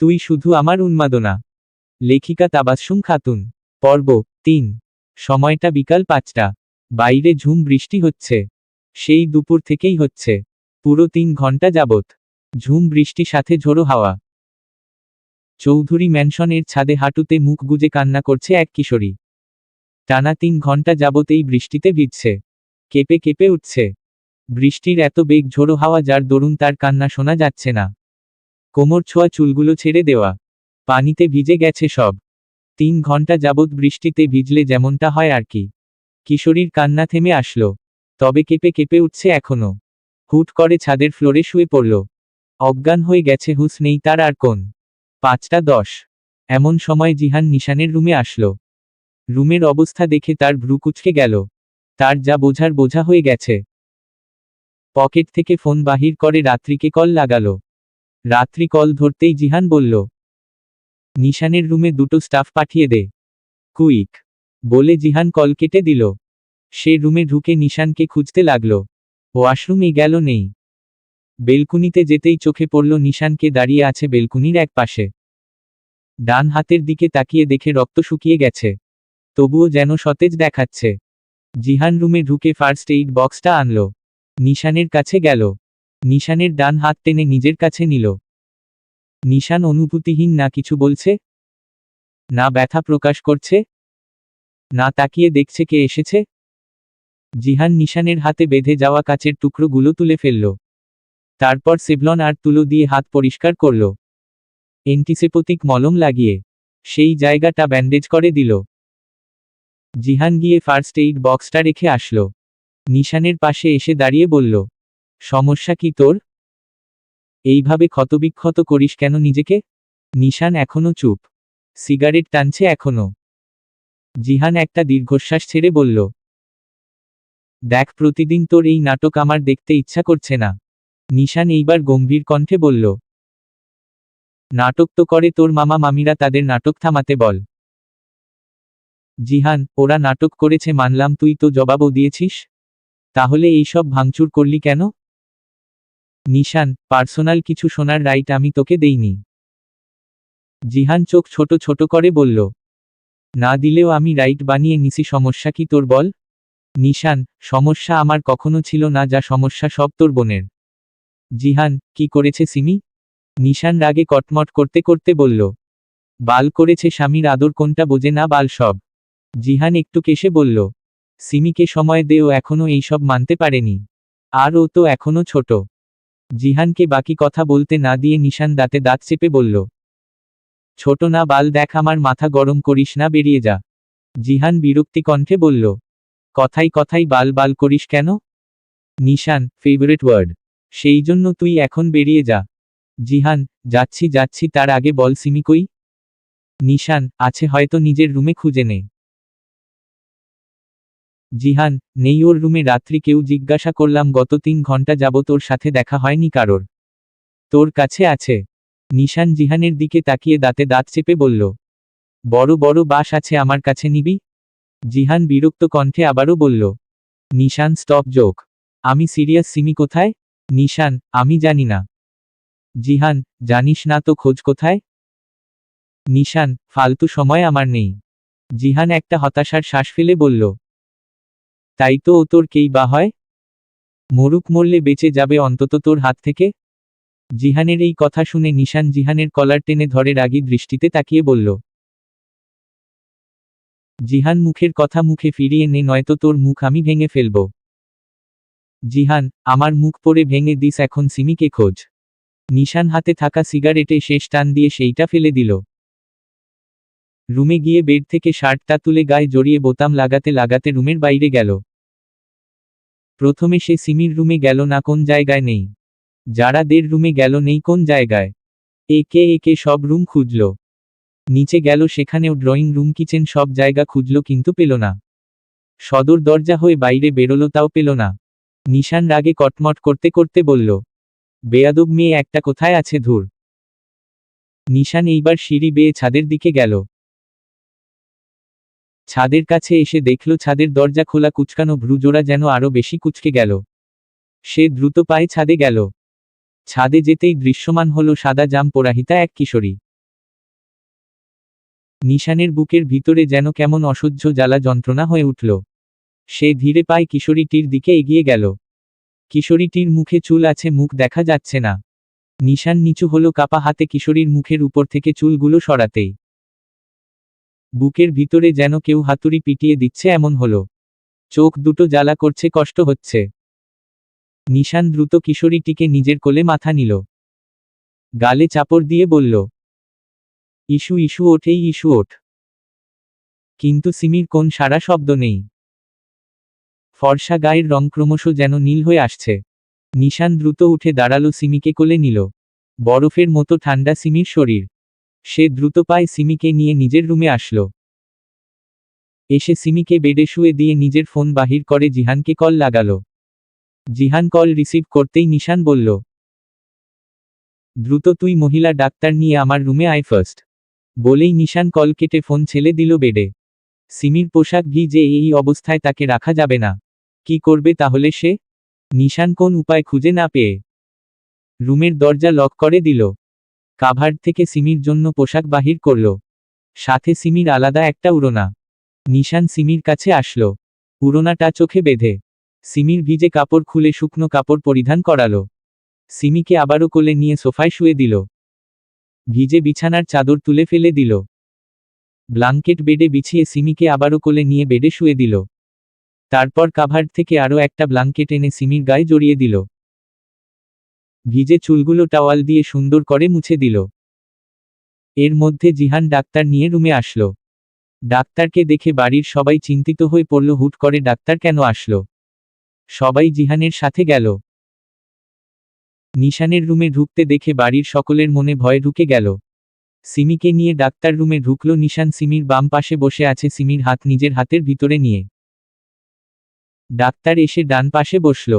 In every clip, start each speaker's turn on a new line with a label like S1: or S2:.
S1: তুই শুধু আমার উন্মাদনা। লেখিকা তাবাসসুম খাতুন। পর্ব ৩। সময়টা বিকাল ৫টা। বাইরে ঝুম বৃষ্টি হচ্ছে। সেই দুপুর থেকেই হচ্ছে। পুরো ৩ ঘন্টা যাবৎ। ঝুম বৃষ্টি সাথে ঝোড়ো হাওয়া। চৌধুরী ম্যানশনের ছাদে হাঁটুতে মুখ গুজে কান্না করছে এক কিশোরী। টানা ৩ ঘন্টা যাবৎ এই বৃষ্টিতে ভিজছে। কেঁপে কেঁপে উঠছে। বৃষ্টির এত বেগ ঝোড়ো হাওয়া যার দরুন তার কান্না শোনা যাচ্ছে না। কোমর ছোঁয়া চুলগুলো ছেড়ে দেওয়া। পানিতে ভিজে গেছে সব। ৩ ঘন্টা যাবৎ বৃষ্টিতে ভিজলে যেমনটা হয় আর কি। কিশোরীর কান্না থেমে আসলো। তবে কেঁপে কেঁপে উঠছে এখনো। হুট করে ছাদের ফ্লোরে শুয়ে পড়ল। অজ্ঞান হয়ে গেছে, হুঁশ নেই তার আর কোন। ৫টা ১০। এমন সময় জিহান নিশানের রুমে আসলো। রুমের অবস্থা দেখে তার ভ্রু কুঁচকে গেল। তার যা বোঝার বোঝা হয়ে গেছে। পকেট থেকে ফোন বাহির করে রাত্রিকে কল লাগালো। রাত্রি কল ধরতেই জিহান বলল, নিশানের রুমে ২টো স্টাফ পাঠিয়ে দে, কুইক। বলে জিহান কল কেটে দিল। সে রুমে ঢুকে নিশানকে খুঁজতে লাগলো। ওয়াশরুমে গেল, নেই। বেলকুনিতে যেতেই চোখে পড়ল নিশানকে দাঁড়িয়ে আছে বেলকুনির এক পাশে। ডান হাতের দিকে তাকিয়ে দেখে রক্ত শুকিয়ে গেছে। তবুও যেন সতেজ দেখাচ্ছে। জিহান রুমে ঢুকে ফার্স্ট এইড বক্সটা আনল। নিশানের কাছে গেল। নিশানের ডান হাত টেনে নিজের কাছে নিল। নিশান অনুভূতিহীন, না কিছু বলছে, না ব্যথা প্রকাশ করছে, না তাকিয়ে দেখছে কে এসেছে। জিহান নিশানের হাতে বেঁধে যাওয়া কাচের টুকরোগুলো তুলে ফেলল। তারপর সেভলন আর তুলো দিয়ে হাত পরিষ্কার করল। অ্যান্টিসেপটিক মলম লাগিয়ে সেই জায়গাটা ব্যান্ডেজ করে দিল। জিহান গিয়ে ফার্স্ট এইড বক্সটা রেখে আসলো। নিশানের পাশে এসে দাঁড়িয়ে বলল, সমস্যা কি তোর? এইভাবে ক্ষতবিক্ষত করিস কেন নিজেকে? নিশান এখনো চুপ। সিগারেট টানছে এখনো। জিহান একটা দীর্ঘশ্বাস ছেড়ে বলল, দেখ, প্রতিদিন তোর এই নাটক আমার দেখতে ইচ্ছা করছে না। নিশান এইবার গম্ভীর কণ্ঠে বলল, নাটক তো করে তোর মামা মামিরা, তাদের নাটক থামাতে বল। জিহান, ওরা নাটক করেছে মানলাম, তুই তো জবাবও দিয়েছিস। তাহলে এইসব ভাঙচুর করলি কেন? নিশান, পার্সোনাল কিছু শোনার রাইট আমি তোকে দেইনি। জিহান চোখ ছোট ছোট করে বলল, না দিলেও আমি রাইট বানিয়ে নিছি, সমস্যা কি তোর বল? নিশান, সমস্যা আমার কখনো ছিল না, যা সমস্যা সব তোর বোনের। জিহান, কি করেছে সিমি? নিশান রাগে কটমট করতে করতে বলল, বাল করেছে, স্বামীর আদর কোনটা বোঝে না, বাল সব। জিহান একটু কেশে বলল, সিমিকে সময় দে, ও এখনো এইসব মানতে পারেনি। আর ও তো এখনো ছোট। জিহানকে বাকি কথা বলতে না দিয়ে নিশান দাঁতে দাঁত চেপে বলল, ছোট না বাল, দেখ আমার মাথা গরম করিস না, বেরিয়ে যা। জিহান বিরক্তি কণ্ঠে বলল, কথাই কথাই বাল বাল করিস কেন? নিশান, ফেভারিট ওয়ার্ড। সেই জন্য তুই এখন বেরিয়ে যা। জিহান, যাচ্ছি যাচ্ছি, তার আগে বল সিমি কই? নিশান, আছে হয়তো, নিজের রুমে খুঁজে নে। জিহান, নেই ওর রুমে। রাত্রি কেউ জিজ্ঞাসা করলাম, গত ৩ ঘন্টা যাবত ওর সাথে দেখা হয়নি কারোর। তোর কাছে আছে। নিশান জিহানের দিকে তাকিয়ে দাঁতে দাঁত চেপে বলল, বড় বড় বাস আছে, আমার কাছে নিবি? জিহান বিরক্ত কণ্ঠে আবারও বলল, নিশান স্টপ জোক। আমি সিরিয়াস, সিমি কোথায়? নিশান, আমি জানি না। জিহান, জানিস না তো খোঁজ কোথায়? নিশান, ফালতু সময় আমার নেই। জিহান একটা হতাশার শ্বাস ফেলে বলল, তাই তো, ও তোর কেই বা হয়? মরুক, মরলে বেঁচে যাবে অন্তত তোর হাত থেকে। জিহানের এই কথা শুনে নিশান জিহানের কলার টেনে ধরে রাগী দৃষ্টিতে তাকিয়ে বলল, জিহান, মুখের কথা মুখে ফিরিয়ে নে, নয়তো তোর মুখ আমি ভেঙে ফেলব। জিহান, আমার মুখ পড়ে ভেঙে দিস এখন, সিমিকে খোঁজ। নিশান হাতে থাকা সিগারেটে শেষ টান দিয়ে সেইটা ফেলে দিল। রুমে গিয়ে বেড থেকে শার্টটা তুলে গায়ে জড়িয়ে বোতাম লাগাতে লাগাতে রুমের বাইরে গেল। প্রথমে সে সিমির রুমে গেল না, কোন জায়গায় নেই। যারা দের রুমে গেল, নেই কোন জায়গায়। একে একে সব রুম খুঁজল। নিচে গেল, সেখানেও ড্রয়িং রুম, কিচেন, সব জায়গা খুঁজল কিন্তু পেল না। সদর দরজা হয়ে বাইরে বেরোলো, তাও পেল না। নিশান রাগে কটমট করতে করতে বলল, বেয়াদব মেয়ে একটা, কোথায় আছে ধুর। নিশান এইবার সিঁড়ি বেয়ে ছাদের দিকে গেল। ছাদের কাছে এসে দেখল ছাদের দরজা খোলা, কুচকানো ভ্রুজোড়া যেন আরো বেশি কুচকে গেল। সে দ্রুত পায়ে ছাদে গেল। ছাদে যেতেই দৃশ্যমান হলো সাদা জাম পরাহিতা এক কিশোরী। নিশানের বুকের ভিতরে যেন কেমন অসহ্য জ্বালা যন্ত্রণা হয়ে উঠল। সে ধীরে পায়ে কিশোরীটির দিকে এগিয়ে গেল। কিশোরীটির মুখে চুল আছে, মুখ দেখা যাচ্ছে না। নিশান নিচু হলো কাপা হাতে কিশোরীর মুখের উপর থেকে চুলগুলো সরাতেই বুকের ভিতরে যেন কেউ হাতুড়ি পিটিয়ে দিচ্ছে এমন হলো। চোখ দুটো জ্বালা করছে, কষ্ট হচ্ছে। নিশান দ্রুত কিশোরীটিকে নিজের কোলে মাথা নিল। গালে চাপড় দিয়ে বলল, ইস্যু ইস্যু ওঠ, এই ইস্যু ওঠ। কিন্তু সিমির কোন সারা শব্দ নেই। ফর্সা গায়ের রং ক্রমশ যেন নীল হয়ে আসছে। নিশান দ্রুত উঠে দাঁড়ালো, সিমিকে কোলে নিল। বরফের মতো ঠান্ডা সিমির শরীর। সে দ্রুত পায়ে সিমিকে নিয়ে নিজের রুমে আসলো। এসে সিমিকে বেডে শুয়ে দিয়ে নিজের ফোন বাহির করে জিহানকে কল লাগালো। জিহান কল রিসিভ করতেই নিশান বলল, দ্রুত তুই মহিলা ডাক্তার নিয়ে আমার রুমে আয় ফার্স্ট। বলেই নিশান কল কেটে ফোন ছেলে দিল বেডে। সিমির পোশাক ভিজে, এই অবস্থায় তাকে রাখা যাবে না। কি করবে তাহলে সে? নিশান কোন উপায় খুঁজে না পেয়ে রুমের দরজা লক করে দিল। কাভার্ড থেকে সিমির জন্য পোশাক বাহির করল। সাথে সিমির আলাদা একটা উড়না। নিশান সিমির কাছে আসলো। উড়নাটা চোখে বেঁধে সিমির ভিজে কাপড় খুলে শুকনো কাপড় পরিধান করালো। সিমিকে আবারও কোলে নিয়ে সোফায় শুয়ে দিল। ভিজে বিছানার চাদর তুলে ফেলে দিল। ব্লাঙ্কেট বেডে বিছিয়ে সিমিকে আবারও কোলে নিয়ে বেডে শুয়ে দিল। তারপর কাভার্ড থেকে আরও একটা ব্লাঙ্কেট এনে সিমির গায়ে জড়িয়ে দিল। ভিজে চুলগুলো টাওয়াল দিয়ে সুন্দর করে মুছে দিল। এর মধ্যে জিহান ডাক্তার নিয়ে রুমে আসলো। ডাক্তারকে দেখে বাড়ির সবাই চিন্তিত হয়ে পড়ল, হুট করে ডাক্তার কেন আসলো? সবাই জিহানের সাথে গেল। নিশানের রুমে ঢুকতে দেখে বাড়ির সকলের মনে ভয় ঢুকে গেল। সিমিকে নিয়ে ডাক্তার রুমে ঢুকলো। নিশান সিমির বাম পাশে বসে আছে, সিমির হাত নিজের হাতের ভিতরে নিয়ে। ডাক্তার এসে ডান পাশে বসল।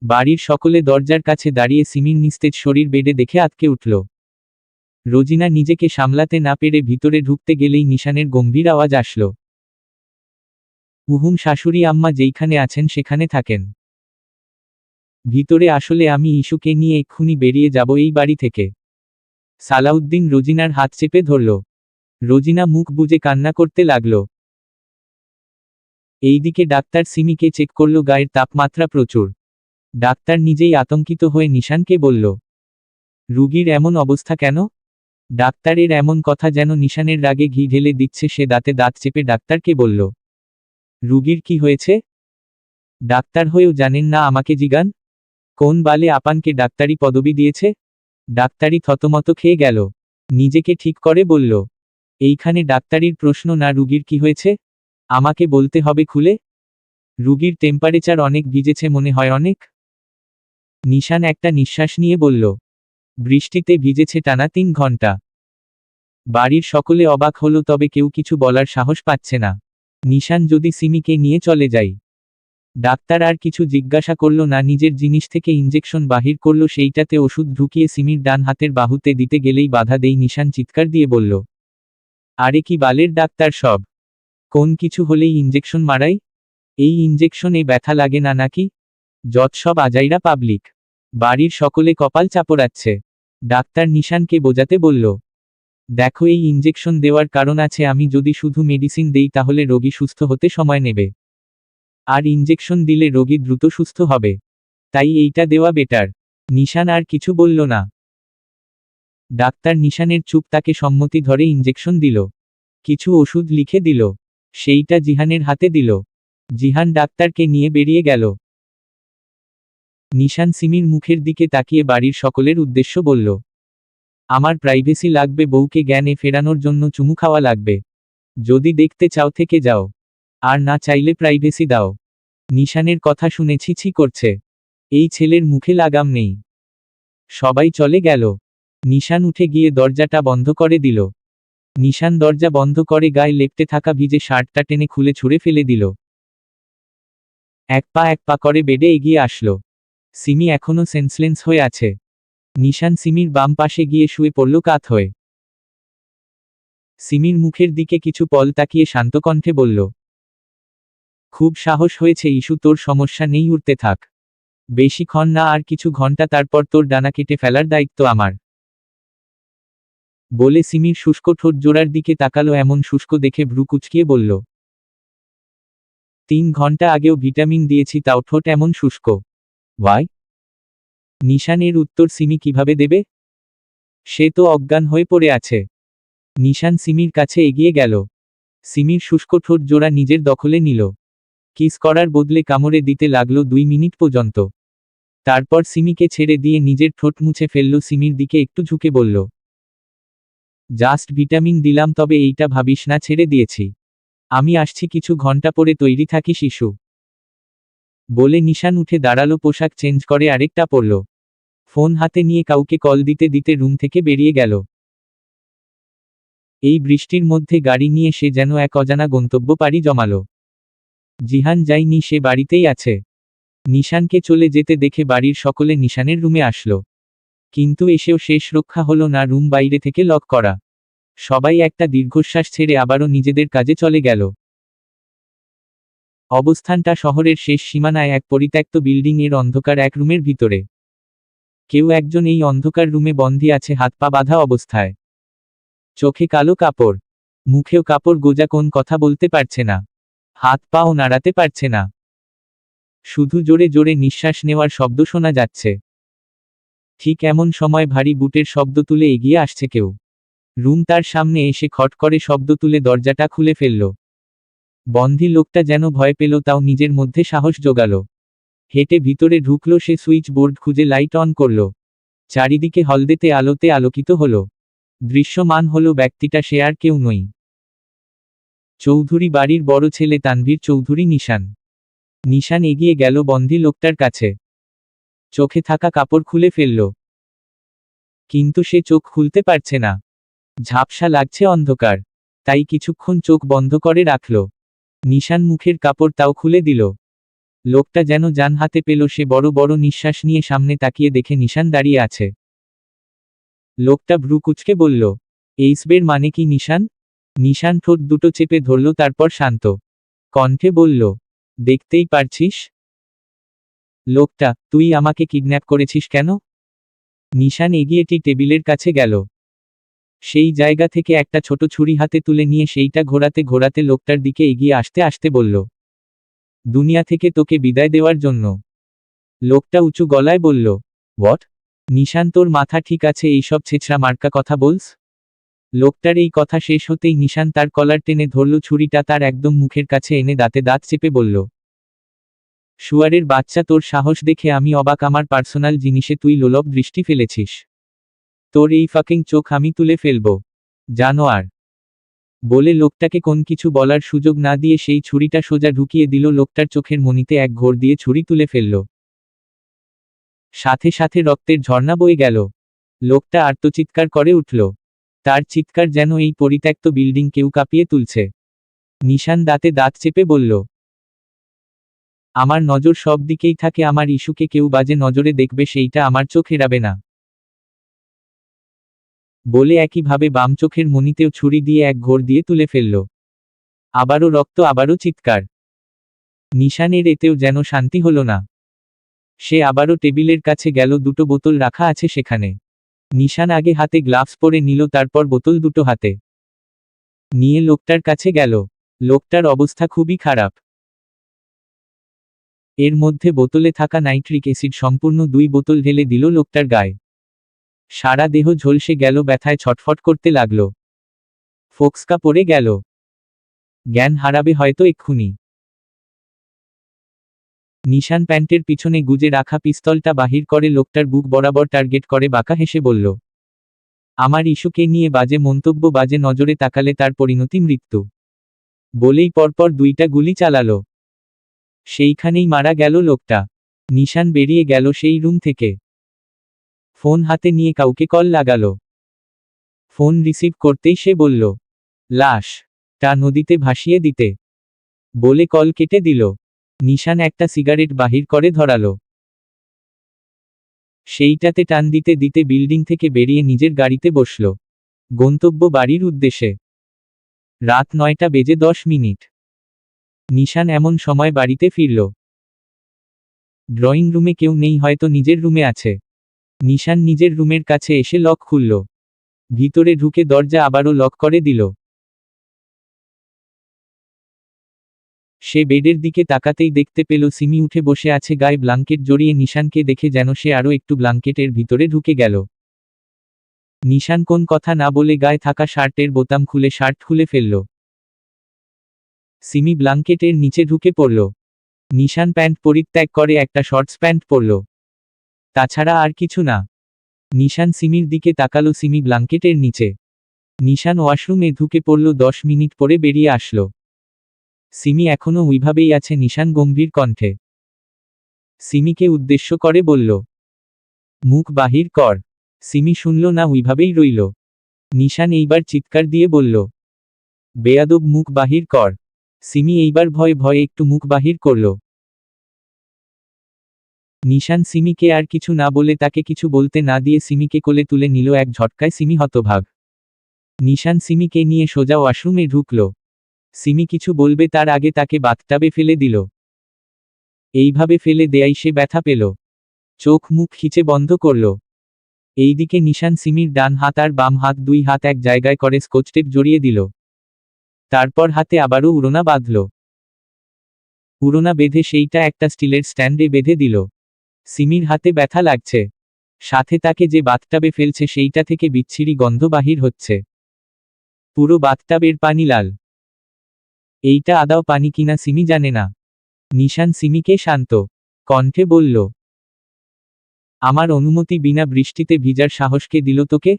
S1: বাড়ির সকলে দরজার কাছে দাঁড়িয়ে সিমির নিস্তেজ শরীর বেডে দেখে আঁতকে উঠল। রোজিনা নিজেকে সামলাতে না পেরে ভিতরে ঢুকতে গেলেই নিশানের গম্ভীর আওয়াজ আসলো, উহুম, শাশুড়ি আম্মা যেইখানে আছেন সেখানে থাকেন। ভিতরে আসলে আমি ইস্যুকে নিয়ে এক্ষুনি বেরিয়ে যাব এই বাড়ি থেকে। সালাউদ্দিন রোজিনার হাত চেপে ধরল। রোজিনা মুখ বুজে কান্না করতে লাগল। এইদিকে ডাক্তার সিমিকে চেক করল, গায়ের তাপমাত্রা প্রচুর। ডাক্তার নিজেই আতঙ্কিত হয়ে নিশানকে বলল, রুগীর এমন অবস্থা কেন? ডাক্তারের এমন কথা যেন নিশানের রাগে ঘি ঢেলে দিচ্ছে। সে দাঁতে দাঁত চেপে ডাক্তারকে বলল, রুগীর কি হয়েছে? ডাক্তার হয়েও জানেন না আমাকে জিগান? কোন বালে আপানকে ডাক্তারি পদবি দিয়েছে? ডাক্তারি থতমত খেয়ে গেল। নিজেকে ঠিক করে বলল, এইখানে ডাক্তারির প্রশ্ন না, রুগীর কি হয়েছে আমাকে বলতে হবে খুলে। রুগীর টেম্পারেচার অনেক ভিজেছে মনে হয় অনেক। নিশান একটা নিঃশ্বাস নিয়ে বলল, বৃষ্টিতে ভিজেছে টানা 3 ঘন্টা। বাড়ির সকলে অবাক হলো, তবে কেউ কিছু বলার সাহস পাচ্ছে না। নিশান যদি সিমিকে নিয়ে চলে যাই। ডাক্তার আর কিছু জিজ্ঞাসা করল না, নিজের জিনিস থেকে ইঞ্জেকশন বাহির করল, সেইটাতে ওষুধ ঢুকিয়ে সিমির ডান হাতের বাহুতে দিতে গেলেই বাধা দেই। নিশান চিৎকার দিয়ে বলল, আরে কি বালের ডাক্তার সব! কোন কিছু হলেই ইঞ্জেকশন মারাই? এই ইঞ্জেকশনে ব্যথা লাগে না নাকি? যত সব আজাইরা পাবলিক। বাড়ির সকলে কপাল চাপড়াচ্ছে। ডাক্তার নিশানকে বোঝাতে বলল, দেখো, এই ইঞ্জেকশন দেওয়ার কারণ আছে। আমি যদি শুধু মেডিসিন দেই তাহলে রোগী সুস্থ হতে সময় নেবে, আর ইঞ্জেকশন দিলে রোগী দ্রুত সুস্থ হবে। তাই এইটা দেওয়া বেটার। নিশান আর কিছু বলল না। ডাক্তার নিশানের চুপ, তাকে সম্মতি ধরে ইঞ্জেকশন দিল। কিছু ওষুধ লিখে দিল। সেইটা জিহানের হাতে দিল। জিহান ডাক্তারকে নিয়ে বেরিয়ে গেল। নিশান সিমির মুখের দিকে তাকিয়ে বাড়ির সকলের উদ্দেশ্য বলল, আমার প্রাইভেসি লাগবে, বউকে জ্ঞানে ফেরানোর জন্য চুমু খাওয়া লাগবে। যদি দেখতে চাও থেকে যাও, আর না চাইলে প্রাইভেসি দাও। নিশানের কথা শুনে ছি করছে। এই ছেলের মুখে লাগাম নেই। সবাই চলে গেল। নিশান উঠে গিয়ে দরজাটা বন্ধ করে দিল। নিশান দরজা বন্ধ করে গায়ে লেপ্টে থাকা ভিজে শার্টটা টেনে খুলে ছুঁড়ে ফেলে দিল। এক পা করে বেডে এগিয়ে আসলো। সিমি এখনো সেন্সলেস হয়ে আছে। নিশান সিমির বাম পাশে গিয়ে শুয়ে পড়ল কাত হয়ে। সিমির মুখের দিকে কিছু পল তাকিয়ে শান্ত কণ্ঠে বলল, খুব সাহস হয়েছে ইস্যু, তোর সমস্যা নেই, উঠতে থাক। বেশিক্ষণ না, আর কিছু ঘন্টা, তারপর তোর ডানা কেটে ফেলার দায়িত্ব আমার। বলে সিমির শুষ্ক ঠোঁট জোড়ার দিকে তাকালো, এমন শুষ্ক দেখে ভ্রু কুঁচকিয়ে বলল, 3 ঘন্টা আগেও ভিটামিন দিয়েছি তাও ঠোঁট এমন শুষ্ক। ওয়াই? নিশানের উত্তর সিমি কিভাবে দেবে? সে তো অজ্ঞান হয়ে পড়ে আছে। নিশান সিমির কাছে এগিয়ে গেল। সিমির শুষ্ক ঠোঁট জোড়া নিজের দখলে নিল। কিস করার বদলে কামড়ে দিতে লাগলো 2 মিনিট পর্যন্ত। তারপর সিমিকে ছেড়ে দিয়ে নিজের ঠোঁট মুছে ফেলল, সিমির দিকে একটু ঝুঁকে বলল, জাস্ট ভিটামিন দিলাম, তবে এইটা ভাবিস না ছেড়ে দিয়েছি। আমি আসছি, কিছু ঘন্টা পরে তৈরি থাকি শিশু। বলে নিশান উঠে দাঁড়ালো, পোশাক চেঞ্জ করে আরেকটা পরল। ফোন হাতে নিয়ে কাউকে কল দিতে দিতে রুম থেকে বেরিয়ে গেল। এই বৃষ্টির মধ্যে গাড়ি নিয়ে সে যেন এক অজানা গন্তব্য পাড়ি জমালো। জিহান যায়নি, সে বাড়িতেই আছে। নিশানকে চলে যেতে দেখে বাড়ির সকলে নিশানের রুমে আসলো। কিন্তু এসেও শেষ রক্ষা হলো না, রুম বাইরে থেকে লক করা। সবাই একটা দীর্ঘশ্বাস ছেড়ে আবারও নিজেদের কাজে চলে গেল। অবস্থানটা শহরের শেষ সীমানায়, এক পরিত্যক্ত বিল্ডিং এর অন্ধকার এক রুমের ভিতরে। কেউ একজন এই অন্ধকার রুমে বন্দী আছে, হাত পা বাঁধা অবস্থায়। চোখে কালো কাপড়, মুখেও কাপড় গোজা, কোন কথা বলতে পারছে না, হাত পাও নাড়াতে পারছে না। শুধু জোরে জোরে নিঃশ্বাস নেওয়ার শব্দ শোনা যাচ্ছে। ঠিক এমন সময় ভারী বুটের শব্দ তুলে এগিয়ে আসছে কেউ। রুম তার সামনে এসে খট করে শব্দ তুলে দরজাটা খুলে ফেলল। বন্দী লোকটা যেন ভয় পেল, তাও নিজের মধ্যে সাহস জোগাল। হেঁটে ভিতরে ঢুকল সে, সুইচ বোর্ড খুঁজে লাইট অন করল। চারিদিকে হলদেতে আলোতে আলোকিত হলো। দৃশ্যমান হলো ব্যক্তিটা সে আর কেউ নই, চৌধুরী বাড়ির বড় ছেলে তানভীর চৌধুরী নিশান। নিশান এগিয়ে গেল বন্দী লোকটার কাছে। চোখে থাকা কাপড় খুলে ফেলল। কিন্তু সে চোখ খুলতে পারছে না। ঝাপসা লাগছে অন্ধকার, তাই কিছুক্ষণ চোখ বন্ধ করে রাখল। নিশান মুখের কাপড় তাও খুলে দিল। লোকটা যেন জান হাতে পেল, সে বড় বড় নিঃশ্বাস নিয়ে সামনে তাকিয়ে দেখে নিশান দাঁড়িয়ে আছে। লোকটা ভ্রু কুঁচকে বলল, এইসবের মানে কি নিশান? নিশান ঠোঁট দুটো চেপে ধরল, তারপর শান্ত কণ্ঠে বলল, দেখতেই পারছিস। লোকটা, তুই আমাকে কিডন্যাপ করেছিস কেন? নিশান এগিয়ে টেবিলের কাছে গেল। সেই জায়গা থেকে একটা ছোট ছুরি হাতে তুলে নিয়ে সেইটা ঘোরাতে ঘোরাতে লোকটার দিকে এগিয়ে আসতে আসতে বলল, দুনিয়া থেকে তোকে বিদায় দেওয়ার জন্য। লোকটা উঁচু গলায় বলল, হোয়াট? নিশান, তোর মাথা ঠিক আছে এইসব ছেঁচড়া মার্কা কথা বলস? লোকটার এই কথা শেষ হতেই নিশান তার কলার টেনে ধরল, ছুরিটা তার একদম মুখের কাছে এনে দাঁতে দাঁত চেপে বলল, শুয়ারের বাচ্চা, তোর সাহস দেখে আমি অবাক, আমার পার্সোনাল জিনিসে তুই লোলভ দৃষ্টি ফেলেছিস। তোর এই ফাকিং চোখ আমি তুলে ফেলব, জানোয়ার। বলে লোকটাকে কোন কিছু বলার সুযোগ না দিয়ে সেই ছুরিটা সোজা ঢুকিয়ে দিল লোকটার চোখের মণিতে, এক ঘোর দিয়ে ছুরি তুলে ফেলল। সাথে সাথে রক্তের ঝর্ণা বয়ে গেল। লোকটা আর্তচিৎকার করে উঠল। তার চিৎকার যেন এই পরিত্যক্ত বিল্ডিং কেউ কাঁপিয়ে তুলছে। নিশান দাঁতে দাঁত চেপে বলল, আমার নজর সব দিকেই থাকে, আমার ইস্যুকে কেউ বাজে নজরে দেখবে সেইটা আমার চোখ এড়াবে না। বলে একইভাবে বাম চোখের মণিতেও ছুরি দিয়ে এক ঘোর দিয়ে তুলে ফেলল। আবারও রক্ত, আবারও চিৎকার। নিশানের এতেও যেন শান্তি হলো না। সে আবারও টেবিলের কাছে গেল, দুটো বোতল রাখা আছে সেখানে। নিশান আগে হাতে গ্লাভস পরে নিল, তারপর বোতল দুটো হাতে নিয়ে লোকটার কাছে গেল। লোকটার অবস্থা খুবই খারাপ। এর মধ্যে বোতলে থাকা নাইট্রিক অ্যাসিড সম্পূর্ণ 2 বোতল ঢেলে দিল লোকটার গায়ে। সারা দেহ ঝলসে গেল, ব্যথায় ছটফট করতে লাগল। ফোকসকা পড়ে গেল, জ্ঞান হারাবে হয়তো এক্ষুনি। নিশান প্যান্টের পিছনে গুজে রাখা পিস্তলটা বাহির করে লোকটার বুক বরাবর টার্গেট করে বাঁকা হেসে বলল, আমার ইস্যুকে নিয়ে বাজে মন্তব্য, বাজে নজরে তাকালে তার পরিণতি মৃত্যু। বলেই পরপর 2টা গুলি চালালো। সেইখানেই মারা গেল লোকটা। নিশান বেরিয়ে গেল সেই রুম থেকে। ফোন হাতে নিয়ে কাউকে কল লাগালো। ফোন রিসিভ করতেই সে বলল, লাশটা নদীতে ভাসিয়ে দিতে। বলে কল কেটে দিল। নিশান একটা সিগারেট বাহির করে ধরালো। সেইটাতে টান দিতে দিতে বিল্ডিং থেকে বেরিয়ে নিজের গাড়িতে বসল, গন্তব্য বাড়ির উদ্দেশ্যে। রাত 9টা বেজে 10 মিনিট। নিশান এমন সময় বাড়িতে ফিরল। ড্রয়িং রুমে কেউ নেই, হয়তো নিজের রুমে আছে। নিশান নিজের রুমের কাছে এসে লক খুলল। ভিতরে ঢুকে দরজা আবারও লক করে দিল। সে বেডের দিকে তাকাতেই দেখতে পেল সিমি উঠে বসে আছে, গায়ে ব্লাঙ্কেট জড়িয়ে। নিশানকে দেখে যেন সে আরও একটু ব্লাঙ্কেটের ভিতরে ঢুকে গেল। নিশান কোন কথা না বলে গায়ে থাকা শার্টের বোতাম খুলে শার্ট খুলে ফেলল। সিমি ব্লাঙ্কেটের নিচে ঢুকে পড়ল। নিশান প্যান্ট পরিত্যাগ করে একটা শর্টস প্যান্ট পরল। তাছাড়া আর কিছু না। নিশান সিমির দিকে তাকালো, সিমি ব্লাঙ্কেটের নিচে। নিশান ওয়াশরুমে ঢুকে পড়ল, 10 মিনিট পরে বেরিয়ে আসলো। সিমি এখনো ওইভাবেই আছে। নিশান গম্ভীর কণ্ঠে সিমিকে উদ্দেশ্য করে বলল, মুখ বাহির কর। সিমি শুনল না, ওইভাবেই রইল। নিশান এইবার চিৎকার দিয়ে বলল, বেয়াদব, মুখ বাহির কর। সিমি এইবার ভয়ে ভয়ে একটু মুখ বাহির করল। নিশান সিমিকে আর কিছু না বলে, তাকে কিছু বলতে না দিয়ে সিমিকে কোলে তুলে নিল এক ঝটকায়। সিমি হতভাগ। নিশান সিমিকে নিয়ে সোজা ওয়াশরুমে ঢুকল। সিমি কিছু বলবে তার আগে তাকে বাথটাবে ফেলে দিল। এইভাবে ফেলে দেয়াই সে ব্যথা পেল। চোখ মুখ খিচে বন্ধ করল। এইদিকে নিশান সিমির ডান হাত আর বাম হাত, 2 হাত এক জায়গায় করে স্কচ টেপ জড়িয়ে দিল। তারপর হাতে আবারও উড়না বাঁধল। উড়না বেঁধে সেইটা একটা স্টিলের স্ট্যান্ডে বেঁধে দিল। সিমির হাতে ব্যথা লাগছে, সাথে তাকে যে বাথটাবে ফেলছে সেইটা থেকে বিচ্ছিরি গন্ধ বাহির হচ্ছে। পুরো বাথটাবের পানি লাল। এইটা আদাও পানি কিনা সিমি জানে না। নিশান সিমিকে শান্ত কণ্ঠে বলল, আমার অনুমতি বিনা বৃষ্টিতে ভিজার সাহসকে দিল তোকে?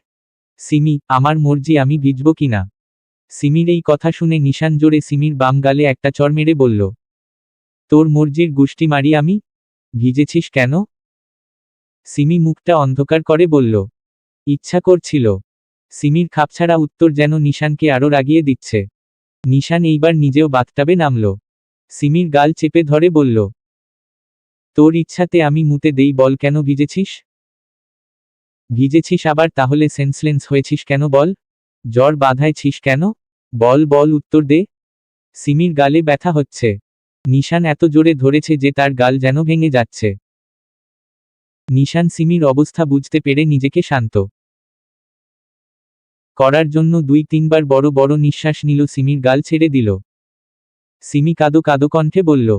S1: সিমি, আমার মর্জি, আমি ভিজব কিনা। সিমির এই কথা শুনে নিশান জোরে সিমির বাম গালে একটা চড় মেরে বলল, তোর মর্জির গুষ্টি মারি আমি? ভিজেছিস কেন? সিমি মুখটা অন্ধকার করে বলল, ইচ্ছা করছিল। সিমির খাপছাড়া উত্তর যেন নিশানকে আরও রাগিয়ে দিচ্ছে। নিশান এইবার নিজেও বাথটাবে নামল। সিমির গাল চেপে ধরে বলল, তোর ইচ্ছাতে আমি মুতে দেই, বল কেন ভিজেছিস? ভিজেছিস আবার, তাহলে সেন্সলেন্স হয়েছিস কেন বল? জ্বর বাঁধায় ছিস কেন? বল বল, উত্তর দে। সিমির গালে ব্যথা হচ্ছে। নিশান এত জোরে ধরেছে যে তার গাল যেন ভেঙে যাচ্ছে। নিশান সিমির অবস্থা বুঝতে পেরে নিজেকে শান্ত করার জন্য 2-3 বার বড় বড় নিঃশ্বাস নিল। সিমির গাল ছেড়ে দিল। সিমি কাঁদো কাঁদো কণ্ঠে বলল,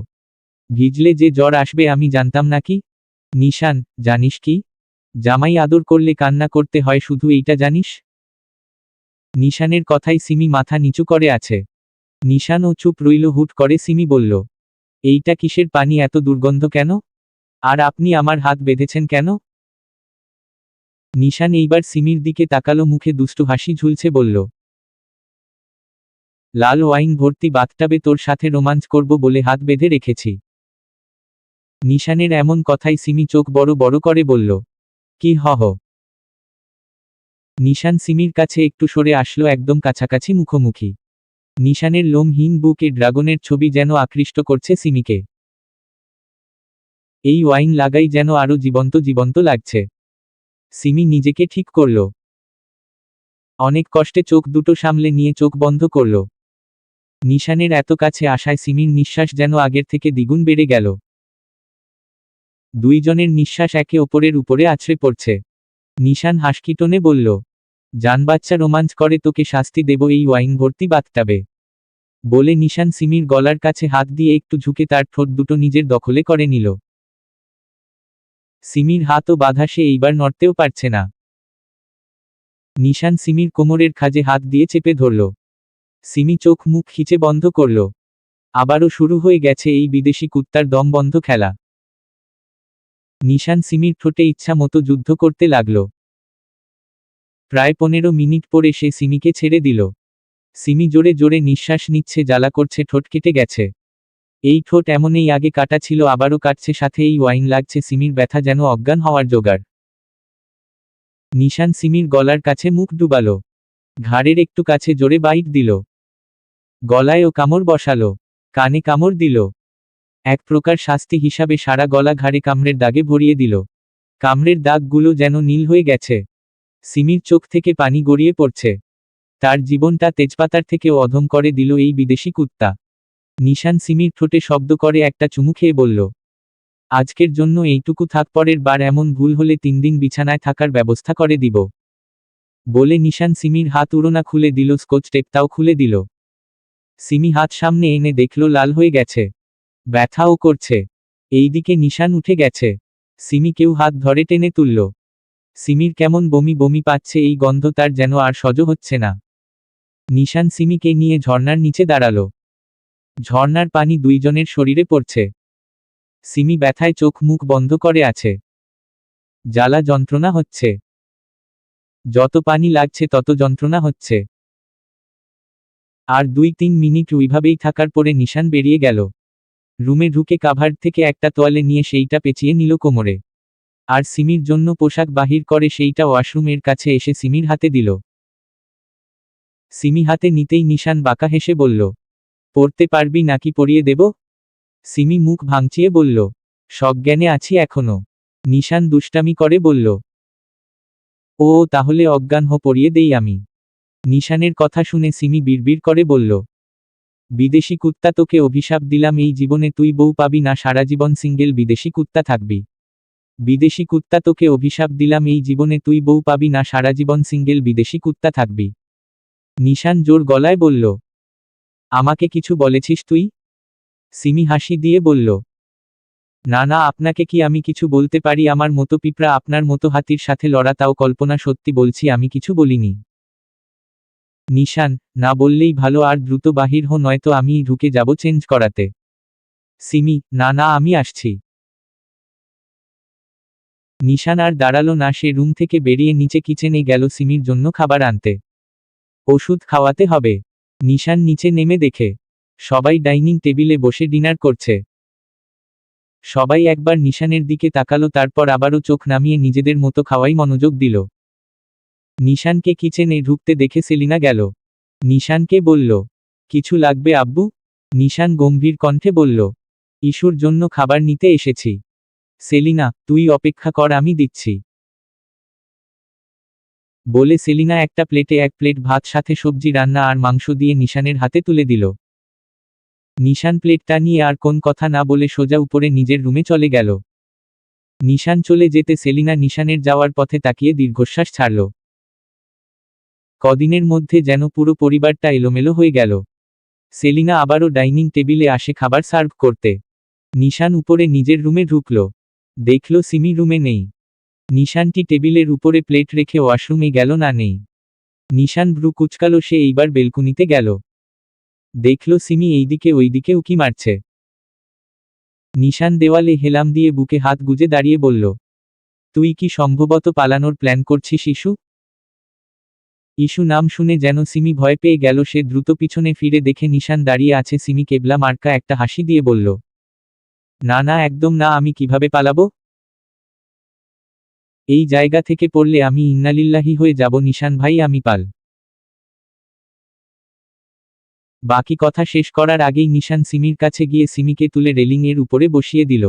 S1: ভিজলে যে জ্বর আসবে আমি জানতাম নাকি? নিশান, জানিস কি? জামাই আদর করলে কান্না করতে হয়, শুধু এইটা জানিস? নিশানের কথায় সিমি মাথা নিচু করে আছে। নিশানও চুপ রইল। হুট করে সিমি বলল, এইটা কিসের পানি, এত দুর্গন্ধ কেন? আর আপনি আমার হাত বেঁধেছেন কেন? নিশান এইবার সিমির দিকে তাকালো, মুখে দুষ্টু হাসি ঝুলছে, বলল, লাল ওয়াইন ভর্তি বাথটাবে তোর সাথে রোমাঞ্চ করব বলে হাত বেঁধে রেখেছি। নিশানের এমন কথায় সিমি চোখ বড় বড় করে বলল, কি হহ? নিশান সিমির কাছে একটু সরে আসলো, একদম কাছাকাছি মুখোমুখি। নিশানের লোমহীন বুকে ড্রাগনের ছবি যেন আকৃষ্ট করছে সিমিকে। এই ওয়াইন লাগাই যেন আরো জীবন্ত জীবন্ত লাগছে। সিমি নিজেকে ঠিক করল। অনেক কষ্টে চোখ দুটো সামলে নিয়ে চোখ বন্ধ করল। নিশানের এত কাছে আসায় সিমির নিঃশ্বাস যেন আগের থেকে দ্বিগুণ বেড়ে গেল। দুইজনের নিঃশ্বাস একে অপরের উপরে আছড়ে পড়ছে। নিশান হাসকি টোনে বলল, জানবাচ্চা রোমাঞ্চ করে, তোকে শাস্তি দেব এই ওয়াইন ভর্তি বাথটাবে। বলে নিশান সিমির গলার কাছে হাত দিয়ে একটু ঝুঁকে তার ঠোঁট দুটো নিজের দখলে করে নিল। সিমির হাতও বাঁধা, সে এইবার নড়তেও পারছে না। নিশান সিমির কোমরের খাজে হাত দিয়ে চেপে ধরল। সিমি চোখ মুখ খিচে বন্ধ করল। আবারও শুরু হয়ে গেছে এই বিদেশি কুত্তার দম বন্ধ খেলা। নিশান সিমির ঠোঁটে ইচ্ছা মতো যুদ্ধ করতে লাগল। প্রায় 15 মিনিট পরে সে সিমিকে ছেড়ে দিল। সিমি জোরে জোরে নিঃশ্বাস নিচ্ছে, জ্বালা করছে, ঠোঁট কেটে গেছে। এই ঠোঁট এমনই আগে কাটা ছিল, আবারও কাটছে, সাথে এই ওয়াইন লাগছে। সিমির ব্যথা যেন অজ্ঞান হওয়ার জোগাড়। নিশান সিমির গলার কাছে মুখ ডুবালো। ঘাড়ের একটু কাছে জোরে বাইট দিল। গলায়ও কামড় বসালো। কানে কামড় দিল। এক প্রকার শাস্তি হিসাবে সারা গলা ঘাড়ে কামড়ের দাগে ভরিয়ে দিল। কামড়ের দাগগুলো যেন নীল হয়ে গেছে। সিমির চোখ থেকে পানি গড়িয়ে পড়ছে। তার জীবনটা তেজপাতার থেকেও অধম করে দিল এই বিদেশি কুত্তা। নিশান সিমির ঠোঁটে শব্দ করে একটা চুমু খেয়ে বলল, আজকের জন্য এইটুকু থাক, পরের বার এমন ভুল হলে 3 দিন বিছানায় থাকার ব্যবস্থা করে দিব। বলে নিশান সিমির হাত উড়োনা খুলে দিল, স্কচ টেপটাও খুলে দিল। সিমি হাত সামনে এনে দেখল লাল হয়ে গেছে, ব্যথাও করছে। এইদিকে নিশান উঠে গেছে। সিমি কেউ হাত ধরে টেনে তুলল। সিমির কেমন বমি বমি পাচ্ছে, এই গন্ধ তার যেন আর সহ্য হচ্ছে না। নিশান সিমিকে নিয়ে ঝর্ণার নিচে দাঁড়ালো। ঝর্ণার পানি দুইজনের শরীরে পড়ছে। সিমি ব্যথায় চোখ মুখ বন্ধ করে আছে। জ্বালা যন্ত্রণা হচ্ছে। যত পানি লাগছে তত যন্ত্রণা হচ্ছে। আর 2-3 মিনিট ওইভাবেই থাকার পরে নিশান বেরিয়ে গেল। রুমে ঢুকে কাভার্ড থেকে একটা তোয়ালে নিয়ে সেইটা পেঁচিয়ে নিল কোমরে। আর সিমির জন্য পোশাক বাহির করে সেইটা ওয়াশরুমের কাছে এসে সিমির হাতে দিল। সিমি হাতে নিতেই নিশান বাঁকা হেসে বলল, পরতে পারবি নাকি পরিয়ে দেব? সিমি মুখ ভাঙচিয়ে বলল, সজ্ঞানে আছি এখনো। নিশান দুষ্টামি করে বলল, ও তাহলে অজ্ঞান পরিয়ে দেই আমি। নিশানের কথা শুনে সিমি বিড়বিড় করে বলল, বিদেশি কুত্তা, তোকে অভিশাপ দিলাম, এই জীবনে তুই বউ পাবি না, সারা জীবন সিঙ্গেল বিদেশি কুত্তা থাকবি। বিদেশি কুত্তা, তোকে অভিশাপ দিলাম, এই জীবনে তুই বউ পাবি না, সারা জীবন সিঙ্গেল বিদেশি কুত্তা থাকবি। নিশান জোর গলায় বলল, আমাকে কিছু বলেছিস তুই? সিমি হাসি দিয়ে বলল, না না, আপনাকে কি আমি কিছু বলতে পারি? আমার মতো পিঁপড়া আপনার মতো হাতির সাথে লড়া, তাও কল্পনা, সত্যি বলছি আমি কিছু বলিনি। নিশান, না বললেই ভালো, আর দ্রুত বাহির নয়তো আমিই ঢুকে যাব চেঞ্জ করাতে। সিমি, না না, আমি আসছি। নিশান আর দাঁড়ালো না, সে রুম থেকে বেরিয়ে নিচে কিচেনে গেল সিমির জন্য খাবার আনতে। ওষুধ খাওয়াতে হবে। নিশান নিচে নেমে দেখে সবাই ডাইনিং টেবিলে বসে ডিনার করছে। সবাই একবার নিশানের দিকে তাকালো, তারপর আবারও চোখ নামিয়ে নিজেদের মতো খাওয়াই মনোযোগ দিল। নিশানকে কিচেনে ঢুকতে দেখে সেলিনা গেল। নিশানকে বলল, কিছু লাগবে আব্বু? নিশান গম্ভীর কণ্ঠে বলল, ইস্যুর জন্য খাবার নিতে এসেছি। সেলিনা, তুই অপেক্ষা কর, আমি দিচ্ছি। বলে সেলিনা একটা প্লেটে 1 প্লেট ভাত সাথে সবজি রান্না আর মাংস দিয়ে নিশানের হাতে তুলে দিল। নিশান প্লেটটা নিয়ে আর কোন কথা না বলে সোজা উপরে নিজের রুমে চলে গেল। নিশান চলে যেতে সেলিনা নিশানের যাওয়ার পথে তাকিয়ে দীর্ঘশ্বাস ছাড়ল। কদিনের মধ্যে যেন পুরো পরিবারটা এলোমেলো হয়ে গেল। সেলিনা আবারও ডাইনিং টেবিলে আসে খাবার সার্ভ করতে। নিশান উপরে নিজের রুমে ঢুকল। দেখল সিমি রুমে নেই। নিশানটি টেবিলের উপরে প্লেট রেখে ওয়াশরুমে গেল না, নেই। নিশান ভ্রু কুচকালো, সে এইবার বেলকুনিতে গেল। দেখল সিমি এইদিকে ওইদিকে উকি মারছে। নিশান দেওয়ালে হেলাম দিয়ে বুকে হাত গুজে দাঁড়িয়ে বলল, তুই কি সম্ভবত পালানোর প্ল্যান করছিস ইস্যু? ইস্যু নাম শুনে যেন সিমি ভয় পেয়ে গেল। সে দ্রুত পিছনে ফিরে দেখে নিশান দাঁড়িয়ে আছে। সিমি কেবলা মার্কা একটা হাসি দিয়ে বলল, না না, একদম না, আমি কিভাবে পালাবো? এই জায়গা থেকে পড়লে আমি ইন্নালিল্লাহি হয়ে যাব নিশান ভাই, আমি পাল। বাকি কথা শেষ করার আগেই নিশান সিমির কাছে গিয়ে সিমিকে তুলে রেলিং এর উপরে বসিয়ে দিল।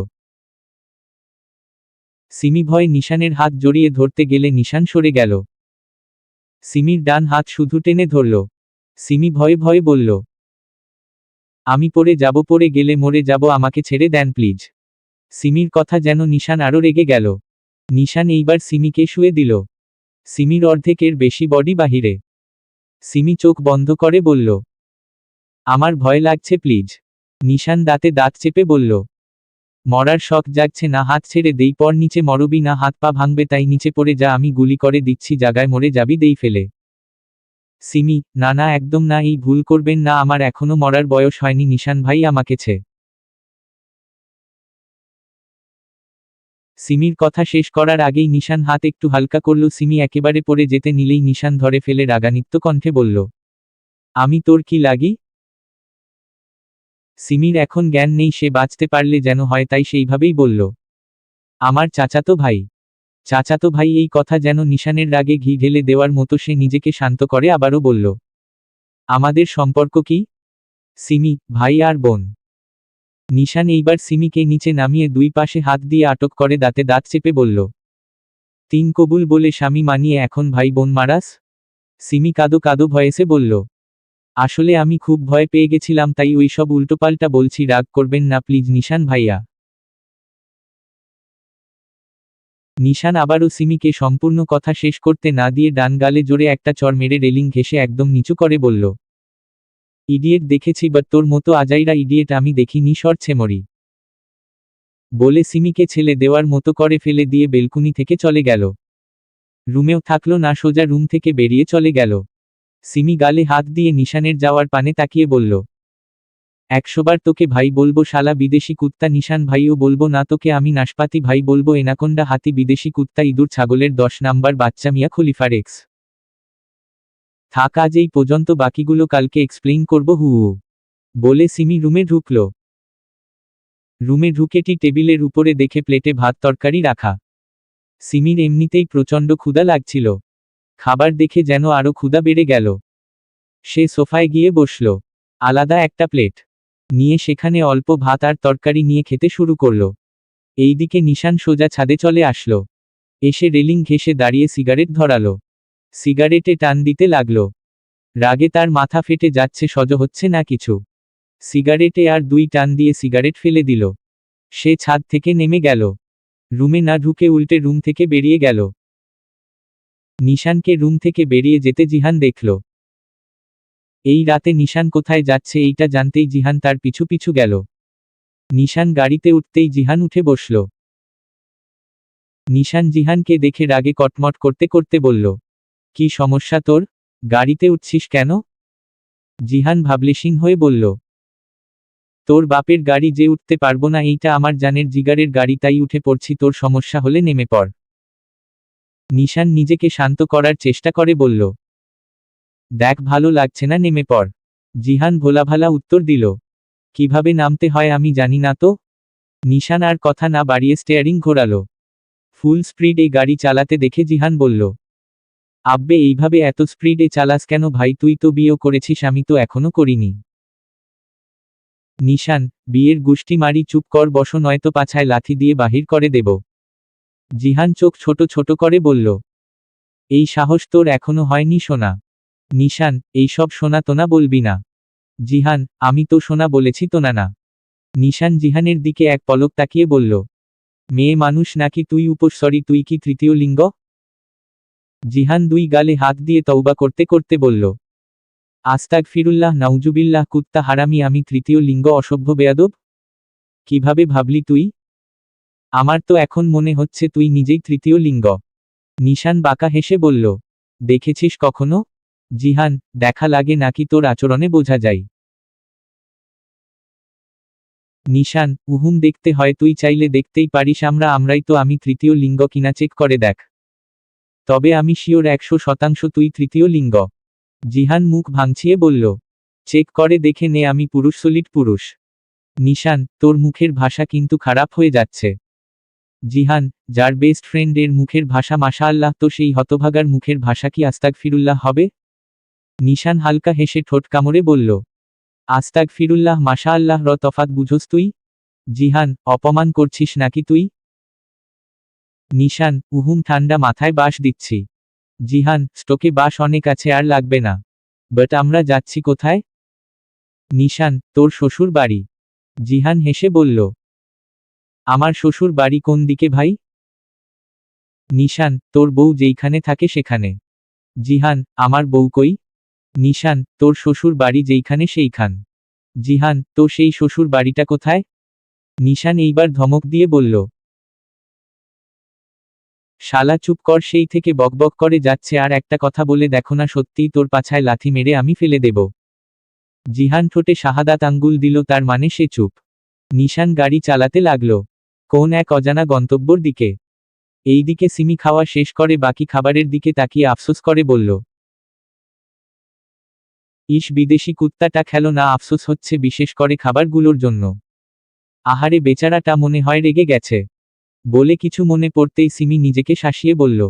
S1: সিমি ভয়ে নিশানের হাত জড়িয়ে ধরতে গেলে নিশান সরে গেল। সিমির ডান হাত শুধু টেনে ধরল। সিমি ভয়ে ভয়ে বলল, আমি পড়ে যাব, পড়ে গেলে মরে যাব, আমাকে ছেড়ে দেন প্লিজ। সিমির কথা যেন নিশান আরো রেগে গেল। নিশান এইবার সিমিকে শুয়ে দিল। সিমির অর্ধেকের বেশি বডি বাহিরে। সিমি চোখ বন্ধ করে বলল, আমার ভয় লাগছে প্লিজ। নিশান দাঁতে দাঁত চেপে বলল, মরার শখ জাগছে না, হাত ছেড়ে দেই, পর নিচে মরবি না, হাত পা ভাঙবে, তাই নিচে পড়ে যা, আমি গুলি করে দিচ্ছি, জাগায় মরে যাবি দেই ফেলে। সিমি, না না, একদম না, এই ভুল করবেন না, আমার এখনো মরার বয়স হয়নি নিশান ভাই, আমাকে সিমির কথা শেষ করার আগেই নিশান হাত একটু হালকা করল। সিমি একেবারে পড়ে যেতে নিলেই নিশান ধরে ফেলে রাগান্বিত কণ্ঠে বলল, আমি তোর কি লাগি? সিমির এখন জ্ঞান নেই, সে বাঁচতে পারলে যেন হয় তাই সেইভাবেই বলল, আমার চাচাতো ভাই। চাচাতো ভাই, এই কথা যেন নিশানের রাগে ঘি ঢেলে দেওয়ার মতো। সে নিজেকে শান্ত করে আবারও বলল, আমাদের সম্পর্ক কি? সিমি, ভাই আর বোন। নিশান এইবার সিমিকে নিচে নামিয়ে 2 পাশে হাত দিয়ে আটক করে দাঁতে দাঁত চেপে বলল, 3 কবুল বলে স্বামী মানিয়ে এখন ভাই বোন মারাস? সিমি কাদো কাদো ভয়েসে বলল, আসলে আমি খুব ভয় পেয়ে গেছিলাম, তাই ওই সব উল্টোপাল্টা বলছি, রাগ করবেন না প্লিজ নিশান ভাইয়া। নিশান আবারও সিমিকে সম্পূর্ণ কথা শেষ করতে না দিয়ে ডান গালে জোরে একটা চড় মেরে রেলিং ঘেঁষে একদম নিচু করে বলল, ইডিয়েট দেখেছি, বাট তোর মতো আজাইরা ইডিয়েট আমি দেখিনি, সর ছেমরি। বলে সিমিকে ছেলে দেওয়ার মতো করে ফেলে দিয়ে বেলকুনি থেকে চলে গেল। রুমেও থাকলো না, সোজা রুম থেকে বেরিয়ে চলে গেল। সিমি গালে হাত দিয়ে নিশানের যাওয়ার পানে তাকিয়ে বলল, 100 বার তোকে ভাই বলবো শালা বিদেশি কুত্তা। নিশান ভাইও বলবো না তোকে আমি, নাশপাতি ভাই বলবো এনাকোন্ডা হাতি বিদেশি কুত্তা ইঁদুর ছাগলের 10 নাম্বার বাচ্চা মিয়া খলিফার এক্স। থাক আজ এই পর্যন্ত, বাকিগুলো কালকে এক্সপ্লেইন করব হু। বলে সিমি রুমে ঢুকল। রুমে ঢুকে টি টেবিলের উপরে দেখে প্লেটে ভাত তরকারি রাখা। সিমির এমনিতেই প্রচণ্ড ক্ষুধা লাগছিল, খাবার দেখে যেন আরো ক্ষুধা বেড়ে গেল। সে সোফায় গিয়ে বসল, আলাদা একটা প্লেট নিয়ে সেখানে অল্প ভাত আর তরকারি নিয়ে খেতে শুরু করল। এইদিকে নিশান সোজা ছাদে চলে আসলো। এসে রেলিং ঘেঁষে দাঁড়িয়ে সিগারেট ধরালো। সিগারেটে টান দিতে লাগলো। রাগে তার মাথা ফেটে যাচ্ছে, সহ্য হচ্ছে না কিছু। সিগারেটে আর 2 টান দিয়ে সিগারেট ফেলে দিল। সে ছাদ থেকে নেমে গেল। রুমে না ঢুকে উল্টে রুম থেকে বেরিয়ে গেল। নিশানকে রুম থেকে বেরিয়ে যেতে জিহান দেখল। এই রাতে নিশান কোথায় যাচ্ছে এইটা জানতেই জিহান তার পিছু পিছু গেল। নিশান গাড়িতে উঠতেই জিহান উঠে বসল। নিশান জিহানকে দেখে রাগে কটমট করতে করতে বলল, কি সমস্যা তোর, গাড়িতে উঠছিস কেন? জিহান ভাবলেশীন হয়ে বলল, তোর বাপের গাড়ি যে উঠতে পারবো না, এইটা আমার জানের জিগারের গাড়ি, তাই উঠে পড়ছি, তোর সমস্যা হলে নেমে পড়। নিশান নিজেকে শান্ত করার চেষ্টা করে বলল, দেখ ভালো লাগছে না, নেমে পড়। জিহান ভোলাভালা উত্তর দিল, কিভাবে নামতে হয় আমি জানি না তো। নিশান আর কথা না বাড়িয়ে স্টিয়ারিং ঘোরালো। ফুল স্পিডে গাড়ি চালাতে দেখে জিহান বলল, আব্বে এইভাবে এত স্পিডে চালাস কেন ভাই, তুই তো বিয়েও করেছিস, আমি তো এখনো করিনি। নিশান, বিয়ের গুষ্টি মারি, চুপ কর বসো, নয়তো পাছায় লাথি দিয়ে বাহির করে দেব। জিহান চোখ ছোট ছোট করে বলল, এই সাহস তোর এখনো হয়নি সোনা। নিশান, এইসব সোনা তোনা বলবি না। জিহান, আমি তো সোনা বলেছি তোনা না। নিশান জিহানের দিকে এক পলক তাকিয়ে বলল, মেয়ে মানুষ নাকি তুই, সরি তুই কি তৃতীয় লিঙ্গ? জিহান 2 গালে হাত দিয়ে তওবা করতে করতে বলল, আস্তাগফিরুল্লাহ নাউজুবিল্লাহ, কুত্তা হারামি, আমি তৃতীয় লিঙ্গ, অসভ্য বেয়াদব। কিভাবে ভাবলি তুই? আমার তো এখন মনে হচ্ছে তুই নিজেই তৃতীয় লিঙ্গ। নিশান বাঁকা হেসে বলল, দেখেছিস কখনো? জিহান, দেখা লাগে নাকি তোর আচরণে বোঝা যায়। নিশান, দেখতে হয়, তুই চাইলে দেখতেই পারিস, আমরাই তো আমি তৃতীয় লিঙ্গ কিনা চেক করে দেখ। তবে আমি শিওর 100% তুই তৃতীয় লিঙ্গ। জিহান মুখ ভাঙচিয়ে বলল, চেক করে দেখে নে, আমি পুরুষ, সলিড পুরুষ। নিশান, তোর মুখের ভাষা কিন্তু খারাপ হয়ে যাচ্ছে। জিহান, যার বেস্ট ফ্রেন্ড এর মুখের ভাষা মাশাআল্লাহ, তো সেই হতভাগার মুখের ভাষা কি আস্তাগফিরুল্লাহ হবে? নিশান হালকা হেসে ঠোঁট কামড়ে বলল, আস্তাগফিরুল্লাহ মাশাআল্লাহ র তফাৎ বুঝোস তুই? জিহান, অপমান করছিস নাকি তুই? নিশান, ঠান্ডা মাথায় বাস দিচ্ছি। জিহান, স্টোকে বাস অনেক আছে, আর লাগবে না। বাট আমরা যাচ্ছি কোথায়? নিশান, তোর শ্বশুর বাড়ি। জিহান হেসে বলল, আমার শ্বশুর বাড়ি কোন দিকে ভাই? নিশান, তোর বউ যেইখানে থাকে সেখানে। জিহান, আমার বউ কই? নিশান, তোর শ্বশুর বাড়ি যেইখানে সেইখান। জিহান, তো সেই শ্বশুর বাড়িটা কোথায়? নিশান এইবার ধমক দিয়ে বলল, শালা চুপ কর, সেই থেকে বকবক করে যাচ্ছে, আর একটা কথা বলে দেখো না, সত্যিই তোর পাছায় লাথি মেরে আমি ফেলে দেব। জিহান ঠোঁটে শাহাদাত আঙ্গুল দিল, তার মানে সে চুপ। নিশান গাড়ি চালাতে লাগল কোন এক অজানা গন্তব্যর দিকে। এইদিকে সিমি খাওয়া শেষ করে বাকি খাবারের দিকে তাকিয়ে আফসোস করে বলল, বিদেশি কুত্তাটা খেলো না, আফসোস হচ্ছে বিশেষ করে খাবারগুলোর জন্য। আহারে বেচারাটা মনে হয় রেগে গেছে। বলে কিছু মনে পড়তেই সিমি নিজেকে শাসিয়ে বলল,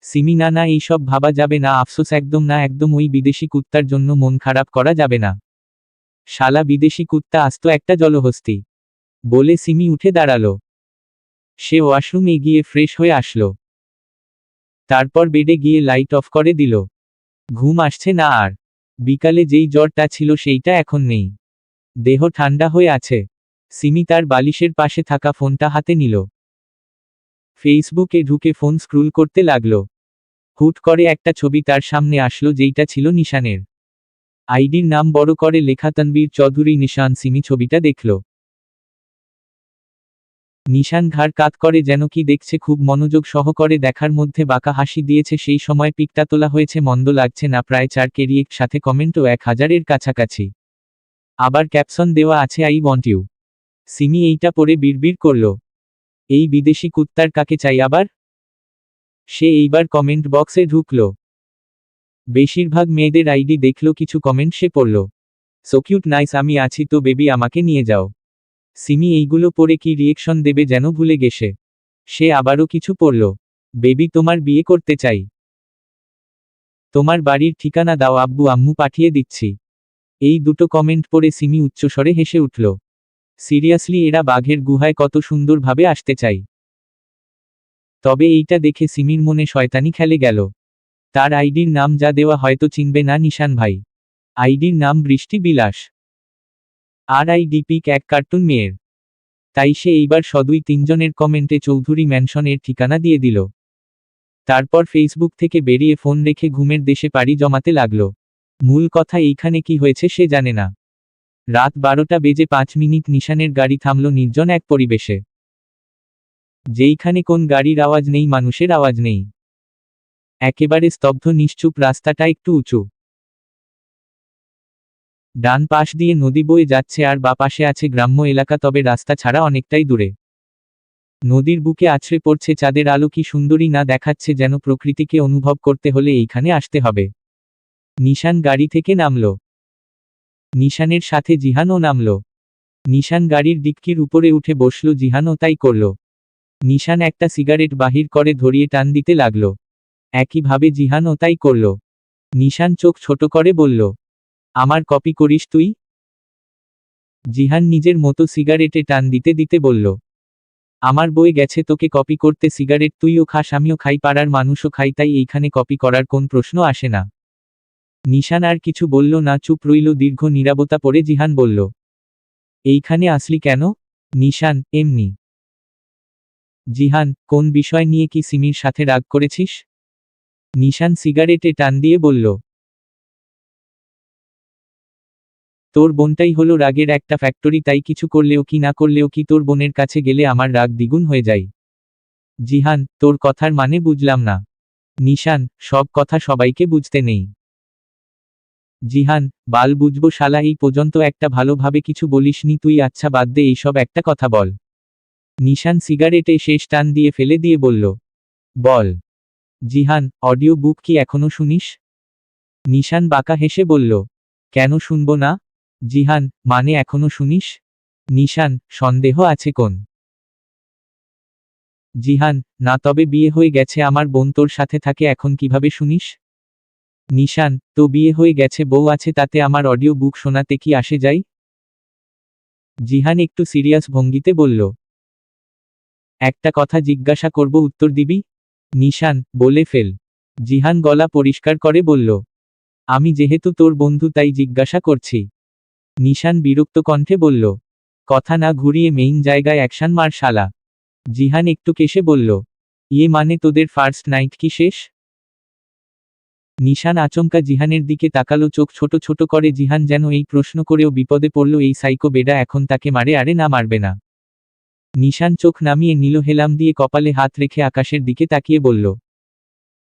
S1: সিমি, না না, এইসব ভাবা যাবে না, আফসোস একদম না, একদম ওই বিদেশি কুত্তার জন্য মন খারাপ করা যাবে না। শালা বিদেশি কুত্তা আস্ত একটা জলহস্তি। বলে সিমি উঠে দাঁড়ালো। সে ওয়াশরুম গিয়ে ফ্রেশ হয়ে আসলো। তারপর বেডে গিয়ে লাইট অফ করে দিল। ঘুম আসছে না আর। বিকালে যেই জ্বরটা ছিল সেইটা এখন নেই। দেহ ঠান্ডা হয়ে আছে। সিমি তার বালিশের পাশে থাকা ফোনটা হাতে নিল। ফেসবুকে ঢুকে ফোন স্ক্রুল করতে লাগলো। হুট করে একটা ছবি তার সামনে আসলো, যেইটা ছিল নিশানের। আইডির নাম বড় করে লেখা তানভীর চৌধুরী নিশান সিমি। ছবিটা দেখল। নিশান ঘাড় কাত করে যেন কি দেখছে, খুব মনোযোগ সহকারে দেখার মধ্যে বাঁকা হাসি দিয়েছে। সেই সময় পিকটা তোলা হয়েছে, মন্দ লাগছে না, প্রায় 4K রিয়েক্ট, সাথে কমেন্টও 1000-এর কাছাকাছি। আবার ক্যাপশন দেওয়া আছে আই ওয়ান্ট ইউ। সিমি এইটা পড়ে বিড়বিড় করল, এই বিদেশি কুত্তার কাকে চাই আবার। সে এইবার কমেন্ট বক্সে ঢুকল। বেশিরভাগ মেয়েদের আইডি দেখল, কিছু কমেন্ট সে পড়ল। সো কিউট, নাইস, আমি আছি তো বেবি, আমাকে নিয়ে যাও। সিমি এইগুলো পড়ে কি রিয়েকশন দেবে যেন ভুলে গেছে। সে আবারও কিছু পড়ল, বেবি তোমার বিয়ে করতে চাই, তোমার বাড়ির ঠিকানা দাও, আব্বু আম্মু পাঠিয়ে দিচ্ছি। এই দুটো কমেন্ট পড়ে সিমি উচ্চস্বরে হেসে উঠল। সিরিয়াসলি, এরা বাঘের গুহায় কত সুন্দরভাবে আসতে চাই। তবে এইটা দেখে সিমির মনে শয়তানি খেলে গেল। তার আইডির নাম যা দেওয়া হয়তো চিনবে না নিশান ভাই। আইডির নাম বৃষ্টি বিলাস, আর আইডি পিক এক কার্টুন মেয়ের। তাই সে এইবার সদুই 3 জনের কমেন্টে চৌধুরী ম্যানশনের ঠিকানা দিয়ে দিল। তারপর ফেসবুক থেকে বেরিয়ে ফোন রেখে ঘুমের দেশে পাড়ি জমাতে লাগল। মূল কথা এইখানে কি হয়েছে সে জানে না। রাত 12:05 নিশানের গাড়ি থামল নির্জন এক পরিবেশে, যেইখানে কোন গাড়ির আওয়াজ নেই, মানুষের আওয়াজ নেই। একেবারে স্তব্ধ, নিশ্চুপ, রাস্তাটা একটু উঁচু। ডান পাশ দিয়ে নদী বয়ে যাচ্ছে আর বা পাশে আছে গ্রাম্য এলাকা, তবে রাস্তা ছাড়া অনেকটাই দূরে। নদীর বুকে আছড়ে পড়ছে চাঁদের আলো, কি সুন্দরী না দেখাচ্ছে, যেন প্রকৃতিকে অনুভব করতে হলে এইখানে আসতে হবে। নিশান গাড়ি থেকে নামল। নিশানের সাথে জিহানও নামল। নিশান গাড়ির ডিক্কির উপরে উঠে বসল, জিহানও তাই করল। নিশান একটা সিগারেট বাহির করে ধরিয়ে টান দিতে লাগল। একইভাবে জিহানও তাই করল। নিশান চোখ ছোট করে বলল, আমার কপি করিস তুই? জিহান নিজের মতো সিগারেটে টান দিতে দিতে বলল, আমার বই গেছে তোকে কপি করতে, সিগারেট তুইও খাস আমিও খাই, পাড়ার মানুষও খাই, তাই এইখানে কপি করার কোন প্রশ্ন আসে না। নিশান আর কিছু বলল না, চুপ রইল। দীর্ঘ নীরবতা পড়ে জিহান বলল, এইখানে আসলি কেন? নিশান, এমনি। জিহান, কোন বিষয় নিয়ে, কি সিমির সাথে রাগ করেছিস? নিশান সিগারেটে টান দিয়ে বলল, তোর বোনটাই হলো রাগের একটা ফ্যাক্টরি, তাই কিছু করলেও কি না করলেও কি তোর বোনের কাছে গেলে আমার রাগ দ্বিগুণ হয়ে যায়। জিহান, তোর কথার মানে বুঝলাম না। নিশান, সব কথা সবাইকে বুঝতে নেই। জিহান, বাল বুঝবো শালা, এই পর্যন্ত একটা ভালোভাবে কিছু বলিসনি তুই, আচ্ছা বাদ দে এইসব, একটা কথা বল। নিশান সিগারেটে শেষ টান দিয়ে ফেলে দিয়ে বলল, বল। জিহান, অডিও বুক কি এখনো শুনিস? নিশান বাঁকা হেসে বলল, কেন শুনবো না? জিহান, মানে এখনো শুনিস? নিশান, সন্দেহ আছে কোন? জিহান, না, তবে বিয়ে হয়ে গেছে আমার বোন তোর সাথে থাকে, এখন কিভাবে শুনিস? নিশান, তো বিয়ে হয়ে গেছে, বউ আছে, তাতে আমার অডিও বুক শোনাতে কি আসে যায়? জিহান একটু সিরিয়াস ভঙ্গিতে বলল, একটা কথা জিজ্ঞাসা করব, উত্তর দিবি? নিশান, বলে ফেল। জিহান গলা পরিষ্কার করে বলল, আমি যেহেতু তোর বন্ধু তাই জিজ্ঞাসা করছি। নিশান বিরক্ত কণ্ঠে বলল, কথা না ঘুরিয়ে মেইন জায়গায় অ্যাকশন মার শালা। জিহান একটু কেশে বলল, ইয়ে মানে তোদের ফার্স্ট নাইট কি শেষ? নিশান আচমকা জিহানের দিকে তাকালো, চোখ ছোট ছোট করে। জিহান যেন এই প্রশ্ন করেও বিপদে পড়ল, এই সাইকো বেডা এখন তাকে মারে, আরে না মারবে না। নিশান চোখ নামিয়ে নিল, হেলাম দিয়ে কপালে হাত রেখে আকাশের দিকে তাকিয়ে বলল,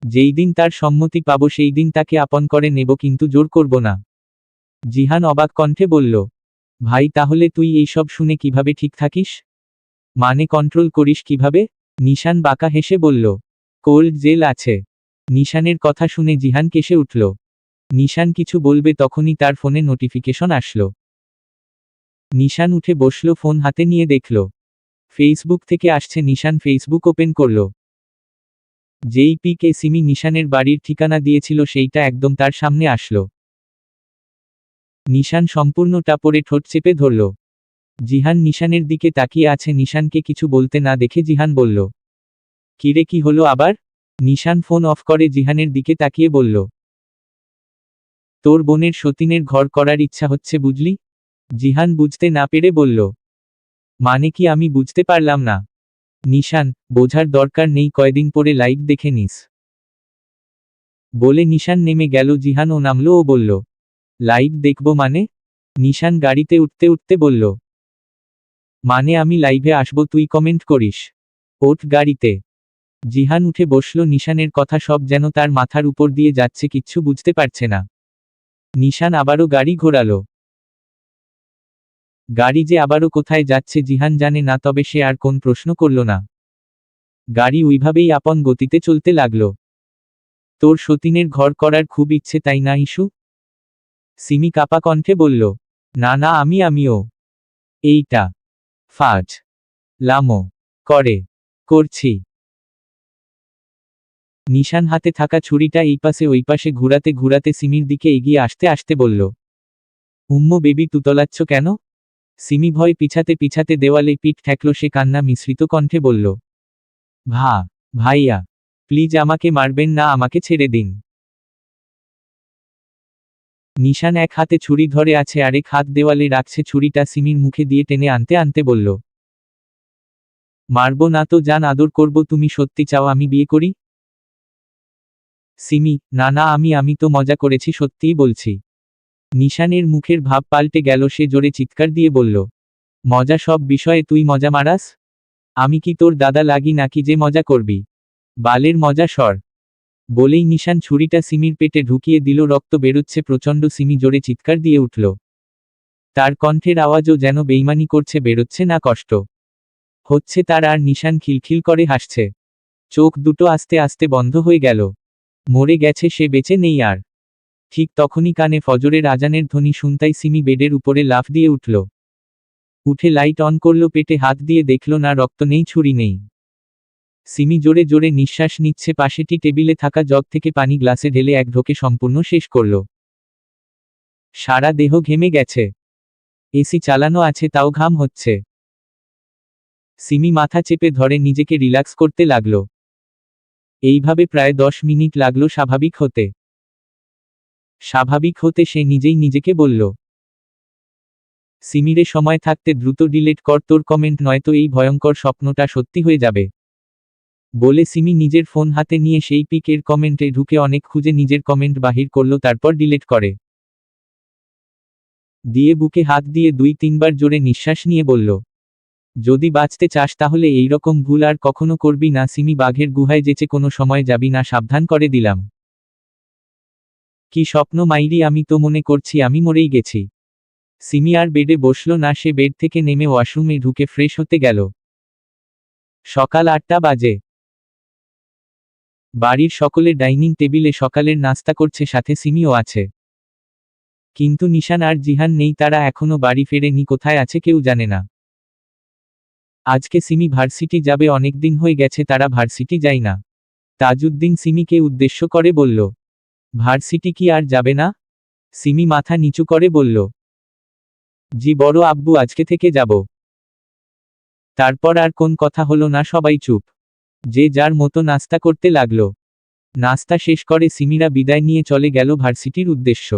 S1: যেই দিন তার সম্মতি পাবো সেই দিন তাকে আপন করে নেব, কিন্তু জোর করব না। জিহান অবাক কণ্ঠে বলল, ভাই তাহলে তুই এইসব শুনে কিভাবে ঠিক থাকিস? মানে কন্ট্রোল করিস কিভাবে? নিশান বাঁকা হেসে বলল, কোল্ড জেল আছে। নিশানের কথা শুনে জিহান কেসে উঠল। নিশান কিছু বলবে তখনই তার ফোনে নোটিফিকেশন আসলো। নিশান উঠে বসল, ফোন হাতে নিয়ে দেখল ফেসবুক থেকে আসছে। নিশান ফেসবুক ওপেন করল। যেই পিকে সিমি নিশানের বাড়ির ঠিকানা দিয়েছিল সেইটা একদম তার সামনে আসলো। নিশান সম্পূর্ণটা পড়ে ঠোঁট চেপে ধরল। জিহান নিশানের দিকে তাকিয়ে আছে। নিশানকে কিছু বলতে না দেখে জিহান বলল, কিরে কি হলো আবার? নিশান ফোন অফ করে জিহানের দিকে তাকিয়ে বলল, তোর বোনের সতীনের ঘর করার ইচ্ছা হচ্ছে বুঝলি? জিহান বুঝতে না পেরে বলল, মানে কি আমি বুঝতে পারলাম না। নিশান, বোঝার দরকার নেই, কয়দিন পরে লাইভ দেখে নিস। বলে নিশান নেমে গেল। জিহানও নামলো ও বলল, লাইভ দেখব মানে? নিশান গাড়িতে উঠতে উঠতে বলল, মানে আমি লাইভে আসবো, তুই কমেন্ট করিস। ওঠ গাড়িতে। জিহান উঠে বসল। নিশানের কথা সব যেন তার মাথার উপর দিয়ে যাচ্ছে, কিচ্ছু বুঝতে পারছে না। নিশান আবারও গাড়ি ঘোরালো। গাড়ি যে আবারও কোথায় যাচ্ছে জিহান জানে না, তবে সে আর কোন প্রশ্ন করল না। গাড়ি ওইভাবেই আপন গতিতে চলতে লাগলো। তোর সতীনের ঘর করার খুব ইচ্ছে তাই না ইস্যু? সিমি কাপা কণ্ঠে বলল, না না, আমিও এইটা ফাজ লামো করে করছি। নিশান হাতে থাকা ছুরিটা এই পাশে ওই পাশে ঘুরাতে ঘুরাতে সিমির দিকে এগিয়ে আসতে আসতে বলল, উম্মো বেবি তুতলাচ্ছ কেন? সিমি ভয় পিছাতে পিছাতে দেওয়ালে পিঠ ঠেকল। সে কান্না মিশ্রিত কণ্ঠে বলল, ভাইয়া প্লিজ আমাকে মারবেন না, আমাকে ছেড়ে দিন। নিশান এক হাতে ছুরি ধরে আছে, আরেক হাত দেওয়ালে রাখছে। ছুরিটা সিমির মুখে দিয়ে টেনে আনতে আনতে বলল, মারবো না তো জান, আদর করব। তুমি সত্যি চাও আমি বিয়ে করি? সিমি, না না, আমি তো মজা করেছি, সত্যিই বলছি। নিশানের মুখের ভাব পাল্টে গেল। সে জোরে চিৎকার দিয়ে বলল, মজা? সব বিষয়ে তুই মজা মারাস? আমি কি তোর দাদা লাগি নাকি যে মজা করবি? বালের মজা সর। বলেই নিশান ছুরিটা সিমির পেটে ঢুকিয়ে দিল। রক্ত বেরোচ্ছে প্রচণ্ড। সিমি জোরে চিৎকার দিয়ে উঠল। তার কণ্ঠের আওয়াজও যেন বেইমানি করছে, বেরোচ্ছে না কষ্ট হচ্ছে তার। আর নিশান খিলখিল করে হাসছে। চোখ দুটো আস্তে আস্তে বন্ধ হয়ে গেল। মরে গেছে সে, বেঁচে নেই আর। ঠিক তখনই কানে ফজরের আজানের ধ্বনি শুনতাই সিমি বেডের উপরে লাফ দিয়ে উঠল। উঠে লাইট অন করল। পেটে হাত দিয়ে দেখল না, রক্ত নেই, ছুরি নেই। সিমি জোরে জোরে নিঃশ্বাস নিচ্ছে। পাশেটি টেবিলে থাকা জগ থেকে পানি গ্লাসে ঢেলে এক ঢোকে সম্পূর্ণ শেষ করল। সারা দেহ ঘেমে গেছে। এসি চালানো আছে তাও ঘাম হচ্ছে। সিমি মাথা চেপে ধরে নিজেকে রিল্যাক্স করতে লাগল। এইভাবে প্রায় 10 মিনিট লাগলো স্বাভাবিক হতে। সে নিজেই নিজেকে বলল, সিমিরে, সময় থাকতে দ্রুত ডিলেট কর তোর কমেন্ট, নয়তো এই ভয়ঙ্কর স্বপ্নটা সত্যি হয়ে যাবে। বলে সিমি নিজের ফোন হাতে নিয়ে সেই পিকের কমেন্টে ঢুকে অনেক খুঁজে নিজের কমেন্ট বাহির করল, তারপর ডিলেট করে দিয়ে বুকে হাত দিয়ে 2-3 বার জোরে নিঃশ্বাস নিয়ে বলল, যদি বাঁচতে চাস তাহলে এইরকম ভুল আর কখনো করবি না। সিমি, বাঘের গুহায় যেচে কোনো সময় যাবি না, সাবধান করে দিলাম। কি স্বপ্ন মাইরি, আমি তো মনে করছি আমি মরেই গেছি। সিমি আর বেডে বসল না। সে বেড থেকে নেমে ওয়াশরুমে ঢুকে ফ্রেশ হতে গেল। সকাল 8টা বাজে। বাড়ির সকলে ডাইনিং টেবিলে সকালের নাস্তা করছে, সাথে সিমিও আছে। কিন্তু নিশান আর জিহান নেই, তারা এখনো বাড়ি ফেরেনি। কোথায় আছে কেউ জানে না। আজকে সিমি ভার্সিটি যাবে, অনেকদিন হয়ে গেছে তারা ভার্সিটি যায় না। তাজউদ্দিন সিমিকে উদ্দেশ্য করে বলল, ভার্সিটি কি আর যাবে না? সিমি মাথা নিচু করে বলল, জি বড় আব্বু, আজকে থেকে যাব। তারপর আর কোন কথা হলো না, সবাই চুপ। যে যার মতো নাস্তা করতে লাগলো। নাস্তা শেষ করে সিমিরা বিদায় নিয়ে চলে গেল ভার্সিটির উদ্দেশ্য।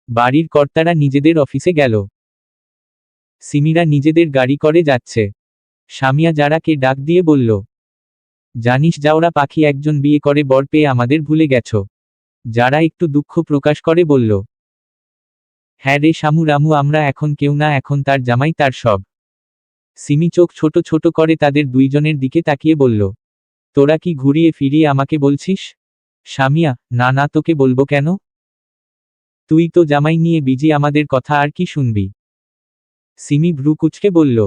S1: বাড়ির কর্তারা নিজেদের অফিসে গেল। সিমিরা নিজেদের গাড়ি করে যাচ্ছে। সামিয়া যারাকে ডাক দিয়ে বলল, জানিস যাওরা পাখি, একজন বিয়ে করে বর পেয়ে আমাদের ভুলে গেছ। যারা একটু দুঃখ প্রকাশ করে বলল, হ্যাঁ রে শামু রামু, আমরা এখন কেউ না, এখন তার জামাই, তার সব। সিমি চোখ ছোট ছোট করে তাদের দুইজনের দিকে তাকিয়ে বলল, তোরা কি ঘুরিয়ে ফিরিয়ে আমাকে বলছিস? সামিয়া, না না, তোকে বলবো কেন? তুই তো জামাই নিয়ে বিজি, আমাদের কথা আর কি শুনবি? সিমি ভ্রু কুঁচকে বলল,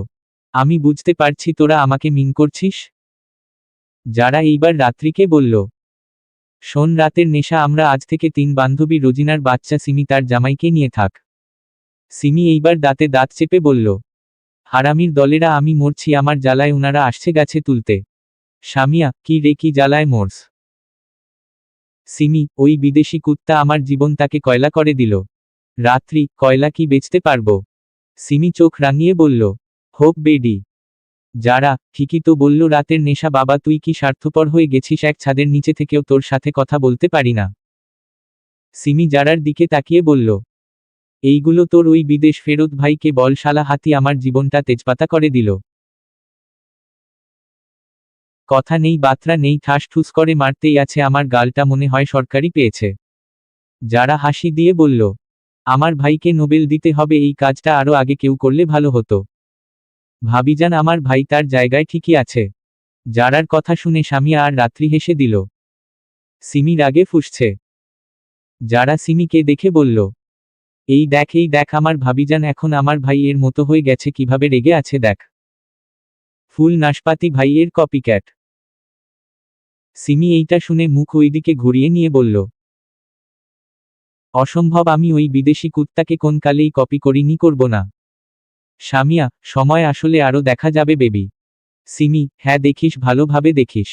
S1: আমি বুঝতে পারছি তোরা আমাকে মিন করছিস। যারা এইবার রাত্রিকে বলল, শোন রাতের নেশা, আমরা আজ থেকে 3 বান্ধবী, রোজিনার বাচ্চা সিমি তার জামাইকে নিয়ে থাক। সিমি এইবার দাঁতে দাঁত চেপে বলল, হারামির দলেরা, আমি মরছি আমার জ্বালায়, উনারা আসছে গাছে তুলতে। সামিয়া, কি রে, কি জ্বালায় মরস? সিমি, ওই বিদেশি কুত্তা আমার জীবনটাকে কয়লা করে দিল। রাত্রি, কয়লা কি বেচতে পারবো? সিমি চোখ রাঙিয়ে বলল, হোপ বেডি। যারা, ঠিকই তো বলল, রাতের নেশা। বাবা তুই কি স্বার্থপর হয়ে গেছিস? এক ছাদের নিচে থেকেও তোর সাথে কথা বলতে পারি না। সিমি যারার দিকে তাকিয়ে বলল, এইগুলো তোর ওই বিদেশ ফেরত ভাইকে বল, শালা হাতি আমার জীবনটা তেজপাতা করে দিল। কথা নেই বাত্রা নেই, ঠাস ঠুস করে মারতেই আছে আমার গালটা, মনে হয় সরকারি পেয়েছে। যারা হাসি দিয়ে বলল, আমার ভাইকে নোবেল দিতে হবে, এই কাজটা আরো আগে কেউ করলে ভালো হতো। ভাবিজান, আমার ভাই তার জায়গায় ঠিকই আছে। যারার কথা শুনে সামিয়া আর রাত্রি হেসে দিল। সিমি রাগে ফুঁসছে। যারা সিমিকে দেখে বলল, এই দেখ আমার ভাবিজান, এখন আমার ভাই এর মতো হয়ে গেছে, কিভাবে রেগে আছে দেখ। ফুল নাশপাতি ভাই এর কপিক্যাট। সিমি এইটা শুনে মুখ ওইদিকে ঘুরিয়ে নিয়ে বলল, অসম্ভব, আমি ওই বিদেশি কুত্তাকে কোন কালেই কপি করিনি, করব না। সামিয়া, সময় আসলে আরো দেখা যাবে বেবি। সিমি, হ্যাঁ দেখিস, ভালোভাবে দেখিস।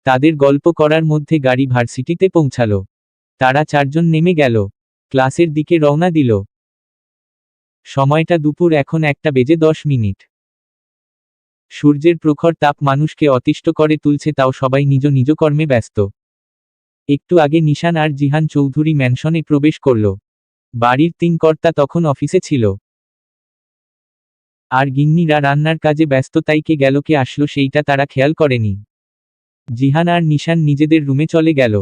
S1: তাদের গল্প করার মধ্যে গাড়ি ভার্সিটিতে পৌঁছালো। তারা চারজন নেমে গেল, ক্লাসের দিকে রওনা দিল। সময়টা দুপুর, এখন 1:10। সূর্যের প্রখর তাপ মানুষকে অতিষ্ঠ করে তুলছে, তাও সবাই নিজ নিজ কর্মে ব্যস্ত। একটু আগে নিশান আর জিহান চৌধুরী ম্যানশনে প্রবেশ করল। বাড়ির 3 কর্তা তখন অফিসে ছিল। আর গিন্নিরা রান্নার কাজে ব্যস্ত, তাই কে গেল কে আসলো সেইটা তারা খেয়াল করেনি। জিহান আর নিশান নিজেদের রুমে চলে গেল।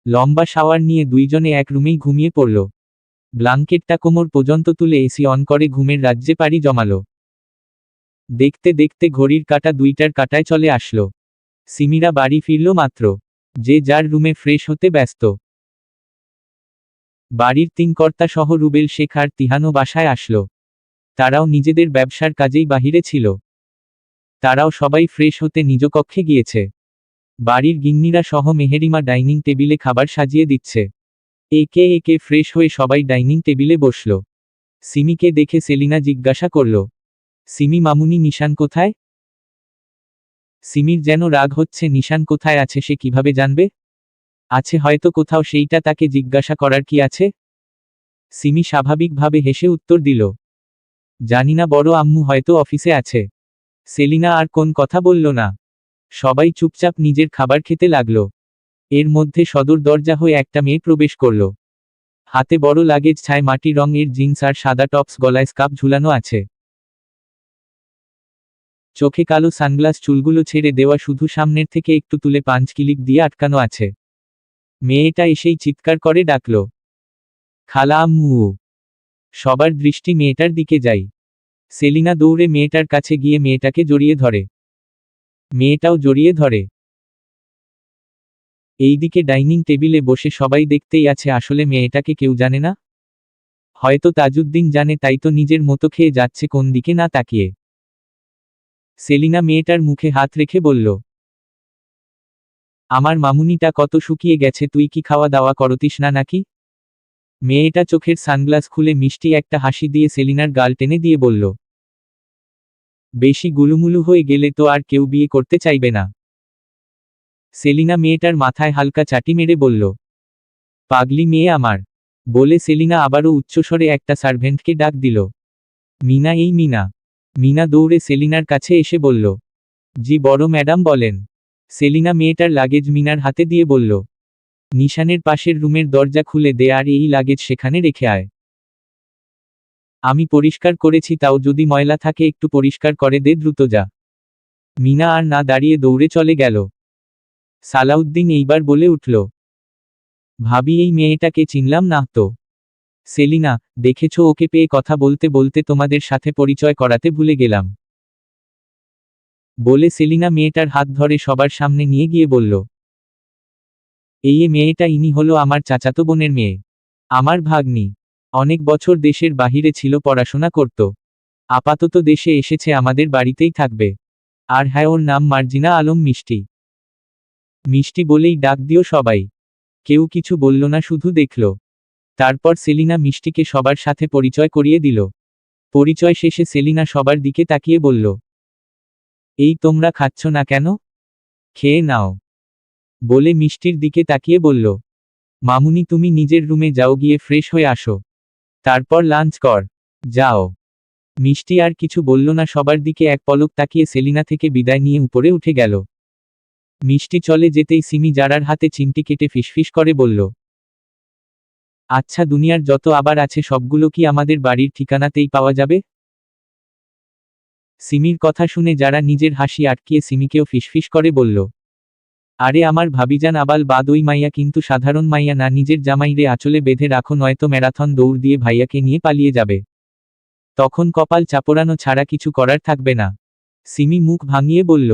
S1: লম্বা শাওয়ার নিয়ে দুইজনে এক রুমেই ঘুমিয়ে পড়ল। ব্লাঙ্কেটটা কোমর পর্যন্ত তুলে এসি অন করে ঘুমের রাজ্যে পাড়ি জমালো। দেখতে দেখতে ঘড়ির কাঁটা 2টার কাঁটায় চলে আসলো। সিমিরা বাড়ি ফিরল মাত্র। যে যার রুমে ফ্রেশ হতে ব্যস্ত। বাড়ির 3 কর্তা সহ রুবেল, শেখ আর তিহানও বাসায় আসলো। তারাও নিজেদের ব্যবসার কাজেই বাহিরে ছিল। তারাও সবাই ফ্রেশ হতে নিজ কক্ষে গিয়েছে। বাড়ির গিন্নিরা সহ মেহেরিমা ডাইনিং টেবিলে খাবার সাজিয়ে দিচ্ছে। একে একে ফ্রেশ হয়ে সবাই ডাইনিং টেবিলে বসল। সিমিকে দেখে সেলিনা জিজ্ঞাসা করল, সিমি মামুনি, নিশান কোথায়? সিমির যেন রাগ হচ্ছে, নিশান কোথায় আছে সে কিভাবে জানবে? আছে হয়তো কোথাও, সেইটা তাকে জিজ্ঞাসা করার কি আছে? সিমি স্বাভাবিকভাবে হেসে উত্তর দিল, জানিনা, বড় আম্মু হয়তো অফিসে আছে। সেলিনা আর কোন কথা বলল না। সবাই চুপচাপ নিজের খাবার খেতে লাগল। এর মধ্যে সদর দরজা হয়ে একটা মেয়ে প্রবেশ করল। হাতে বড় লাগেজ, ছায় মাটি রং এর জিন্স আর সাদা টপস, গলায় স্কার্ফ ঝুলানো আছে। চোখে কালো সানগ্লাস, চুলগুলো ছেড়ে দেওয়া, শুধু সামনের থেকে একটু তুলে পাঞ্চ ক্লিপ দিয়ে আটকানো আছে। মেয়েটা এসেই চিৎকার করে ডাকল, খালা আম্মু। সবার দৃষ্টি মেয়েটার দিকে যায়। সেলিনা দৌড়ে মেয়েটার কাছে গিয়ে মেয়েটাকে জড়িয়ে ধরে। মেয়েটাও জড়িয়ে ধরে। এইদিকে ডাইনিং টেবিলে বসে সবাই দেখতেই আছে, আসলে মেয়েটাকে কেউ জানে না। হয়তো তাজউদ্দিন জানে, তাই তো নিজের মতো খেয়ে যাচ্ছে কোন দিকে না তাকিয়ে। সেলিনা মেয়েটার মুখে হাত রেখে বলল, আমার মামুনিটা কত শুকিয়ে গেছে, তুই কি খাওয়া দাওয়া করতিস না নাকি? মেয়েটা চোখের সানগ্লাস খুলে মিষ্টি একটা হাসি দিয়ে সেলিনার গাল টেনে দিয়ে বলল, বেশি গুলুমুলু হয়ে গেলে তো আর কেউ বিয়ে করতে চাইবে না। সেলিনা মেয়েটার মাথায় হালকা চাটি মেরে বলল, পাগলি মেয়ে আমার। বলে সেলিনা আবারও উচ্চস্বরে একটা সার্ভেন্টকে ডাক দিল, মিনা, এই মিনা। মিনা দৌড়ে সেলিনার কাছে এসে বলল, জি বড় ম্যাডাম বলেন। সেলিনা মেয়েটার লাগেজ মিনার হাতে দিয়ে বলল, নিশানের পাশের রুমের দরজা খুলে দে আর এই লাগেজ সেখানে রেখে আয়। আমি পরিষ্কার করেছি, তাও যদি ময়লা থাকে একটু পরিষ্কার করে দে, দ্রুত যা। মিনা আর না দাঁড়িয়ে দৌড়ে চলে গেল। সালাউদ্দিন এইবার বলে উঠল, ভাবি, এই মেয়েটাকে চিনলাম না তো। সেলিনা, দেখেছ, ওকে পেয়ে কথা বলতে বলতে তোমাদের সাথে পরিচয় করাতে ভুলে গেলাম। বলে সেলিনা মেয়েটার হাত ধরে সবার সামনে নিয়ে গিয়ে বলল, এই মেয়েটা, ইনি হলো আমার চাচাতো বোনের মেয়ে। আমার ভাগ্নি। অনেক বছর দেশের বাহিরে ছিল, পড়াশোনা করত। আপাতত দেশে এসেছে, আমাদের বাড়িতেই থাকবে। আর হ্যাঁ, ওর নাম মার্জিনা আলম, মিষ্টি। মিষ্টি বলেই ডাক দিও সবাই। কেউ কিছু বলল না, শুধু দেখল। তারপর সেলিনা মিষ্টিকে সবার সাথে পরিচয় করিয়ে দিল। পরিচয় শেষে সেলিনা সবার দিকে তাকিয়ে বলল, এই তোমরা খাচ্ছ না কেন? খেয়ে নাও। বলে মিষ্টির দিকে তাকিয়ে বলল, মামুনি, তুমি নিজের রুমে যাও, গিয়ে ফ্রেশ হয়ে আসো। তারপর লাঞ্চ কর। যাও। মিষ্টি আর কিছু বলল না, সবার দিকে এক পলক তাকিয়ে সেলিনা থেকে বিদায় নিয়ে উপরে উঠে গেল। মিষ্টি চলে যেতেই সিমি জারার হাতে চিমটি কেটে ফিসফিস করে বলল, আচ্ছা, দুনিয়ার যত আবার আছে সবগুলো কি আমাদের বাড়ির ঠিকানাতেই পাওয়া যাবে? সিমির কথা শুনে যারা নিজের হাসি আটকিয়ে সিমিকেও ফিসফিস করে বলল, আরে আমার ভাবিজান আবাল বাদ ওই মাইয়া কিন্তু সাধারণ মাইয়া না, নিজের জামাইরে আঁচলে বেঁধে রাখো নয়তো ম্যারাথন দৌড় দিয়ে ভাইয়াকে নিয়ে পালিয়ে যাবে। তখন কপাল চাপড়ানো ছাড়া কিছু করার থাকবে না। সিমি মুখ ভাঙিয়ে বলল,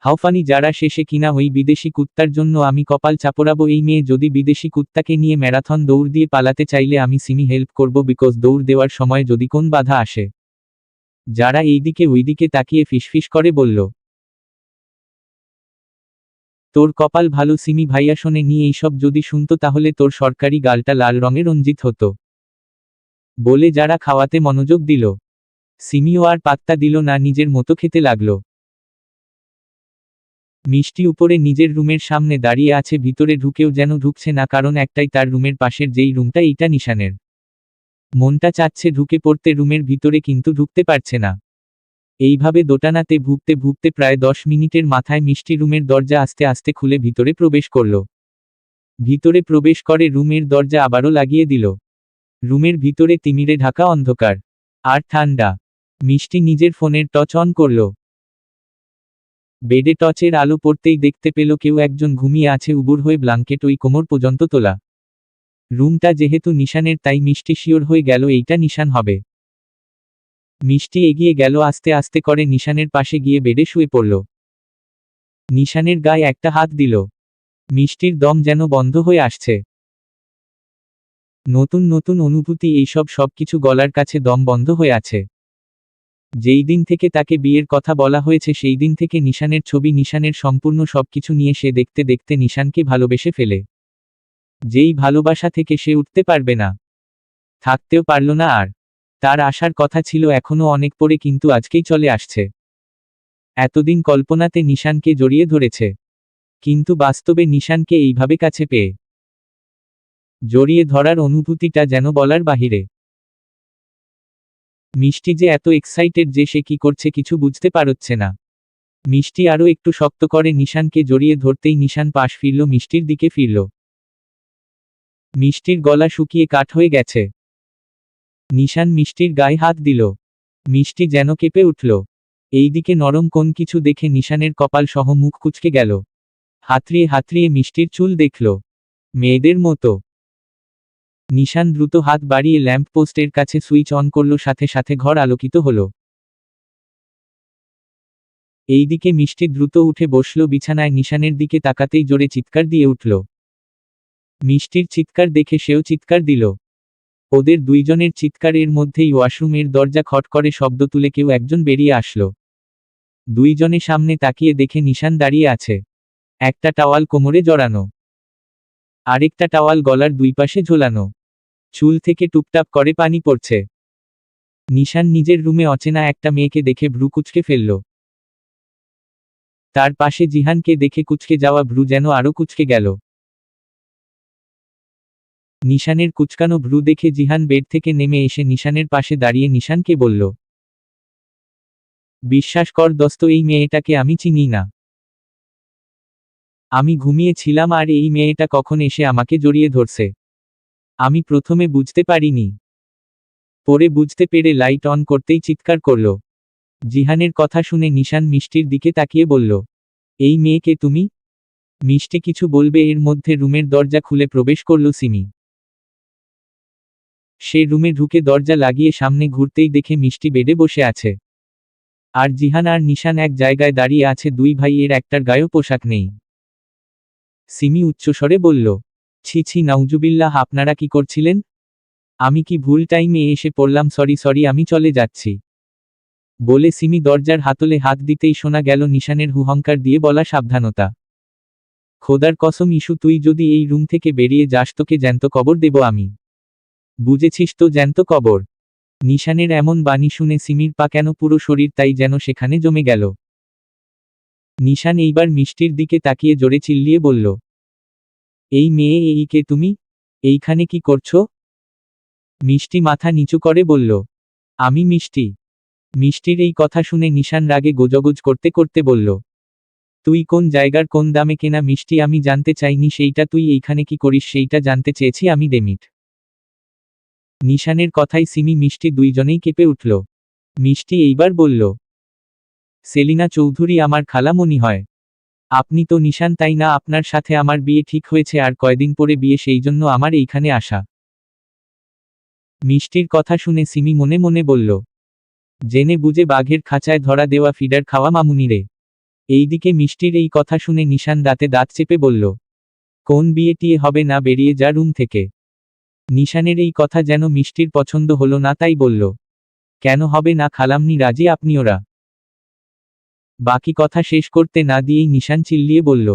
S1: হাউফানি যারা শেষে কিনা ওই বিদেশি কুত্তার জন্য আমি কপাল চাপড়াবো। এই মেয়ে যদি বিদেশি কুত্তাকে নিয়ে ম্যারাথন দৌড় দিয়ে পালাতে চাইলে আমি সিমি হেল্প করব, বিকজ দৌড় দেওয়ার সময় যদি কোন বাধা আসে। যারা এইদিকে ওইদিকে তাকিয়ে ফিসফিস করে বলল, তোর কপাল ভালো সিমি ভাইয়া, শোনে নি এইসব যদি শুনতো তাহলে তোর সরকারি গালটা লাল রঙে রঞ্জিত হতো। বলে যারা খাওয়াতে মনোযোগ দিল। সিমিও আর পাত্তা দিল না, নিজের মতো খেতে লাগলো। মিষ্টি উপরে নিজের রুমের সামনে দাঁড়িয়ে আছে, ভিতরে ঢুকেও যেন ঢুকছে না, কারণ একটাই তার রুমের পাশের যেই রুমটা এইটা নিশানের। মনটা চাচ্ছে ঢুকে পড়তে রুমের ভিতরে, কিন্তু ঢুকতে পারছে না। এইভাবে দোটানাতে ভুগতে ভুগতে প্রায় 10 মিনিটের মাথায় মিষ্টি রুমের দরজা আস্তে আস্তে খুলে ভিতরে প্রবেশ করল। ভিতরে প্রবেশ করে রুমের দরজা আবারও লাগিয়ে দিল। রুমের ভিতরে তিমিরে ঢাকা অন্ধকার আর ঠান্ডা। মিষ্টি নিজের ফোনের টর্চ অন করল। বেডে টর্চের আলো পড়তেই দেখতে পেল কেউ একজন ঘুমিয়ে আছে উবুর হয়ে, ব্লাঙ্কেট ওই কোমর পর্যন্ত তোলা। রুমটা যেহেতু নিশানের তাই মিষ্টি শিওর হয়ে গেল এইটা নিশান হবে। মিষ্টি এগিয়ে গেল, আস্তে আস্তে করে নিশানের পাশে গিয়ে বেডে শুয়ে পড়ল। নিশানের গায়ে একটা হাত দিল। মিষ্টির দম যেন বন্ধ হয়ে আসছে। নতুন নতুন অনুভূতি, এইসব সবকিছু গলার কাছে দম বন্ধ হয়ে আছে। যেই দিন থেকে তাকে বিয়ের কথা বলা হয়েছে সেই দিন থেকে নিশানের ছবি, নিশানের সম্পূর্ণ সবকিছু নিয়ে সে দেখতে দেখতে নিশানকে ভালোবেসে ফেলে। যেই ভালোবাসা থেকে সে উঠতে পারবে না, থাকতেও পারল না আর। তার আসার কথা ছিল এখনো অনেক পরে, কিন্তু আজকেই চলে আসছে। এতদিন কল্পনাতে নিশানকে জড়িয়ে ধরেছে, কিন্তু বাস্তবে নিশানকে এইভাবে কাছে পেয়ে জড়িয়ে ধরার অনুভূতিটা যেন বলার বাহিরে। মিষ্টি যে এত এক্সাইটেড যে সে কি করছে কিছু বুঝতে পারছে না। মিষ্টি আরও একটু শক্ত করে নিশানকে জড়িয়ে ধরতেই নিশান পাশ ফিরল, মিষ্টির দিকে ফিরল। মিষ্টির গলা শুকিয়ে কাঠ হয়ে গেছে। নিশান মিষ্টির গায়ে হাত দিল। মিষ্টি যেন কেঁপে উঠল। এইদিকে নরম কোন কিছু দেখে নিশানের কপাল সহ মুখ কুঁচকে গেল। হাতড়িয়ে হাতড়িয়ে মিষ্টির চুল দেখল, মেয়েদের মতো। নিশান দ্রুত হাত বাড়িয়ে ল্যাম্প পোস্টের কাছে সুইচ অন করল, সাথে সাথে ঘর আলোকিত হল। এইদিকে মিষ্টি দ্রুত উঠে বসল বিছানায়, নিশানের দিকে তাকাতেই জোরে চিৎকার দিয়ে উঠল। মিষ্টির চিৎকার দেখে সেও চিৎকার দিল। ওদের দুইজনের চিৎকারের মধ্যেই ওয়াশরুমের দরজা খট করে শব্দ তুলে কেউ একজন বেরিয়ে আসলো। দুইজনে সামনে তাকিয়ে দেখে নিশান দাঁড়িয়ে আছে, একটা টাওয়াল কোমরে জড়ানো, আরেকটা টাওয়াল গলার দুই পাশে ঝোলানো। চুল থেকে টুপটাপ করে পানি পড়ছে। নিশান নিজের রুমে অচেনা একটা মেয়েকে দেখে ভ্রু কুঁচকে ফেলল। তার পাশে জিহানকে দেখে কুঁচকে যাওয়া ভ্রু যেন আরো কুঁচকে গেল। নিশানের কুঁচকানো ভ্রু দেখে জিহান বেড থেকে নেমে এসে নিশানের পাশে দাঁড়িয়ে নিশানকে বলল, বিশ্বাস কর দোস্ত, এই মেয়েটাকে আমি চিনি না। আমি ঘুমিয়েছিলাম আর এই মেয়েটা কখন এসে আমাকে জড়িয়ে ধরছে। আমি প্রথমে বুঝতে পারিনি, পরে বুঝতে পেরে লাইট অন করতেই চিৎকার করল। জিহানের কথা শুনে নিশান মিষ্টির দিকে তাকিয়ে বলল, এই মেয়েকে তুমি? মিষ্টি কিছু বলবে এর মধ্যে রুমের দরজা খুলে প্রবেশ করল সিমি। সে রুমে ঢুকে দরজা লাগিয়ে সামনে ঘুরতেই দেখে মিষ্টি বেডে বসে আছে, আর জিহান আর নিশান এক জায়গায় দাঁড়িয়ে আছে। দুই ভাই এর একটার গায়েও পোশাক নেই। সিমি উচ্চস্বরে বলল, ছি ছি নাউজুবিল্লাহ, আপনারা কি করছিলেন? আমি কি ভুল টাইমে এসে পড়লাম? সরি সরি, আমি চলে যাচ্ছি। বলে সিমি দরজার হাতলে হাত দিতেই শোনা গেল নিশানের হুহংকার দিয়ে বলা, সাবধানতা। খোদার কসম ইস্যু, তুই যদি এই রুম থেকে বেরিয়ে যাস তোকে জ্যান্ত কবর দেব আমি। বুঝেছিস তো, জ্যান্ত কবর। নিশানের এমন বাণী শুনে সিমির পা কেন পুরো শরীর তাই যেন সেখানে জমে গেল। নিশান এইবার মিষ্টির দিকে তাকিয়ে জোরে চিল্লিয়ে বলল, এই মেয়ে, এই কে তুমি? এইখানে কি করছো? মিষ্টি মাথা নিচু করে বলল, আমি মিষ্টি। মিষ্টির এই কথা শুনে নিশান রাগে গোজগোজ করতে করতে বলল, তুই কোন জায়গার কোন দামে কেনা মিষ্টি? আমি জানতে চাইনি সেইটা, তুই এইখানে কি করিস সেইটা জানতে চেয়েছি আমি, ডেমিট। নিশানের কথায় সিমি মিষ্টি দুইজনেই কেঁপে উঠল। মিষ্টি এইবার বলল, সেলিনা চৌধুরী আমার খালামণি হয়। আপনি তো নিশান তাই না? আপনার সাথে আমার বিয়ে ঠিক হয়েছে আর কয়দিন পরে বিয়ে, সেই জন্য আমার এইখানে আসা। মিষ্টির কথা শুনে সিমি মনে মনে বলল, জেনে বুঝে বাঘের খাঁচায় ধরা দেওয়া ফিডার খাওয়া মামুনি রে। এইদিকে মিষ্টির এই কথা শুনে নিশান দাঁতে দাঁত চেপে বলল, কোন বিয়ে টিয়ে হবে না, বেরিয়ে যা রুম থেকে। নিশানের এই কথা যেন মিষ্টির পছন্দ হলো না, তাই বলল, কেন হবে না খালামনি, রাজি আপনি ওরা। বাকি কথা শেষ করতে না দিয়েই নিশান চিল্লিয়ে বলল,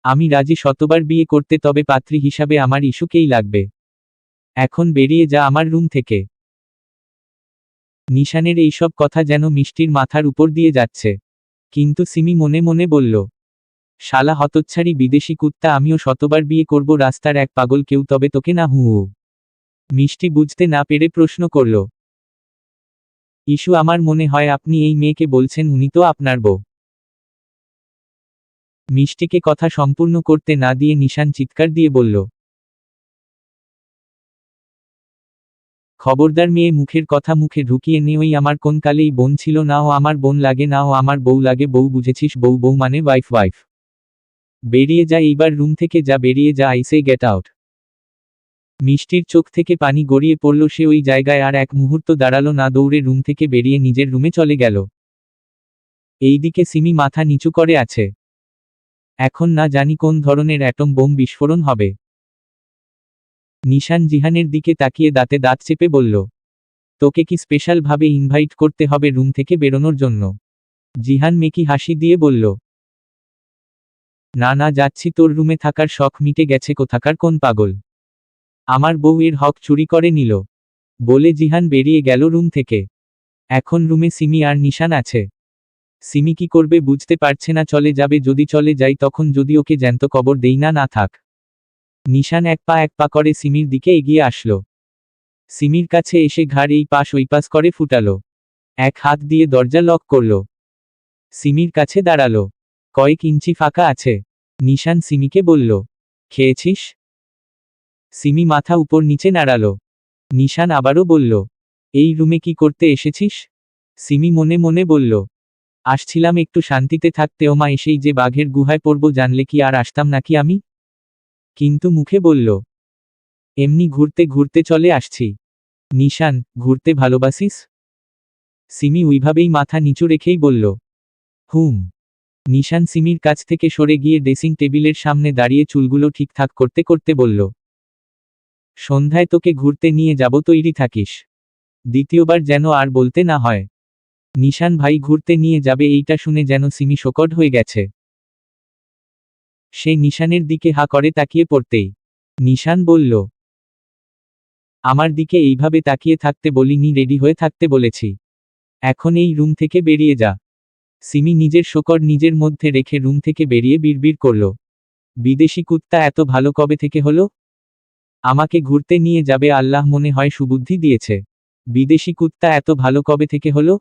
S1: আমি রাজি শতবার বিয়ে করতে, তবে পাত্রী হিসাবে আমার ইস্যুকেই লাগবে। এখন বেরিয়ে যা আমার রুম থেকে। নিশানের এইসব কথা যেন মিষ্টির মাথার উপর দিয়ে যাচ্ছে, কিন্তু সিমি মনে মনে বলল, শালা হতচ্ছাড়ি বিদেশি কুত্তা, আমিও শতবার বিয়ে করব, রাস্তার এক পাগল কেউ, তবে তোকে না। হু। মিষ্টি বুঝতে না পেরে প্রশ্ন করল, ইস্যু? আমার মনে হয় আপনি এই মেয়েকে বলছেন, উনি তো আপনার বউ। মিষ্টিকে কথা সম্পূর্ণ করতে না দিয়ে নিশান চিৎকার দিয়ে বলল, খবরদার মেয়ে, মুখের কথা মুখে ঢুকিয়ে নে। ওই আমার কোন কালেই বোন ছিল না, ও আমার বোন লাগে না, ও আমার বউ লাগে। বউ বুঝেছিস? বউ বউ মানে ওয়াইফ ওয়াইফ। বেরিয়ে যা এইবার রুম থেকে, যা বেরিয়ে যা, আই সে গেট আউট। মিষ্টির চোখ থেকে পানি গড়িয়ে পড়ল, সে ওই জায়গায় আর এক মুহূর্ত দাঁড়ালো না, দৌড়ে রুম থেকে বেরিয়ে নিজের রুমে চলে গেল। এইদিকে সিমি মাথা নিচু করে আছে, এখন না জানি কোন ধরনের অ্যাটম বোম বিস্ফোরণ হবে। নিশান জিহানের দিকে তাকিয়ে দাঁতে দাঁত চেপে বলল, তোকে কি স্পেশাল ভাবে ইনভাইট করতে হবে রুম থেকে বেরোনোর জন্য? জিহান মেকি হাসি দিয়ে বলল, না না, যাচ্ছি, তোর রুমে থাকার শখ মিটে গেছে কোথাকার কোন পাগল। আমার বউ এর হক চুরি করে নিল। বলে জিহান বেরিয়ে গেল রুম থেকে। এখন রুমে সিমি আর নিশান আছে। সিমি কি করবে বুঝতে পারছে না, চলে যাবে, যদি চলে যাই তখন যদি ওকে জ্যান্ত কবর দেই না। না থাক। নিশান এক পা করে সিমির দিকে এগিয়ে আসলো। সিমির কাছে এসে ঘাড় এই পাশ ওই পাশ করে ফুটালো, এক হাত দিয়ে দরজা লক করল। সিমির কাছে দাঁড়ালো, কয়েক ইঞ্চি ফাঁকা আছে। নিশান সিমিকে বলল, খেয়েছিস? সিমি মাথা উপর নিচে নাড়ালো। নিশান আবারও বলল, এই রুমে কি করতে এসেছিস? সিমি মনে মনে বলল, আসছিলাম একটু শান্তিতে থাকতে, ওমা এসেই যে বাঘের গুহায় পড়ব, জানলে কি আর আসতাম নাকি আমি? কিন্তু মুখে বলল, এমনি ঘুরতে ঘুরতে চলে আসছি। নিশান, ঘুরতে ভালোবাসিস? সিমি ওইভাবেই মাথা নিচু রেখেই বলল, হুম। নিশান সিমির কাছ থেকে সরে গিয়ে ড্রেসিং টেবিলের সামনে দাঁড়িয়ে চুলগুলো ঠিকঠাক করতে করতে বলল, সন্ধ্যায় তোকে ঘুরতে নিয়ে যাব, তৈরি থাকিস। দ্বিতীয়বার যেন আর বলতে না হয়। নিশান ভাই ঘুরতে নিয়ে যাবে, এইটা শুনে যেন সিমি শকট হয়ে গেছে। সে নিশানের দিকে হা করে তাকিয়ে পড়তেই নিশান বলল, আমার দিকে এইভাবে তাকিয়ে থাকতে বলিনি, রেডি হয়ে থাকতে বলেছি। এখন এই রুম থেকে বেরিয়ে যা। সিমি নিজের শকর নিজের মধ্যে রেখে রুম থেকে বেরিয়ে বিড়বিড় করল, বিদেশি কুত্তা এত ভালো কবে থেকে হলো? আমাকে ঘুরতে নিয়ে যাবে, আল্লাহ মনে হয় সুবুদ্ধি দিয়েছে। বিদেশি কুত্তা এত ভালো কবে থেকে হলো?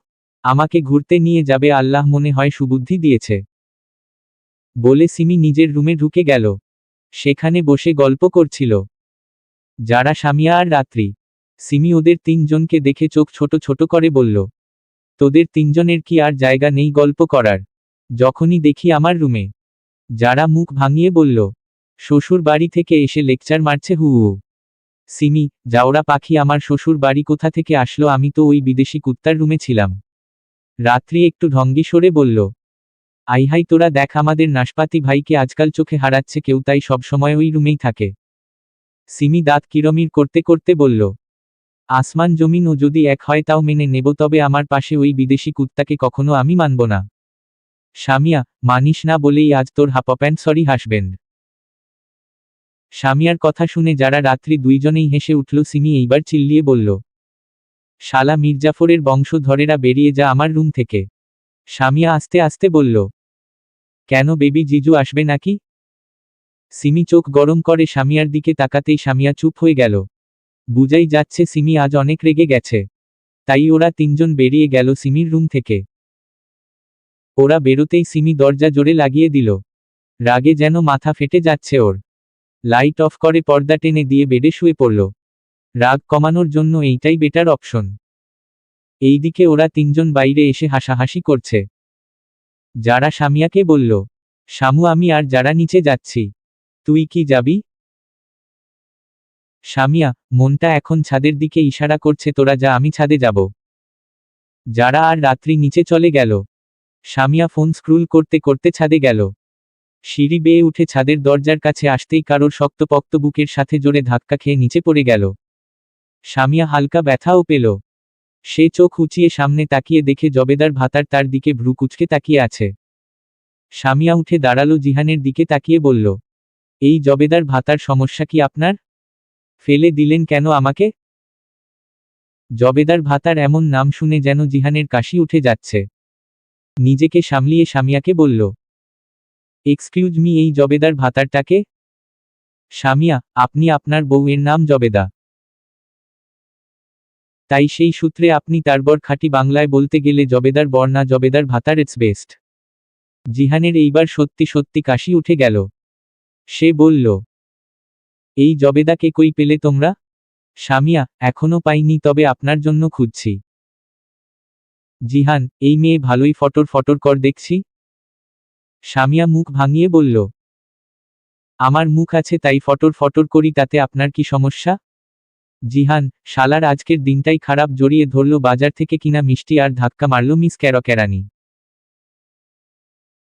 S1: আমাকে ঘুরতে নিয়ে যাবে, আল্লাহ মনে হয় সুবুদ্ধি দিয়েছে। বলে সিমি নিজের রুমে ঢুকে গেল। সেখানে বসে গল্প করছিল যারা, সামিয়া আর রাত্রি। সিমি ওদের তিনজনকে দেখে চোখ ছোট ছোট করে বলল, তোদের তিনজনের কি আর জায়গা নেই গল্প করার? যখনই দেখি আমার রুমে। যারা মুখ ভাঙিয়ে বলল, শ্বশুর বাড়ি থেকে এসে লেকচার মারছে। হু হু। সিমি, জাওরা পাখি, আমার শ্বশুর বাড়ি কোথা থেকে আসলো? আমি তো ওই বিদেশি কুত্তার রুমে ছিলাম। রাত্রি একটু ঢঙ্গি সরে বলল, আইহাই তোরা দেখ, আমাদের নাশপাতি ভাইকে আজকাল চোখে হারাচ্ছে কেউ, তাই সবসময় ওই রুমেই থাকে। সিমি দাঁত কিরমির করতে করতে বলল, আসমান জমিন ও যদি এক হয় তাও মেনে নেব, তবে আমার পাশে ওই বিদেশি কুত্তাকে কখনো আমি মানব না। সামিয়া, মানিস না বলেই আজ তোর হাঁপাপ্যান্ট সরি হাসবেন্ড। সামিয়ার কথা শুনে যারা রাত্রি দুইজনেই হেসে উঠল। সিমি এইবার চিল্লিয়ে বলল, শালা মির্জাফরের বংশধরেরা, বেরিয়ে যা আমার রুম থেকে। সামিয়া আস্তে আস্তে বলল, কেন বেবি জিজু আসবে নাকি? সিমি চোখ গরম করে সামিয়ার দিকে তাকাতেই সামিয়া চুপ হয়ে গেল। বুঝাই যাচ্ছে সিমি আজ অনেক রেগে গেছে। তাই ওরা তিনজন বেরিয়ে গেল সিমির রুম থেকে। ওরা বেরোতেই সিমি দরজা জোরে লাগিয়ে দিল। রাগে যেন মাথা ফেটে যাচ্ছে ওর। লাইট অফ করে পর্দা টেনে দিয়ে বেডে শুয়ে পড়ল। রাগ কমানোর জন্য এইটাই বেটার অপশন। এইদিকে ওরা তিনজন বাইরে এসে হাসাহাসি করছে। যারা সামিয়াকে বলল, শামু আমি আর যারা নিচে যাচ্ছি, তুই কি যাবি? সামিয়া, মনটা এখন ছাদের দিকে ইশারা করছে তোরা যা আমি ছাদে যাব। যারা আর রাত্রি নিচে চলে গেল। সামিয়া ফোন স্ক্রুল করতে করতে ছাদে গেল। সিঁড়ি বেয়ে উঠে ছাদের দরজার কাছে আসতেই কারোর শক্তপোক্ত বুকের সাথে জোরে ধাক্কা খেয়ে নিচে পড়ে গেল। সামিয়া হালকা ব্যথাও পেল। সে চোখ উঁচিয়ে সামনে তাকিয়ে দেখে জবেদার ভাতার তার দিকে ভ্রু কুঁচকে তাকিয়ে আছে। সামিয়া উঠে দাঁড়ালো, জিহানের দিকে তাকিয়ে বলল, এই জবেদার ভাতার সমস্যা কি আপনার? ফেলে দিলেন কেন আমাকে? জবেদার ভাতার এমন নাম শুনে যেন জিহানের কাশি উঠে যাচ্ছে। নিজেকে সামলিয়ে সামিয়াকে বলল, এক্সকিউজ মি, এই জবেদার ভাতারটাকে? সামিয়া, আপনি আপনার বউয়ের নাম জবেদা, তাই সেই সূত্রে আপনি তার বর। খাঁটি বাংলায় বলতে গেলে জবেদার বর না জবেদার ভাতার, ইটস বেস্ট। জিহানের এইবার সত্যি সত্যি কাশি উঠে গেল। সে বলল, এই জবেদাকে কই পেলে তোমরা? সামিয়া, এখনো পাইনি, তবে আপনার জন্য খুঁজছি। জিহান, এই মেয়ে ভালোই ফটর ফটর কর দেখছি। সামিয়া মুখ ভাঙিয়ে বলল, আমার মুখ আছে তাই ফটর ফটর করি, তাতে আপনার কি সমস্যা? জিহান, শালার আজকের দিনটাই খারাপ। জড়িয়ে ধরল বাজার থেকে কিনা মিষ্টি আর ধাক্কা মারল মিস ক্যারকেরানি।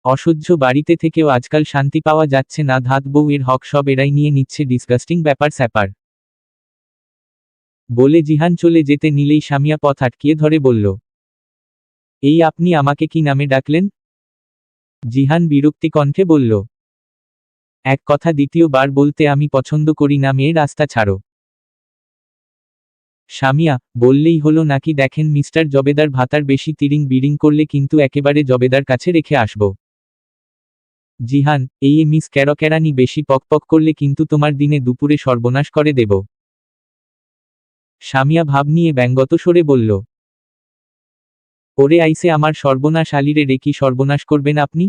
S1: অসহ্য, বাড়িতে থেকেও আজকাল শান্তি পাওয়া যাচ্ছে না। ধাত বউ এর হক সব এরাই নিয়ে নিচ্ছে, ডিসগাস্টিং ব্যাপার স্যাপার। বলে জিহান চলে যেতে নিলেই সামিয়া পথ আটকিয়ে ধরে বলল, এই আপনি আমাকে কি নামে ডাকলেন? জিহান বিরক্তি কণ্ঠে বলল, এক কথা দ্বিতীয়বার বলতে আমি পছন্দ করি না, মেয়ে রাস্তা ছাড়ো। সামিয়া, বললেই হলো নাকি? দেখেন মিস্টার জবেদার ভাতার, বেশি তিরিং বিরিং করলে কিন্তু একেবারে জবেদার কাছে রেখে আসব। জিহান, এই মিস ক্যারকেরানি, বেশি পকপক করলে কিন্তু তোমার দিনে দুপুরে সর্বনাশ করে দেব। সামিয়া ভাব নিয়ে ব্যঙ্গত সরে বলল, ওরে আইসে আমার সর্বনাশ আলিরে রে, কি সর্বনাশ করবেন আপনি?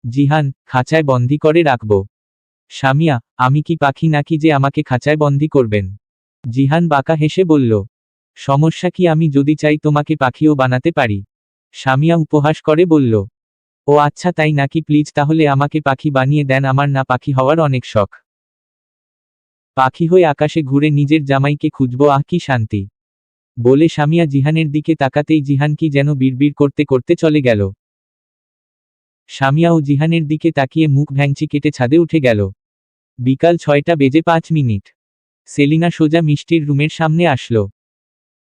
S1: জিহান, খাঁচায় বন্দি করে রাখব। সামিয়া, আমি কি পাখি নাকি যে আমাকে খাঁচায় বন্দি করবেন? জিহান বাঁকা হেসে বলল, সমস্যা কি? আমি যদি চাই তোমাকে পাখিও বানাতে পারি। সামিয়া উপহাস করে বলল, ও আচ্ছা তাই নাকি? প্লিজ তাহলে আমাকে পাখি বানিয়ে দেন, আমার না পাখি হওয়ার অনেক শখ। পাখি হয়ে আকাশে ঘুরে নিজের জামাইকে খুঁজবো, আহ কি শান্তি। বলে সামিয়া জিহানের দিকে তাকাতেই জিহান কি যেন বিড়বিড় করতে করতে চলে গেল। সামিয়া ও জিহানের দিকে তাকিয়ে মুখ ভ্যাংচি কেটে ছাদে উঠে গেল। বিকাল 6টা বেজে 5 মিনিট। সেলিনা সোজা মিষ্টির রুমের সামনে আসলো।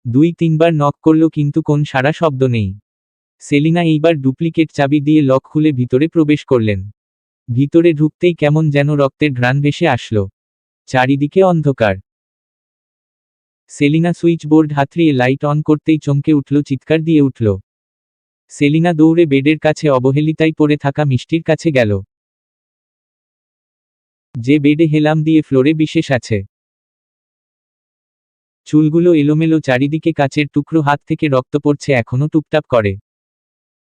S1: 2-3বার নক করল কিন্তু কোন সাড়া শব্দ নেই। সেলিনা এইবার ডুপ্লিকেট চাবি দিয়ে লক খুলে ভিতরে প্রবেশ করলেন। ভিতরে ঢুকতেই কেমন যেন রক্তের ঘ্রাণ ভেসে আসলো। চারিদিকে অন্ধকার। সেলিনা সুইচ বোর্ড হাতড়িয়ে লাইট অন করতেই চমকে উঠল, চিৎকার দিয়ে উঠল। সেলিনা দৌড়ে বেডের কাছে অবহেলিতায় পড়ে থাকা মিষ্টির কাছে গেল। যে বেডে হেলাম দিয়ে ফ্লোরে বিশেষ আছে। চুলগুলো এলোমেলো, চারিদিকে কাচের টুকরো, হাত থেকে রক্ত পড়ছে এখনো টুপটাপ করে।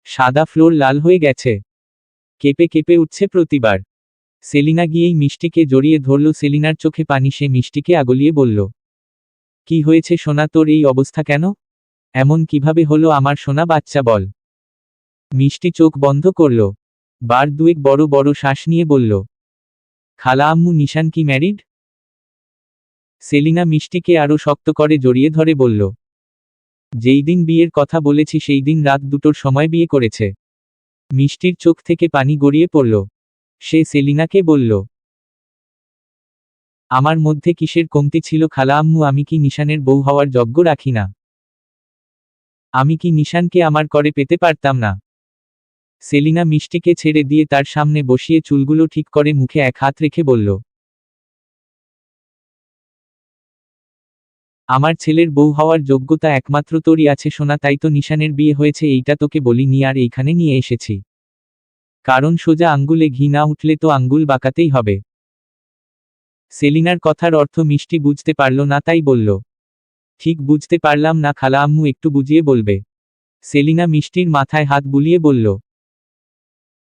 S1: সাদা ফ্লোর লাল হয়ে গেছে। কেঁপে কেঁপে উঠছে প্রতিবার। সেলিনা গিয়েই মিষ্টিকে জড়িয়ে ধরল। সেলিনার চোখে পানি, সে মিষ্টিকে আগলিয়ে বলল, কি হয়েছে সোনা, তোর এই অবস্থা কেন? এমন কিভাবে হলো আমার সোনা বাচ্চা, বল। মিষ্টি চোখ বন্ধ করল। বার দুয়েক বড় বড় শ্বাস নিয়ে বলল, খালা আম্মু, নিশান কি ম্যারিড? সেলিনা মিষ্টিকে আরো শক্ত করে জড়িয়ে ধরে বলল, যেই দিন বিয়ের কথা বলেছি সেই দিন রাত 2টোর সময় বিয়ে করেছে। মিষ্টির চোখ থেকে পানি গড়িয়ে পড়ল। সে সেলিনাকে বলল, আমার মধ্যে কিসের কমতি ছিল খালা আম্মু? আমি কি নিশানের বউ হওয়ার যোগ্য রাখি না? আমি কি নিশানকে আমার করে পেতে পারতাম না? সেলিনা মিষ্টিকে ছেড়ে দিয়ে তার সামনে বসিয়ে চুলগুলো ঠিক করে মুখে এক হাত রেখে বলল, আমার ছেলের বউ হওয়ার যোগ্যতা একমাত্র তোরই আছে সোনা, তাই তো নিশানের বিয়ে হয়েছে। এইটা তোকে বলিনি আর এইখানে নিয়ে এসেছি। কারণ সোজা আঙ্গুলে ঘি না উঠলে তো আঙ্গুল বাঁকাতেই হবে। সেলিনার কথার অর্থ মিষ্টি বুঝতে পারল না, তাই বলল, ঠিক বুঝতে পারলাম না খালা আম্মু, একটু বুঝিয়ে বলবে? সেলিনা মিষ্টির মাথায় হাত বুলিয়ে বলল,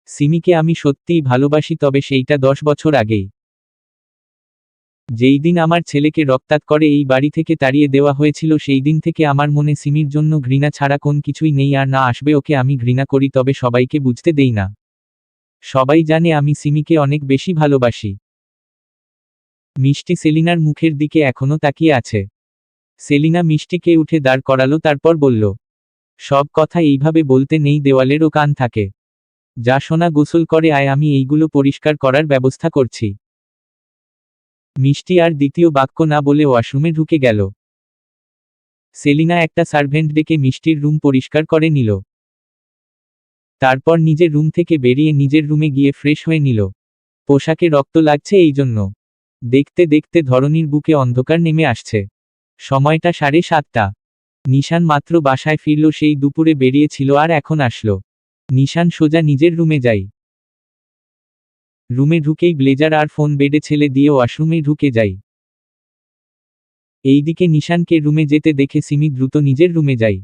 S1: সিমিকে আমি সত্যিই ভালোবাসি, তবে সেইটা 10 বছর আগেই। যেই দিন আমার ছেলেকে রক্তাক্ত করে এই বাড়ি থেকে তাড়িয়ে দেওয়া হয়েছিল সেই দিন থেকে আমার মনে সিমির জন্য ঘৃণা ছাড়া কোন কিছুই নেই, আর না আসবে। ওকে আমি ঘৃণা করি, তবে সবাইকে বুঝতে দেই না। সবাই জানে আমি সিমিকে অনেক বেশি ভালোবাসি। মিষ্টি সেলিনার মুখের দিকে এখনো তাকিয়ে আছে। সেলিনা মিষ্টিকে উঠে দাঁড় করালো, তারপর বলল, সব কথা এইভাবে বলতে নেই, দেওয়ালেরও কান থাকে। যা সোনা, গোসল করে আয়, আমি এইগুলো পরিষ্কার করার ব্যবস্থা করছি। মিষ্টি আর দ্বিতীয় বাক্য না বলে ওয়াশরুমে ঢুকে গেল। সেলিনা একটা সার্ভেন্ট ডেকে মিষ্টির রুম পরিষ্কার করে নিল। তারপর নিজের রুম থেকে বেরিয়ে নিজের রুমে গিয়ে ফ্রেশ হয়ে নিল। পোশাকে রক্ত লাগছে এই জন্য। দেখতে দেখতে ধরণীর বুকে অন্ধকার নেমে আসছে। সময়টা 7:30। নিশান মাত্র বাসায় ফিরল, সেই দুপুরে বেরিয়েছিল আর এখন আসলো। নিশান সোজা নিজের রুমে যাই। রুমে ঢুকেই ব্লেজার আর ফোন বেডে ছেলে দিয়ে ওয়াশরুমে ঢুকে যাই। এইদিকে নিশানকে রুমে যেতে দেখে সিমি দ্রুত নিজের রুমে যাই।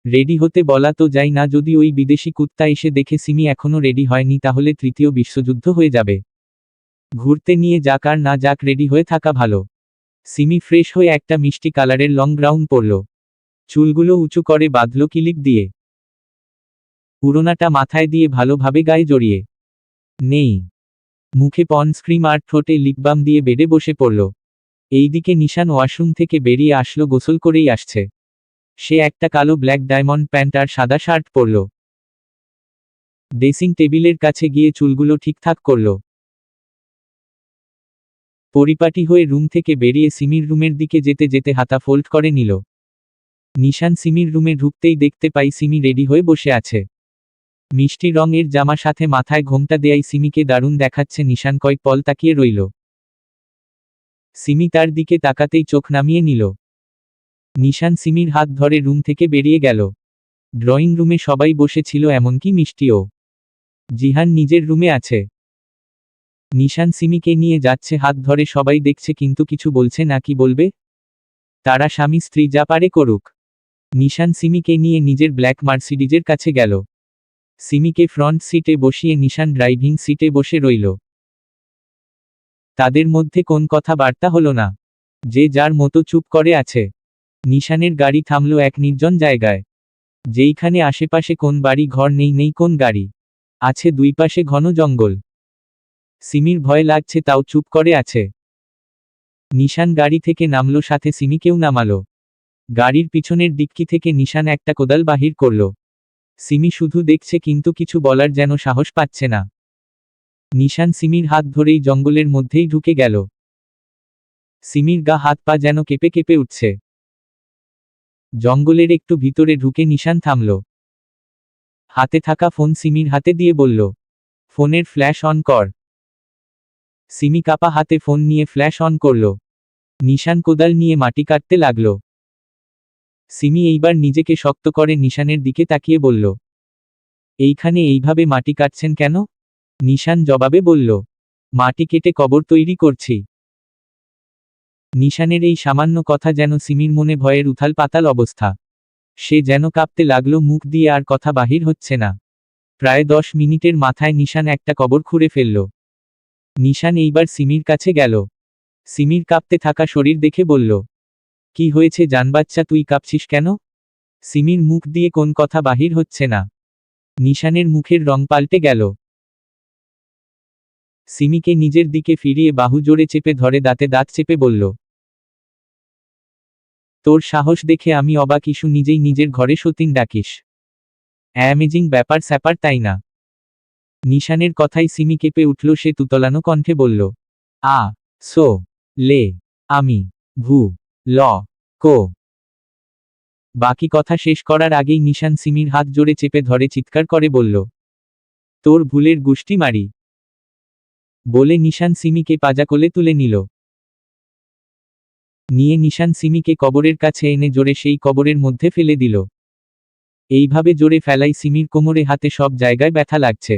S1: রেডি হতে বলা তো যায় না, যদি ওই বিদেশি কুত্তা এসে দেখে সিমি এখনো রেডি হয়নি তাহলে তৃতীয় বিশ্বযুদ্ধ হয়ে যাবে। ঘুরতে নিয়ে যাক আর না যাক, রেডি হয়ে থাকা ভালো। সিমি ফ্রেশ হয়ে একটা মিষ্টি কালারের লং গাউন পরল। চুলগুলো উঁচু করে বাঁধল ক্লিপ দিয়ে। পুরোনাটা মাথায় দিয়ে ভালোভাবে গায়ে জড়িয়ে নেই। মুখে পর্নস্ক্রিম আর ঠোঁটে লিপবাম দিয়ে বেডে বসে পড়ল। এইদিকে নিশান ওয়াশরুম থেকে বেরিয়ে আসলো, গোসল করেই আসছে। সে একটা কালো ব্ল্যাক ডায়মন্ড প্যান্ট আর সাদা শার্ট পরল। ড্রেসিং টেবিলের কাছে গিয়ে চুলগুলো ঠিকঠাক করল। পরিপাটি হয়ে রুম থেকে বেরিয়ে সিমির রুমের দিকে যেতে যেতে হাতা ফোল্ড করে নিল। নিশান সিমির রুমে ঢুকতেই দেখতে পাই সিমি রেডি হয়ে বসে আছে। মিষ্টি রঙের জামা সাথে মাথায় ঘোমটা দেয়াই সিমিকে দারুণ দেখাচ্ছে। নিশান কয়েক পল তাকিয়ে রইল। সিমি তার দিকে তাকাতেই চোখ নামিয়ে নিল। নিশান সিমির হাত ধরে রুম থেকে বেরিয়ে গেল। ড্রয়িং রুমে সবাই বসেছিল, এমনকি মিষ্টিও। জিহান নিজের রুমে আছে। নিশান সিমিকে নিয়ে যাচ্ছে, হাত ধরে সবাই দেখছে কিন্তু কিছু বলছে না। কি বলবে? তারা স্বামী স্ত্রী, যা পারে করুক। নিশান সিমিকে নিয়ে নিজের ব্ল্যাক মার্সিডিজের কাছে গেল। সিমিকে ফ্রন্ট সিটে বসিয়ে নিশান ড্রাইভিং সিটে বসে রইল। তাদের মধ্যে কোন কথাবার্তা হলো না। যে যার মতো চুপ করে আছে। নিশানের গাড়ি থামল এক নির্জন জায়গায়, যেইখানে আশেপাশে কোন বাড়ি ঘর নেই, নেই কোন গাড়ি। আছে দুই পাশে ঘন জঙ্গল। সিমির ভয় লাগছে, তাও চুপ করে আছে। নিশান গাড়ি থেকে নামলো, সাথে সিমিকেও নামালো। গাড়ির পিছনের ডিক্কি থেকে নিশান একটা কোদাল বাহির করল। সিমি শুধু দেখছে কিন্তু কিছু বলার যেন সাহস পাচ্ছে না। নিশান সিমির হাত ধরেই জঙ্গলের মধ্যেই ঢুকে গেল। সিমির গা হাত পা যেন কেঁপে কেঁপে উঠছে। জঙ্গলের একটু ভিতরে ঢুকে নিশান থামল। হাতে থাকা ফোন সিমির হাতে দিয়ে বলল, ফোনের ফ্ল্যাশ অন কর। সিমি কাপা হাতে ফোন নিয়ে ফ্ল্যাশ অন করল। নিশান কোদাল নিয়ে মাটি কাটতে লাগল। সিমি এইবার নিজেকে শক্ত করে নিশানের দিকে তাকিয়ে বলল, এইখানে এইভাবে মাটি কাটছেন কেন? নিশান জবাবে বলল, মাটি কেটে কবর তৈরি করছি। নিশানের এই সামান্য কথা যেন সিমির মনে ভয়ের উথাল পাতাল অবস্থা। সে যেন কাঁপতে লাগলো, মুখ দিয়ে আর কথা বাহির হচ্ছে না। প্রায় 10 মিনিটের মাথায় নিশান একটা কবর খুঁড়ে ফেলল। নিশান এইবার সিমির কাছে গেল। সিমির কাঁপতে থাকা শরীর দেখে বলল, কি হয়েছে জানবাচ্চা, তুই কাঁপছিস কেন? সিমির মুখ দিয়ে কোন কথা বাহির হচ্ছে না। নিশানের মুখের রং পাল্টে গেল। সিমিকে নিজের দিকে ফিরিয়ে বাহু জোরে চেপে ধরে দাঁতে দাঁত চেপে বলল, তোর সাহস দেখে আমি অবাক। ইস্যু নিজেই নিজের ঘরে সতীন ডাকিস? অ্যামেজিং ব্যাপার স্যাপার, তাই না? নিশানের কথাই সিমি কেঁপে উঠল। সে তুতলানো কণ্ঠে বলল, আ সো লে আমি ভু ল কো। বাকি কথা শেষ করার আগেই নিশান সিমির হাত জোরে চেপে ধরে চিৎকার করে বলল, তোর ভুলের গুষ্টি মারি। বলে নিশান সিমিকে পাজাকোলে তুলে নিল। নিয়ে নিশান সিমিকে কবরের কাছে এনে জোরে সেই কবরের মধ্যে ফেলে দিল। এইভাবে জোরে ফেলাই সিমির কোমরে হাতে সব জায়গায় ব্যথা লাগছে।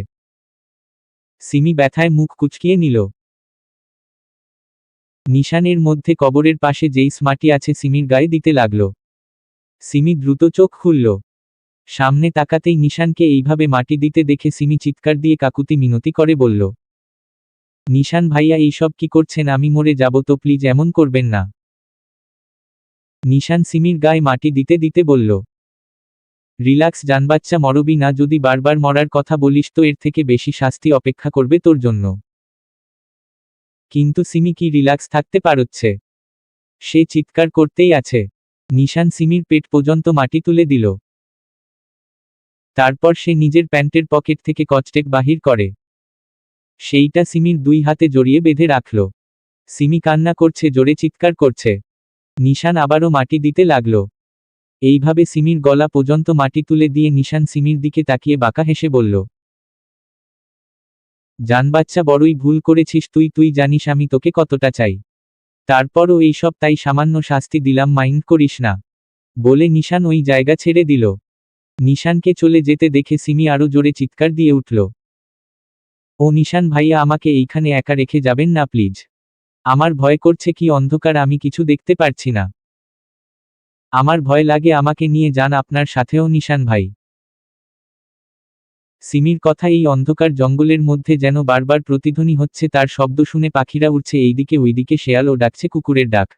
S1: সিমি ব্যথায় মুখ কুঁচকিয়ে নিল। নিশানের মধ্যে কবরের পাশে যেই মাটি আছে সিমির গায়ে দিতে লাগল। সিমি দ্রুত চোখ খুলল। সামনে তাকাতেই নিশানকে এইভাবে মাটি দিতে দেখে সিমি চিৎকার দিয়ে কাকুতি মিনতি করে বলল, নিশান ভাইয়া এইসব কি করছেন, আমি মরে যাব তো, প্লিজ এমন করবেন না। নিশান সিমির গায়ে মাটি দিতে দিতে বলল, রিল্যাক্স জানবাচ্চা, মরবি না, যদি বারবার মরার কথা বলিস তো এর থেকে বেশি শাস্তি অপেক্ষা করবে তোর জন্য। কিন্তু সিমি কি রিল্যাক্স থাকতে পারছে? সে চিৎকার করতেই আছে। নিশান সিমির পেট পর্যন্ত মাটি তুলে দিল। তারপর সে নিজের প্যান্টের পকেট থেকে কচটেপ বাহির করে। সেইটা সিমির 2 হাতে জড়িয়ে বেঁধে রাখল। সিমি কান্না করছে, জোরে চিৎকার করছে। নিশান আবারও মাটি দিতে লাগল। এইভাবে সিমির গলা পর্যন্ত মাটি তুলে দিয়ে নিশান সিমির দিকে তাকিয়ে বাঁকা হেসে বলল, জানবাচ্চা, বড়ই ভুল করেছিস তুই জানিস আমি তোকে কতটা চাই। তারপরও এইসব, তাই সামান্য শাস্তি দিলাম, মাইন্ড করিস না। বলে নিশান ওই জায়গা ছেড়ে দিল। নিশানকে চলে যেতে দেখে সিমি আরো জোরে চিৎকার দিয়ে উঠল, ও নিশান ভাইয়া, আমাকে এইখানে একা রেখে যাবেন না প্লিজ। আমার ভয় করছে, কি অন্ধকার, আমি কিছু দেখতে পারছি না। আমার ভয় লাগে, আমাকে নিয়ে যান আপনার সাথেও নিশান ভাই। সিমির কথা এই অন্ধকার জঙ্গলের মধ্যে যেন বারবার প্রতিধ্বনি হচ্ছে, তার শব্দ শুনে পাখিরা উড়ছে এইদিকে ওইদিকে, শেয়ালও ডাকছে, কুকুরের ডাক,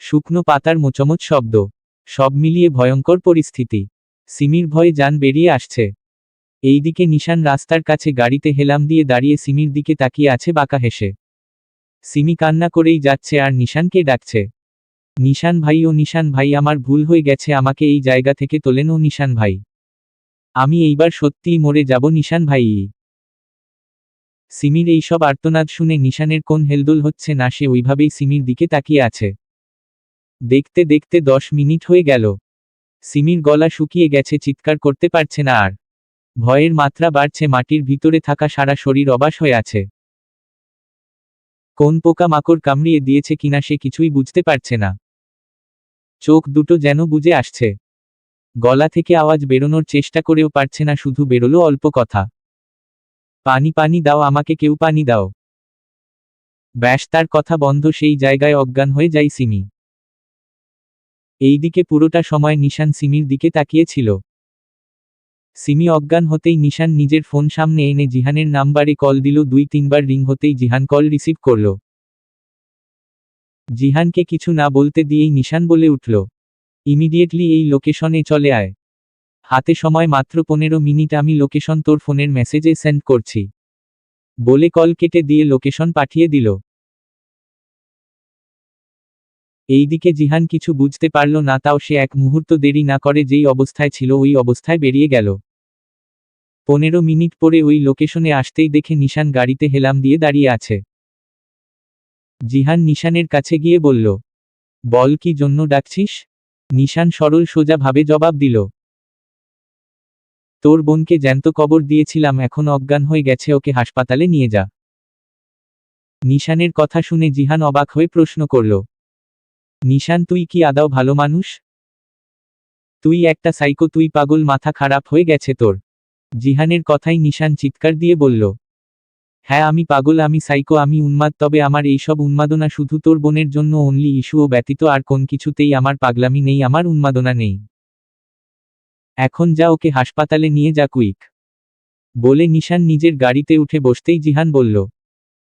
S1: শুকনো পাতার মোচমোচ শব্দ, সব মিলিয়ে ভয়ঙ্কর পরিস্থিতি। সিমির ভয়ে জান বেরিয়ে আসছে। এইদিকে নিশান রাস্তার কাছে গাড়িতে হেলাম দিয়ে দাঁড়িয়ে সিমির দিকে তাকিয়ে আছে বাঁকা হেসে। সিমি কান্না করেই যাচ্ছে আর নিশানকে ডাকছে, নিশান ভাই, ও নিশান ভাই, আমার ভুল হয়ে গেছে, আমাকে এই জায়গা থেকে তোলেন ও নিশান ভাই। আমি এইবার সত্যিই মরে যাব নিশান ভাই। সিমির এইসব আর্তনাদ শুনে নিশানের কোন হেলদোল হচ্ছে না, সে ওইভাবেই সিমির দিকে তাকিয়ে আছে। দেখতে দেখতে 10 মিনিট হয়ে গেল। সিমির গলা শুকিয়ে গেছে, চিৎকার করতে পারছে না আর। ভয়ের মাত্রা বাড়ছে, মাটির ভিতরে থাকা সারা শরীর অবাস হয়ে আছে। কোন পোকা মাকড় কামড়িয়ে দিয়েছে কিনা সে কিছুই বুঝতে পারছে না। চোখ দুটো যেন বুজে আসছে। গলা থেকে আওয়াজ বেরোনোর চেষ্টা করেও পারছে না, শুধু বেরোলো অল্প কথা, পানি পানি দাও আমাকে, কেউ পানি দাও। ব্যাস, তার কথা বন্ধ, সেই জায়গায় অজ্ঞান হয়ে যায় সিমি। এইদিকে পুরোটা সময় নিশান সিমির দিকে তাকিয়ে ছিল। সিমি অজ্ঞান হতেই নিশান নিজের ফোন সামনে এনে জিহানের নাম্বারে কল দিল, 2-3 বার রিং হতেই জিহান কল রিসিভ করল। জিহানকে কিছু না বলতে দিয়েই নিশান বলে উঠল, ইমিডিয়েটলি এই লোকেশনে চলে আয়। হাতে সময় মাত্র 15 মিনিট, আমি লোকেশন তোর ফোনের মেসেজে সেন্ড করছি। বলে কল কেটে দিয়ে লোকেশন পাঠিয়ে দিল। এইদিকে জিহান কিছু বুঝতে পারল না, তাও সে এক মুহূর্ত দেরি না করে যেই অবস্থায় ছিল ওই অবস্থায় বেরিয়ে গেল। 15 মিনিট পরে ওই লোকেশনে আসতেই দেখে নিশান গাড়িতে হেলাম দিয়ে দাঁড়িয়ে আছে। জিহান নিশানের কাছে গিয়ে বলল, বল, কি জন্য ডাকছিস? নিশান সরল সোজা ভাবে জবাব দিল, তোর বোনকে জ্যান্ত কবর দিয়েছিলাম, এখন অজ্ঞান হয়ে গেছে, ওকে হাসপাতালে নিয়ে যা। নিশানের কথা শুনে জিহান অবাক হয়ে প্রশ্ন করল, নিশান, তুই কি আদৌ ভালো মানুষ? তুই একটা সাইকো, তুই পাগল, মাথা খারাপ হয়ে গেছে তোর। জিহানের কথাই নিশান চিৎকার দিয়ে বলল, হ্যাঁ আমি পাগল, আমি সাইকো, আমি উন্মাদ, তবে আমার এইসব উন্মাদনা শুধু তোর বোনের জন্য, অনলি ইস্যু ও ব্যতীত আর কোন কিছুতেই আমার পাগলামি নেই, আমার উন্মাদনা নেই। এখন যা, ওকে হাসপাতালে নিয়ে যা কুইক। বলে নিশান নিজের গাড়িতে উঠে বসতেই জিহান বলল,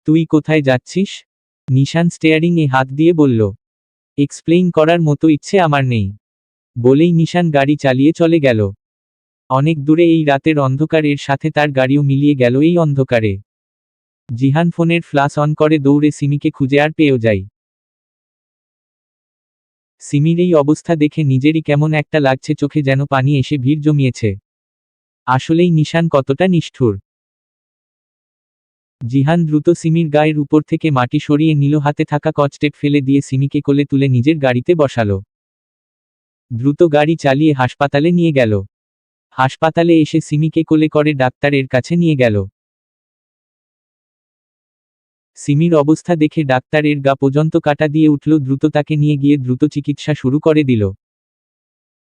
S1: তুই কোথায় যাচ্ছিস? নিশান স্টেয়ারিং এ হাত দিয়ে বলল, এক্সপ্লেইন করার মতো ইচ্ছে আমার নেই। বলেই নিশান গাড়ি চালিয়ে চলে গেল। অনেক দূরে এই রাতের অন্ধকার, এর সাথে তার গাড়িও মিলিয়ে গেল এই অন্ধকারে। জিহান ফোনের ফ্ল্যাশ অন করে দৌড়ে সিমিকে খুঁজে আর পেয়েও যায়। সিমির এই অবস্থা দেখে নিজেরই কেমন একটা লাগছে, চোখে যেন পানি এসে ভিড় জমিয়েছে। আসলেই নিশান কতটা নিষ্ঠুর। জিহান দ্রুত সিমির গায়ের উপর থেকে মাটি সরিয়ে নিল, হাতে থাকা কচটেপ ফেলে দিয়ে সিমিকে কোলে তুলে নিজের গাড়িতে বসালো। দ্রুত গাড়ি চালিয়ে হাসপাতালে নিয়ে গেল। হাসপাতালে এসে সিমিকে কোলে করে ডাক্তারের কাছে নিয়ে গেল। সিমির অবস্থা দেখে ডাক্তারের গা পর্যন্ত কাটা দিয়ে উঠল, দ্রুত তাকে নিয়ে গিয়ে দ্রুত চিকিৎসা শুরু করে দিল।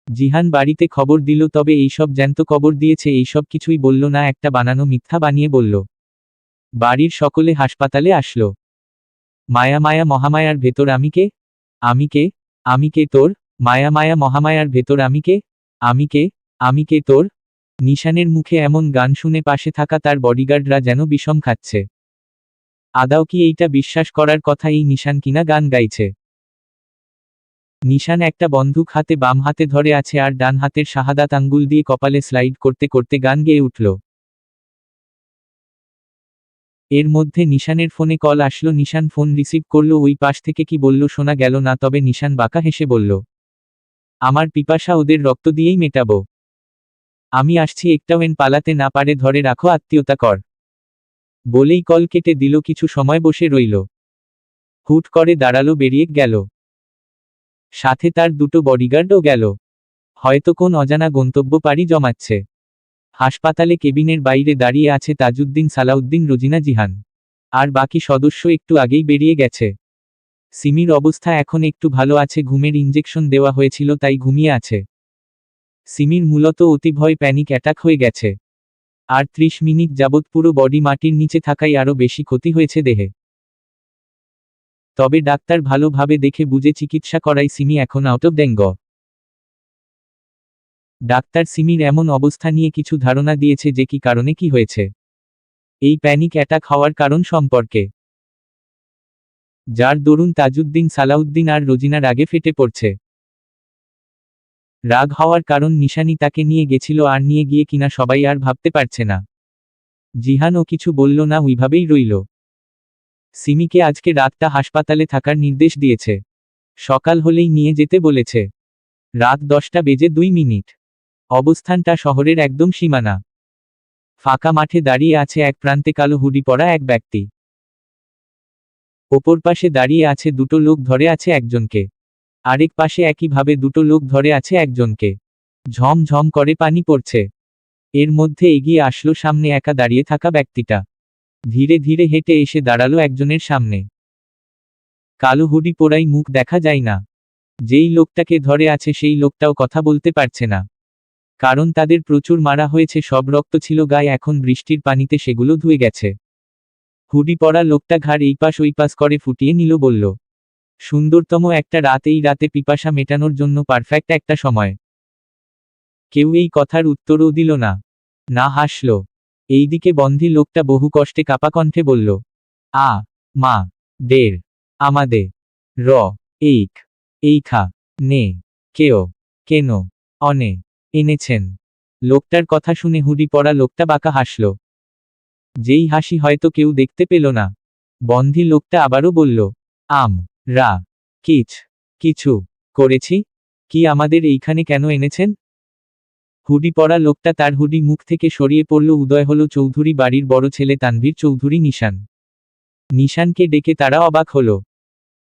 S1: জিহান বাড়িতে খবর দিল, তবে এইসব জ্যান্ত কবর দিয়েছে এইসব কিছুই বলল না, একটা বানানো মিথ্যা বানিয়ে বলল। বাড়ির সকলে হাসপাতালে আসলো। মায়া মায়া মহামায়ার ভেতর আমি কে? আমি কে? আমি কে তোর? মায়া মায়া মহামায়ার ভেতর আমি কে? আমি কে? আমি কে তোর? নিশানের মুখে এমন গান শুনে পাশে থাকা তার বডিগার্ডরা যেন বিষম খাচ্ছে। আদাও কি এইটা বিশ্বাস করার কথা এই নিশান কিনা গান গাইছে? নিশান একটা বন্দুক হাতে বাম হাতে ধরে আছে আর ডান হাতের শাহাদাত আঙ্গুল দিয়ে কপালে স্লাইড করতে করতে গান গেয়ে উঠল। এর মধ্যে নিশানের ফোনে কল আসলো। নিশান ফোন রিসিভ করলো। ওই পাশ থেকে কি বলল শোনা গেল না, তবে নিশান বাঁকা হেসে বলল, আমার পিপাসা ওদের রক্ত দিয়েই মেটাবো। আমি আসছি, একটাও পালাতে না পারে ধরে রাখো, আত্মীয়তা কর। বলেই কল কেটে দিল। কিছু সময় বসে রইল। হুট করে দাঁড়ালো, বেরিয়ে গেল। সাথে তার দুটো বডিগার্ডও গেল। হয়তো কোন অজানা গন্তব্য পাড়ি জমাচ্ছে। হাসপাতালে কেবিনের বাইরে দাঁড়িয়ে আছে তাজউদ্দিন, সালাউদ্দিন, রোজিনা, জিহান। আর বাকি সদস্য একটু আগেই বেরিয়ে গেছে। সিমির অবস্থা এখন একটু ভালো আছে, ঘুমের ইঞ্জেকশন দেওয়া হয়েছিল তাই ঘুমিয়ে আছে। সিমির মূলত অতিভয় প্যানিক অ্যাটাক হয়ে গেছে। আর 30 মিনিট যাবৎ পুরো বডি মাটির নিচে থাকায় আরও বেশি ক্ষতি হয়েছে দেহে। তবে ডাক্তার ভালোভাবে দেখে বুঝে চিকিৎসা করায় সিমি এখন আউট অফ ডেঞ্জ। ডাক্তার সিমির এমন অবস্থা নিয়ে কিছু ধারণা দিয়েছে যে কি কারণে কি হয়েছে এই প্যানিক অ্যাটাক হওয়ার কারণ সম্পর্কে, যার দরুন তাজউদ্দিন, সালাউদ্দিন আর রোজিনার রাগে ফেটে পড়ছে। রাগ হওয়ার কারণ নিশানি তাকে নিয়ে গেছিল, আর নিয়ে গিয়ে কিনা সবাই আর ভাবতে পারছে না। জিহানও কিছু বলল না, ওইভাবেই রইল। সিমিকে আজকে রাতটা হাসপাতালে থাকার নির্দেশ দিয়েছে। সকাল হলেই নিয়ে যেতে বলেছে। রাত 10টা বেজে 2 মিনিট। অবস্থানটা শহরের একদম সীমানা। ফাঁকা মাঠে দাঁড়িয়ে আছে এক প্রান্তে কালো হুডি পরা এক ব্যক্তি। ওপর পাশে দাঁড়িয়ে আছে দুটো লোক, ধরে আছে একজনকে। আরেক পাশে একইভাবে দুটো লোক ধরে আছে একজনকে। ঝমঝম করে পানি পড়ছে। এর মধ্যে এগিয়ে আসলো সামনে একা দাঁড়িয়ে থাকা ব্যক্তিটা। ধীরে ধীরে হেঁটে এসে দাঁড়ালো একজনের সামনে। কালো হুডি পরাই, মুখ দেখা যায় না। যেই লোকটাকে ধরে আছে সেই লোকটাও কথা বলতে পারছে না। কারণ তাদের প্রচুর মারা হয়েছে, সব রক্ত ছিল গায়ে, এখন বৃষ্টির পানিতে সেগুলো ধুয়ে গেছে। হুডি পরা লোকটা ঘাড় এইপাশ ওইপাশ করে ফুটিয়ে নিল, বলল, সুন্দরতম একটা রাত, এই রাতে পিপাসা মেটানোর জন্য পারফেক্ট একটা সময়। কেউ এই কথার উত্তরও দিল না, না হাসল। এইদিকে বন্ধী লোকটা বহু কষ্টে কাপা কণ্ঠে বলল, মা দের আমাদে র এইক এইখা নে কেও কেন অনে এনেছেন। লোকটার কথা শুনে হুডি পরা লোকটা বাঁকা হাসল। যেই হাসি হয়তো কেউ দেখতে পেল না। বন্ধী লোকটা আবারও বলল, রা কিছু করেছি? কি আমাদের এইখানে কেন এনেছেন? হুডি পরা লোকটা তার হুডি মুখ থেকে সরিয়ে পড়ল। উদয় হলো চৌধুরী বাড়ির বড় ছেলে তানভীর চৌধুরী, নিশান। নিশানকে ডেকে তারা অবাক হলো।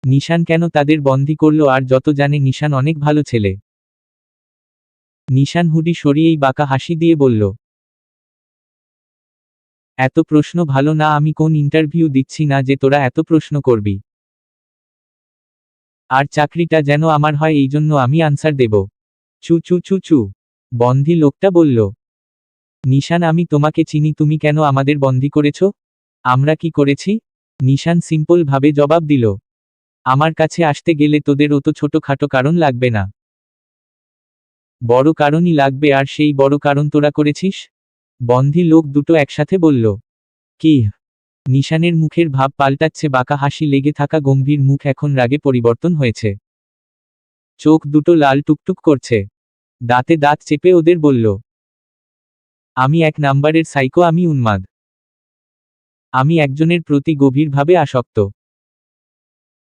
S1: নিশান কেন তাদের বন্দী করলো, আর যত জানে নিশান অনেক ভালো ছেলে। নিশান হুডি সরিয়েই বাঁকা হাসি দিয়ে বলল, এত প্রশ্ন ভালো না, আমি কোন ইন্টারভিউ দিচ্ছি না যে তোরা এত প্রশ্ন করবি। আর চাকরিটা যেন আমার হয়, এই জন্য আমি আনসার দেব। চু চু চু চু, বন্দী লোকটা বলল। নিশান, আমি তোমাকে চিনি, তুমি কেন আমাদের বন্দী করেছ? আমরা কি করেছি? নিশান সিম্পল ভাবে জবাব দিল, আমার কাছে আসতে গেলে তোদের অত ছোটখাটো কারণ লাগবে না, বড় কারণই লাগবে, আর সেই বড় কারণ তোরা করেছিস। বন্দী লোক দুটো একসাথে বলল, কি? নিশানের মুখের ভাব পাল্টাচ্ছে, বাঁকা হাসি লেগে থাকা গম্ভীর মুখ এখন রাগে পরিবর্তন হয়েছে। চোখ দুটো লাল টুকটুক করছে। দাঁতে দাঁত চেপে ওদের বলল, আমি 1 নাম্বারের সাইকো, আমি উন্মাদ। আমি একজনের প্রতি গভীরভাবে আসক্ত।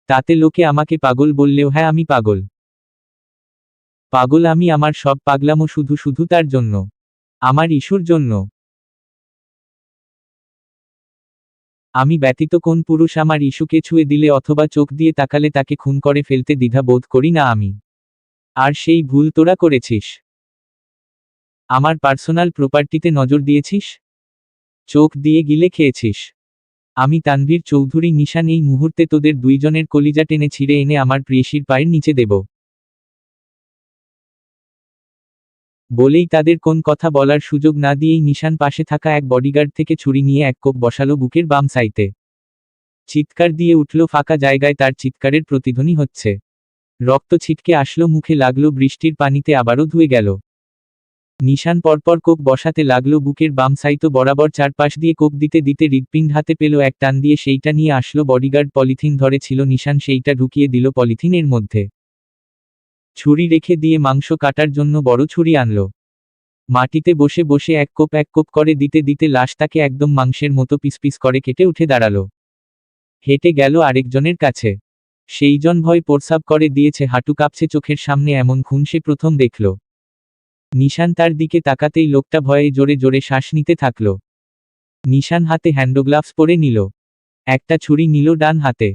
S1: তাতে লোকে আমাকে পাগল বললেও হ্যাঁ, আমি পাগল। পাগল আমি, আমার সব পাগলামো শুধু শুধু তার জন্য, আমার ইস্যুর জন্য। আমি ব্যতীত কোন পুরুষ আমার ইস্যুকে ছুঁয়ে দিলে অথবা চোখ দিয়ে তাকালে তাকে খুন করে ফেলতে দ্বিধা বোধ করি না আমি। আর সেই ভুল তোরা করেছিস। আমার পার্সোনাল প্রপার্টিতে নজর দিয়েছিস, চোখ দিয়ে গিলে খেয়েছিস। আমি তানভীর চৌধুরী নিশান এই মুহূর্তে তোদের দুইজনের কলিজা টেনে ছিঁড়ে এনে আমার প্রিয়সীর পায়ের নিচে দেব। বলেই তাদের কোন কথা বলার সুযোগ না দিয়েই নিশান পাশে থাকা এক বডিগার্ড থেকে ছুরি নিয়ে এক কোপ বসালো বুকের বাম সাইতে। চিৎকার দিয়ে উঠল, ফাঁকা জায়গায় তার চিৎকারের প্রতিধ্বনি হচ্ছে। রক্ত ছিটকে আসলো, মুখে লাগলো, বৃষ্টির পানিতে আবারও ধুয়ে গেল। নিশান পরপর কোপ বসাতে লাগলো বুকের বাম সাইতো বরাবর, চারপাশ দিয়ে কোপ দিতে দিতে হৃৎপিণ্ড হাতে পেল এক টান দিয়ে, সেইটা নিয়ে আসলো বডিগার্ড। পলিথিন ধরে ছিল নিশান, সেইটা ঢুকিয়ে দিল পলিথিনের মধ্যে। ছুরি রেখে দিয়ে মাংস কাটার জন্য বড় ছুরি আনলো। মাটিতে বসে বসে এক কোপ করে দিতে দিতে লাশটাকে একদম মাংসের মতো পিস করে কেটে উঠে দাঁড়ালো। হেঁটে গেল আরেকজনের কাছে। সেইজন ভয় প্রস্রাব করে দিয়েছে, হাঁটু কাঁপছে, চোখের সামনে এমন খুন সে প্রথম দেখল। নিশান তার দিকে তাকাতেই লোকটা ভয়ে জোরে জোরে শ্বাস নিতে থাকল। নিশান হাতে হ্যান্ডগ্লাভস পরে নিল। একটা ছুরি নিল ডান হাতে।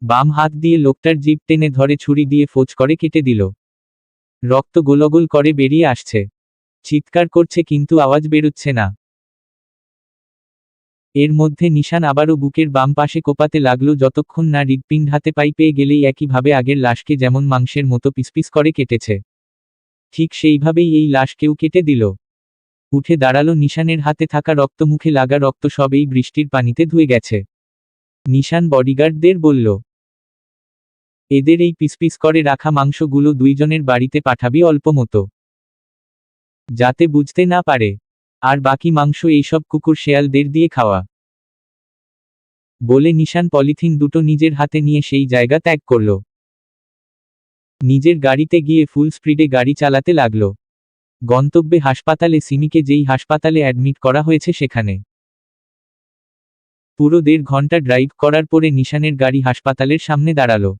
S1: বাম হাত দিয়ে লোকটার জিভ টেনে ধরে ছুরি দিয়ে ফোঁচ করে কেটে দিল। রক্ত গোলগোল করে বেরিয়ে আসছে। চিৎকার করছে কিন্তু আওয়াজ বেরোচ্ছে না। এর মধ্যে নিশান আবারও বুকের বাম পাশে কোপাতে লাগলো, যতক্ষণ না হৃৎপিণ্ড হাতে পেয়ে গেলেই একইভাবে আগের লাশকে যেমন মাংসের মতো পিস করে কেটেছে, ঠিক সেইভাবেই এই লাশকেও কেটে দিল। উঠে দাঁড়ালো। নিশানের হাতে থাকা রক্ত, মুখে লাগা রক্ত সব এই বৃষ্টির পানিতে ধুয়ে গেছে। নিশান বডিগার্ডদের বলল, এদের এই পিস করে রাখা মাংসগুলো দুইজনের বাড়িতে পাঠাবি অল্প মতো, যাতে বুঝতে না পারে। আর বাকি মাংস এইসব কুকুর শেয়ালদের দিয়ে খাওয়া। বলে নিশান পলিথিন দুটো নিজের হাতে নিয়ে সেই জায়গা ত্যাগ করল। নিজের গাড়িতে গিয়ে ফুল স্পিডে গাড়ি চালাতে লাগল। গন্তব্যে হাসপাতালে, সিমিকে যেই হাসপাতালে অ্যাডমিট করা হয়েছে সেখানে। পুরো 1.5 ঘন্টা ড্রাইভ করার পরে নিশানের গাড়ি হাসপাতালের সামনে দাঁড়ালো।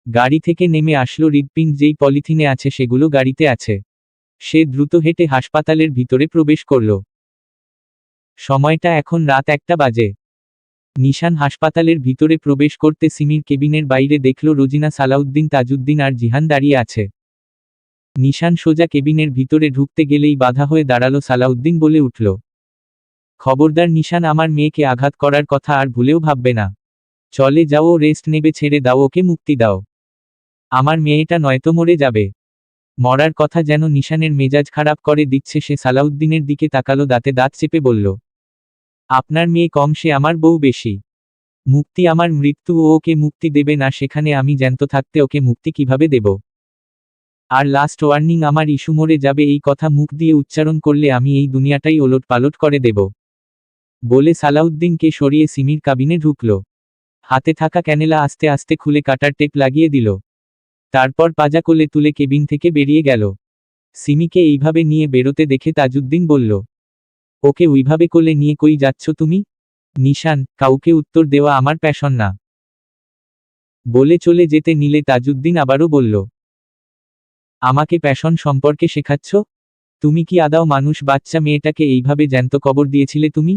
S1: গাড়ি থেকে নেমে আসলো। হৃৎপিণ্ড যেই পলিথিনে আছে সেগুলো গাড়িতে আছে। সে দ্রুত হেঁটে হাসপাতালের ভিতরে প্রবেশ করল। সময়টা এখন রাত 1টা বাজে। নিশান হাসপাতালের ভিতরে প্রবেশ করতে সিমির কেবিনের বাইরে দেখল রোজিনা, সালাউদ্দিন, তাজউদ্দিন আর জিহান দাঁড়িয়ে আছে। নিশান সোজা কেবিনের ভিতরে ঢুকতে গেলেই বাধা হয়ে দাঁড়ালো। সালাউদ্দিন বলে উঠল, খবরদার নিশান, আমার মেয়েকে আঘাত করার কথা আর ভুলেও ভাববে না। চলে যাও, রেস্ট নেবে, ছেড়ে দাও ওকে, মুক্তি দাও। আমার মেয়েটা নয়তো মরে যাবে। মরার কথা যেন নিশানের মেজাজ খারাপ করে দিচ্ছে। সে সালাউদ্দিনের দিকে তাকালো, দাঁতে দাঁত চেপে বলল, আপনার মেয়ে কম, সে আমার বউ বেশি। মুক্তি আমার মৃত্যু, ও ওকে মুক্তি দেবে না, সেখানে আমি জ্যান্ত থাকতে ওকে মুক্তি কিভাবে দেব? আর লাস্ট ওয়ার্নিং, আমার ইস্যু মরে যাবে, এই কথা মুখ দিয়ে উচ্চারণ করলে আমি এই দুনিয়াটাই ওলট পালট করে দেব। বলে সালাউদ্দিনকে সরিয়ে সিমির কাবিনে ঢুকল। হাতে থাকা ক্যানেলা আস্তে আস্তে খুলে কাটার টেপ লাগিয়ে দিল। তারপর পাজা কোলে তুলে কেবিন থেকে বেরিয়ে গেল। সিমিকে এইভাবে নিয়ে বেরোতে দেখে তাজউদ্দিন বলল, ওকে ওইভাবে কোলে নিয়ে কই যাচ্ছ তুমি? নিশান, কাউকে উত্তর দেওয়া আমার প্যাশন না। বলে চলে যেতে নিলে তাজউদ্দিন আবারও বলল, আমাকে প্যাশন সম্পর্কে শেখাচ্ছ? তুমি কি আদাও মানুষ? বাচ্চা মেয়েটাকে এইভাবে জ্যান্ত কবর দিয়েছিলে তুমি,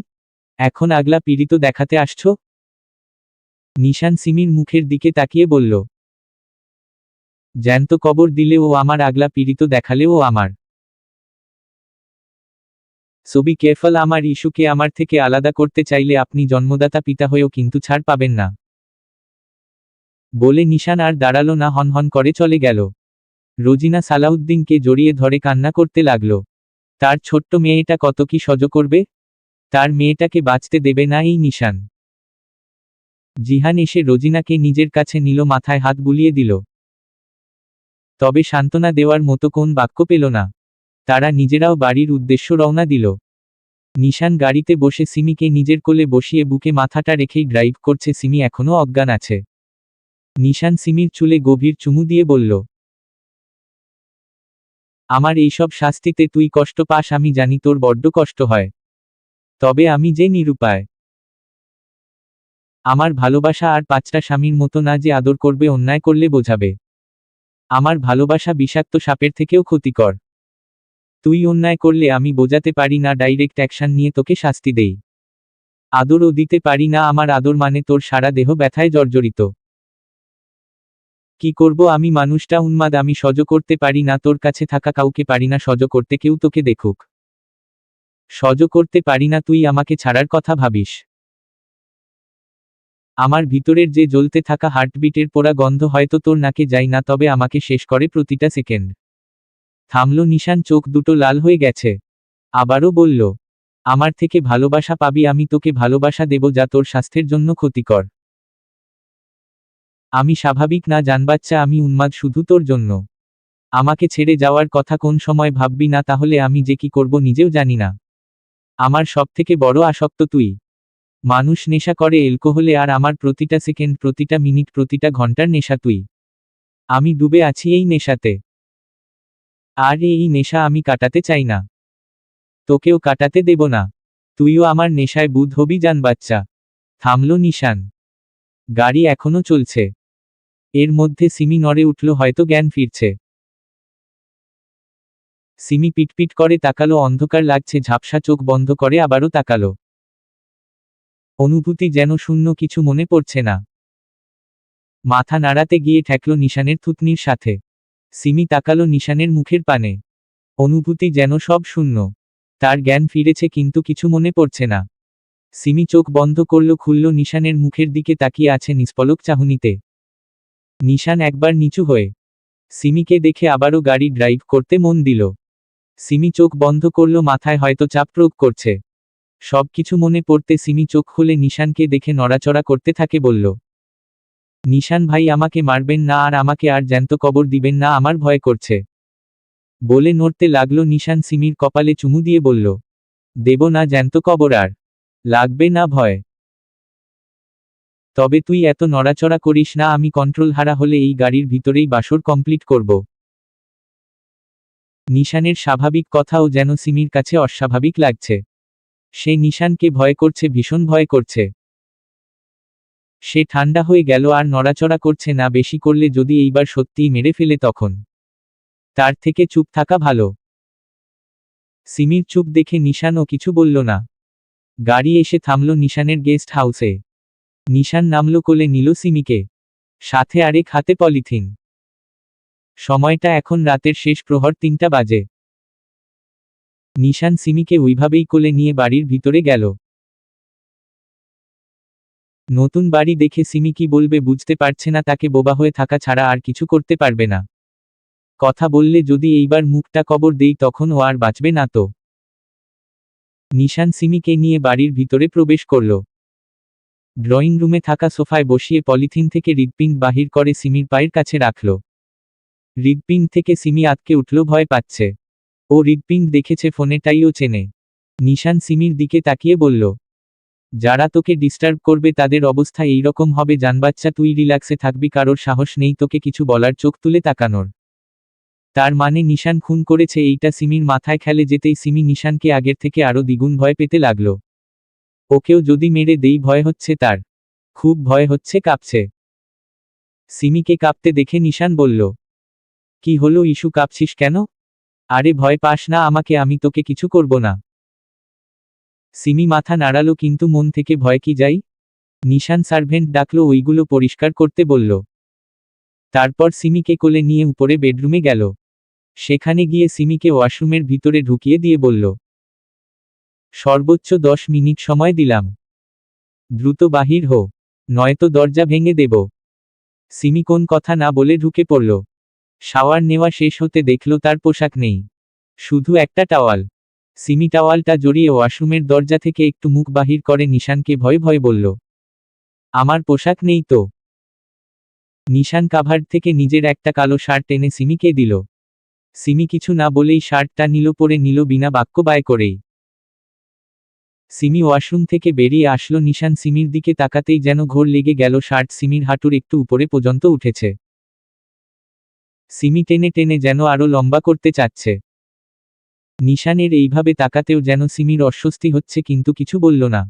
S1: এখন আগলা পীড়িত দেখাতে আসছো? নিশান সিমির মুখের দিকে তাকিয়ে বলল, জ্যান্ত কবর দিলে ও আমার, আগলা পীড়িত দেখালে ও আমার। সো বি কেয়ারফুল, আমার ইস্যুকে আমার থেকে আলাদা করতে চাইলে আপনি জন্মদাতা পিতা হয়েও কিন্তু ছাড় পাবেন না। বলে নিশান আর দাঁড়ালো না, হনহন করে চলে গেল। রোজিনা সালাউদ্দিনকে জড়িয়ে ধরে কান্না করতে লাগল। তার ছোট্ট মেয়েটা কত কি সহ্য করবে? তার মেয়েটাকে বাঁচতে দেবে না এই নিশান। জিহান এসে রোজিনাকে নিজের কাছে নিল, মাথায় হাত বুলিয়ে দিল। তবে সান্ত্বনা দেওয়ার মতো কোন বাক্য পেল না। তারা নিজেরাও বাড়ির উদ্দেশ্য রওনা দিল। নিশান গাড়িতে বসে সিমিকে নিজের কোলে বসিয়ে বুকে মাথাটা রেখেই ড্রাইভ করছে। সিমি এখনো অজ্ঞান আছে। নিশান সিমির চুলে গভীর চুমু দিয়ে বলল, আমার এইসব শাস্তিতে তুই কষ্ট পাস, আমি জানি তোর বড্ড কষ্ট হয়। তবে আমি যে নিরুপায়। আমার ভালোবাসা আর 5টা স্বামীর মতো না যে আদর করবে, অন্যায় করলে বোঝাবে। আমার ভালোবাসা বিষাক্ত সাপের থেকেও ক্ষতিকর। তুই অন্যায় করলে আমি বোঝাতে পারি না, ডাইরেক্ট অ্যাকশন নিয়ে তোকে শাস্তি দেই। আদরও দিতে পারি না, আমার আদর মানে তোর সারা দেহ ব্যথায় জর্জরিত। কি করব আমি, মানুষটা উন্মাদ, আমি সহ্য করতে পারি না, তোর কাছে থাকা কাউকে পারি না সহ্য করতে, কেউ তোকে দেখুক। সহ্য করতে পারি না তুই আমাকে ছাড়ার কথা ভাবিস। আমার ভিতরের যে জ্বলতে থাকা হার্টবিটের পোড়া গন্ধ হয়তো তোর নাকে যায় না, তবে আমাকে শেষ করে প্রতিটা সেকেন্ড। থামল নিশান, চোখ দুটো লাল হয়ে গেছে। আবারও বলল, আমার থেকে ভালোবাসা পাবি, আমি তোকে ভালোবাসা দেব যা তোর স্বাস্থ্যের জন্য ক্ষতিকর। আমি স্বাভাবিক না জানবাচ্চা, আমি উন্মাদ শুধু তোর জন্য। আমাকে ছেড়ে যাওয়ার কথা কোন সময় ভাববি না, তাহলে আমি যে কি করব নিজেও জানি না। আমার সবথেকে বড় আসক্ত তুই। মানুষ নেশা করে অ্যালকোহলে, আর আমার প্রতিটা সেকেন্ড, প্রতিটা মিনিট, প্রতিটা ঘন্টার নেশা তুই। আমি ডুবে আছি এই নেশাতে। আর এই নেশা আমি কাটাতে চাই না। তোকেও কাটাতে দেব না। তুইও আমার নেশায় বুঁদ হবি জান বাচ্চা। থামল নিশান। গাড়ি এখনো চলছে। এর মধ্যে সিমি নড়ে উঠল, হয়তো জ্ঞান ফিরছে। সিমি পিটপিট করে তাকালো, অন্ধকার লাগছে, ঝাপসা চোখ বন্ধ করে আবারও তাকালো। অনুভূতি যেন শূন্য, কিছু মনে পড়ছে না। মাথা নাড়াতে গিয়ে ঠেকল নিশানের থুতনির সাথে। সিমি তাকালো নিশানের মুখের পানে। অনুভূতি যেন সব শূন্য। তার জ্ঞান ফিরেছে কিন্তু কিছু মনে পড়ছে না। সিমি চোখ বন্ধ করল, খুলল, নিশানের মুখের দিকে তাকিয়ে আছে নিষ্পলক চাহনিতে। নিশান একবার নিচু হয়ে সিমিকে দেখে আবারও গাড়ি ড্রাইভ করতে মন দিল। সিমি চোখ বন্ধ করল, মাথায় হয়তো চাপ প্রয়োগ করছে। সবকিছু মনে পড়তে সিমি চোখ খুলে নিশানকে দেখে নড়াচড়া করতে থাকে, বলল, নিশান ভাই, আমাকে মারবেন না, আর আমাকে আর জ্যান্ত কবর দিবেন না, আমার ভয় করছে। বলে নড়তে লাগলো নিশান সিমির কপালে চুমু দিয়ে বলল, দেব না জ্যান্ত কবর, আর লাগবে না ভয়। তবে তুই এত নড়াচড়া করিস না, আমি কন্ট্রোল হারা হলে এই গাড়ির ভিতরেই বাসর কমপ্লিট করব। নিশানের স্বাভাবিক কথাও যেন সিমির কাছে অস্বাভাবিক লাগছে। সে নিশানকে ভয় করছে, ভীষণ ভয় করছে। সে ঠান্ডা হয়ে গেল, আর নড়াচড়া করছে না। বেশি করলে যদি এইবার সত্যিই মেরে ফেলে, তখন তার থেকে চুপ থাকা ভালো। সিমির চুপ দেখে নিশানও কিছু বলল না। গাড়ি এসে থামল নিশানের গেস্ট হাউসে। নিশান নামল, কোলে নিল সিমিকে, সাথে আরেক হাতে পলিথিন। সময়টা এখন রাতের শেষ প্রহর, 3টা বাজে। নিশান সিমিকে ওইভাবেই কোলে নিয়ে বাড়ির ভিতরে গেল। নতুন বাড়ি দেখে সিমি কি বলবে বুঝতে পারছে না। তাকে বোবা হয়ে থাকা ছাড়া আর কিছু করতে পারবে না। কথা বললে যদি এইবার মুখটা কবর দেই, তখন ও আর বাঁচবে না তো। নিশান সিমিকে নিয়ে বাড়ির ভিতরে প্রবেশ করল। ড্রয়িং রুমে থাকা সোফায় বসিয়ে পলিথিন থেকে হৃৎপিণ্ড বাহির করে সিমির পায়ের কাছে রাখল। হৃৎপিণ্ড থেকে সিমি আঁতকে উঠল, ভয় পাচ্ছে। ও হৃৎপিণ্ড দেখেছে ফোনে, তাই ও চেনে। নিশান সিমির দিকে তাকিয়ে বলল, যারা তোকে ডিস্টার্ব করবে তাদের অবস্থা এইরকম হবে জানবাচ্চা। তুই রিল্যাক্সে থাকবি, কারোর সাহস নেই তোকে কিছু বলার, চোখ তুলে তাকানোর। তার মানে নিশান খুন করেছে, এইটা সিমির মাথায় খেলে যেতেই সিমি নিশানকে আগের থেকে আরো দ্বিগুণ ভয় পেতে লাগল। ওকেও যদি মেরে দেই, ভয় হচ্ছে তার। খুব ভয় হচ্ছে, কাঁপছে। সিমিকে কাঁপতে দেখে নিশান বলল, কি হলো ইস্যু, কাঁপছিস কেন? আরে ভয় পাস না আমাকে, আমি তোকে কিছু করব না। সিমি মাথা নাড়ালো, কিন্তু মন থেকে ভয় কি যায়? নিশান সার্ভেন্ট ডাকলো, ওইগুলো পরিষ্কার করতে বলল। তারপর সিমিকে কোলে নিয়ে উপরে বেডরুমে গেল। সেখানে গিয়ে সিমিকে ওয়াশরুমের ভিতরে ঢুকিয়ে দিয়ে বলল, সর্বোচ্চ 10 মিনিট সময় দিলাম। দ্রুত বাহির হো, নয়তো দরজা ভেঙে দেব। সিমি কোন কথা না বলে ঢুকে পড়ল। শাওয়ার নেওয়া শেষ হতে দেখল তার পোশাক নেই, শুধু একটা টাওয়াল। সিমি টাওয়ালটা জড়িয়ে ওয়াশরুমের দরজা থেকে একটু মুখ বাহির করে নিশানকে ভয় ভয় বলল, আমার পোশাক নেই তো। নিশান কাভার্ড থেকে নিজের একটা কালো শার্ট এনে সিমিকে দিল। সিমি কিছু না বলেই শার্টটা নিল, পরে নিল বিনা বাক্য ব্যয় করেই। সিমি ওয়াশরুম থেকে বেরিয়ে আসলো। নিশান সিমির দিকে তাকাতেই যেন ঘোর লেগে গেল। শার্ট সিমির হাঁটুর একটু উপরে পর্যন্ত উঠেছে। সিমি টেনে টেনে যেন আরো লম্বা করতে চাচ্ছে। নিশানের এইভাবে তাকাতেও যেন সিমির অস্বস্তি হচ্ছে, কিন্তু কিছু বলল না।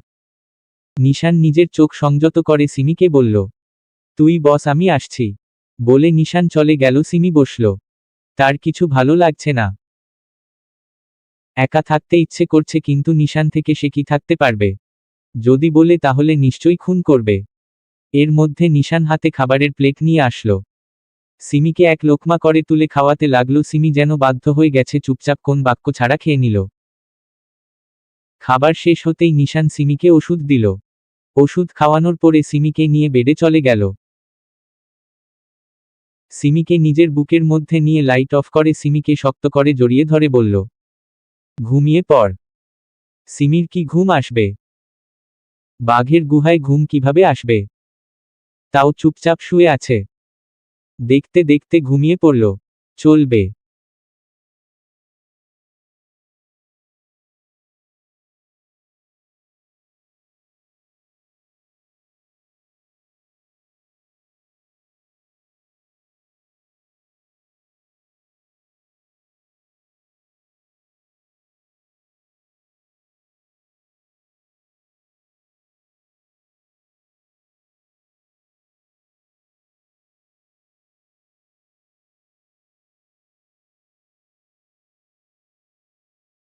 S1: নিশান নিজের চোখ সংযত করে সিমিকে বলল, তুই বস, আমি আসছি। বলে নিশান চলে গেল। সিমি বসল। তার কিছু ভালো লাগছে না। একা থাকতে ইচ্ছে করছে, কিন্তু নিশান থেকে সে কি থাকতে পারবে? যদি বলে তাহলে নিশ্চয়ই খুন করবে। এর মধ্যে নিশান হাতে খাবারের প্লেট নিয়ে আসলো। সিমিকে এক লোকমা করে তুলে খাওয়াতে লাগলো। সিমি যেন বাধ্য হয়ে গেছে, চুপচাপ কোন বাক্য ছাড়া খেয়ে নিল। খাবার শেষ হতেই নিশান সিমিকে ওষুধ দিল। ওষুধ খাওয়ানোর পরে সিমিকে নিয়ে বেডে চলে গেল। সিমিকে নিজের বুকের মধ্যে নিয়ে লাইট অফ করে সিমিকে শক্ত করে জড়িয়ে ধরে বলল, ঘুমিয়ে পড়। সিমির কি ঘুম আসবে? বাঘের গুহায় ঘুম কিভাবে আসবে? তাও চুপচাপ শুয়ে আছে। দেখতে দেখতে ঘুমিয়ে পড়ল। চলবে।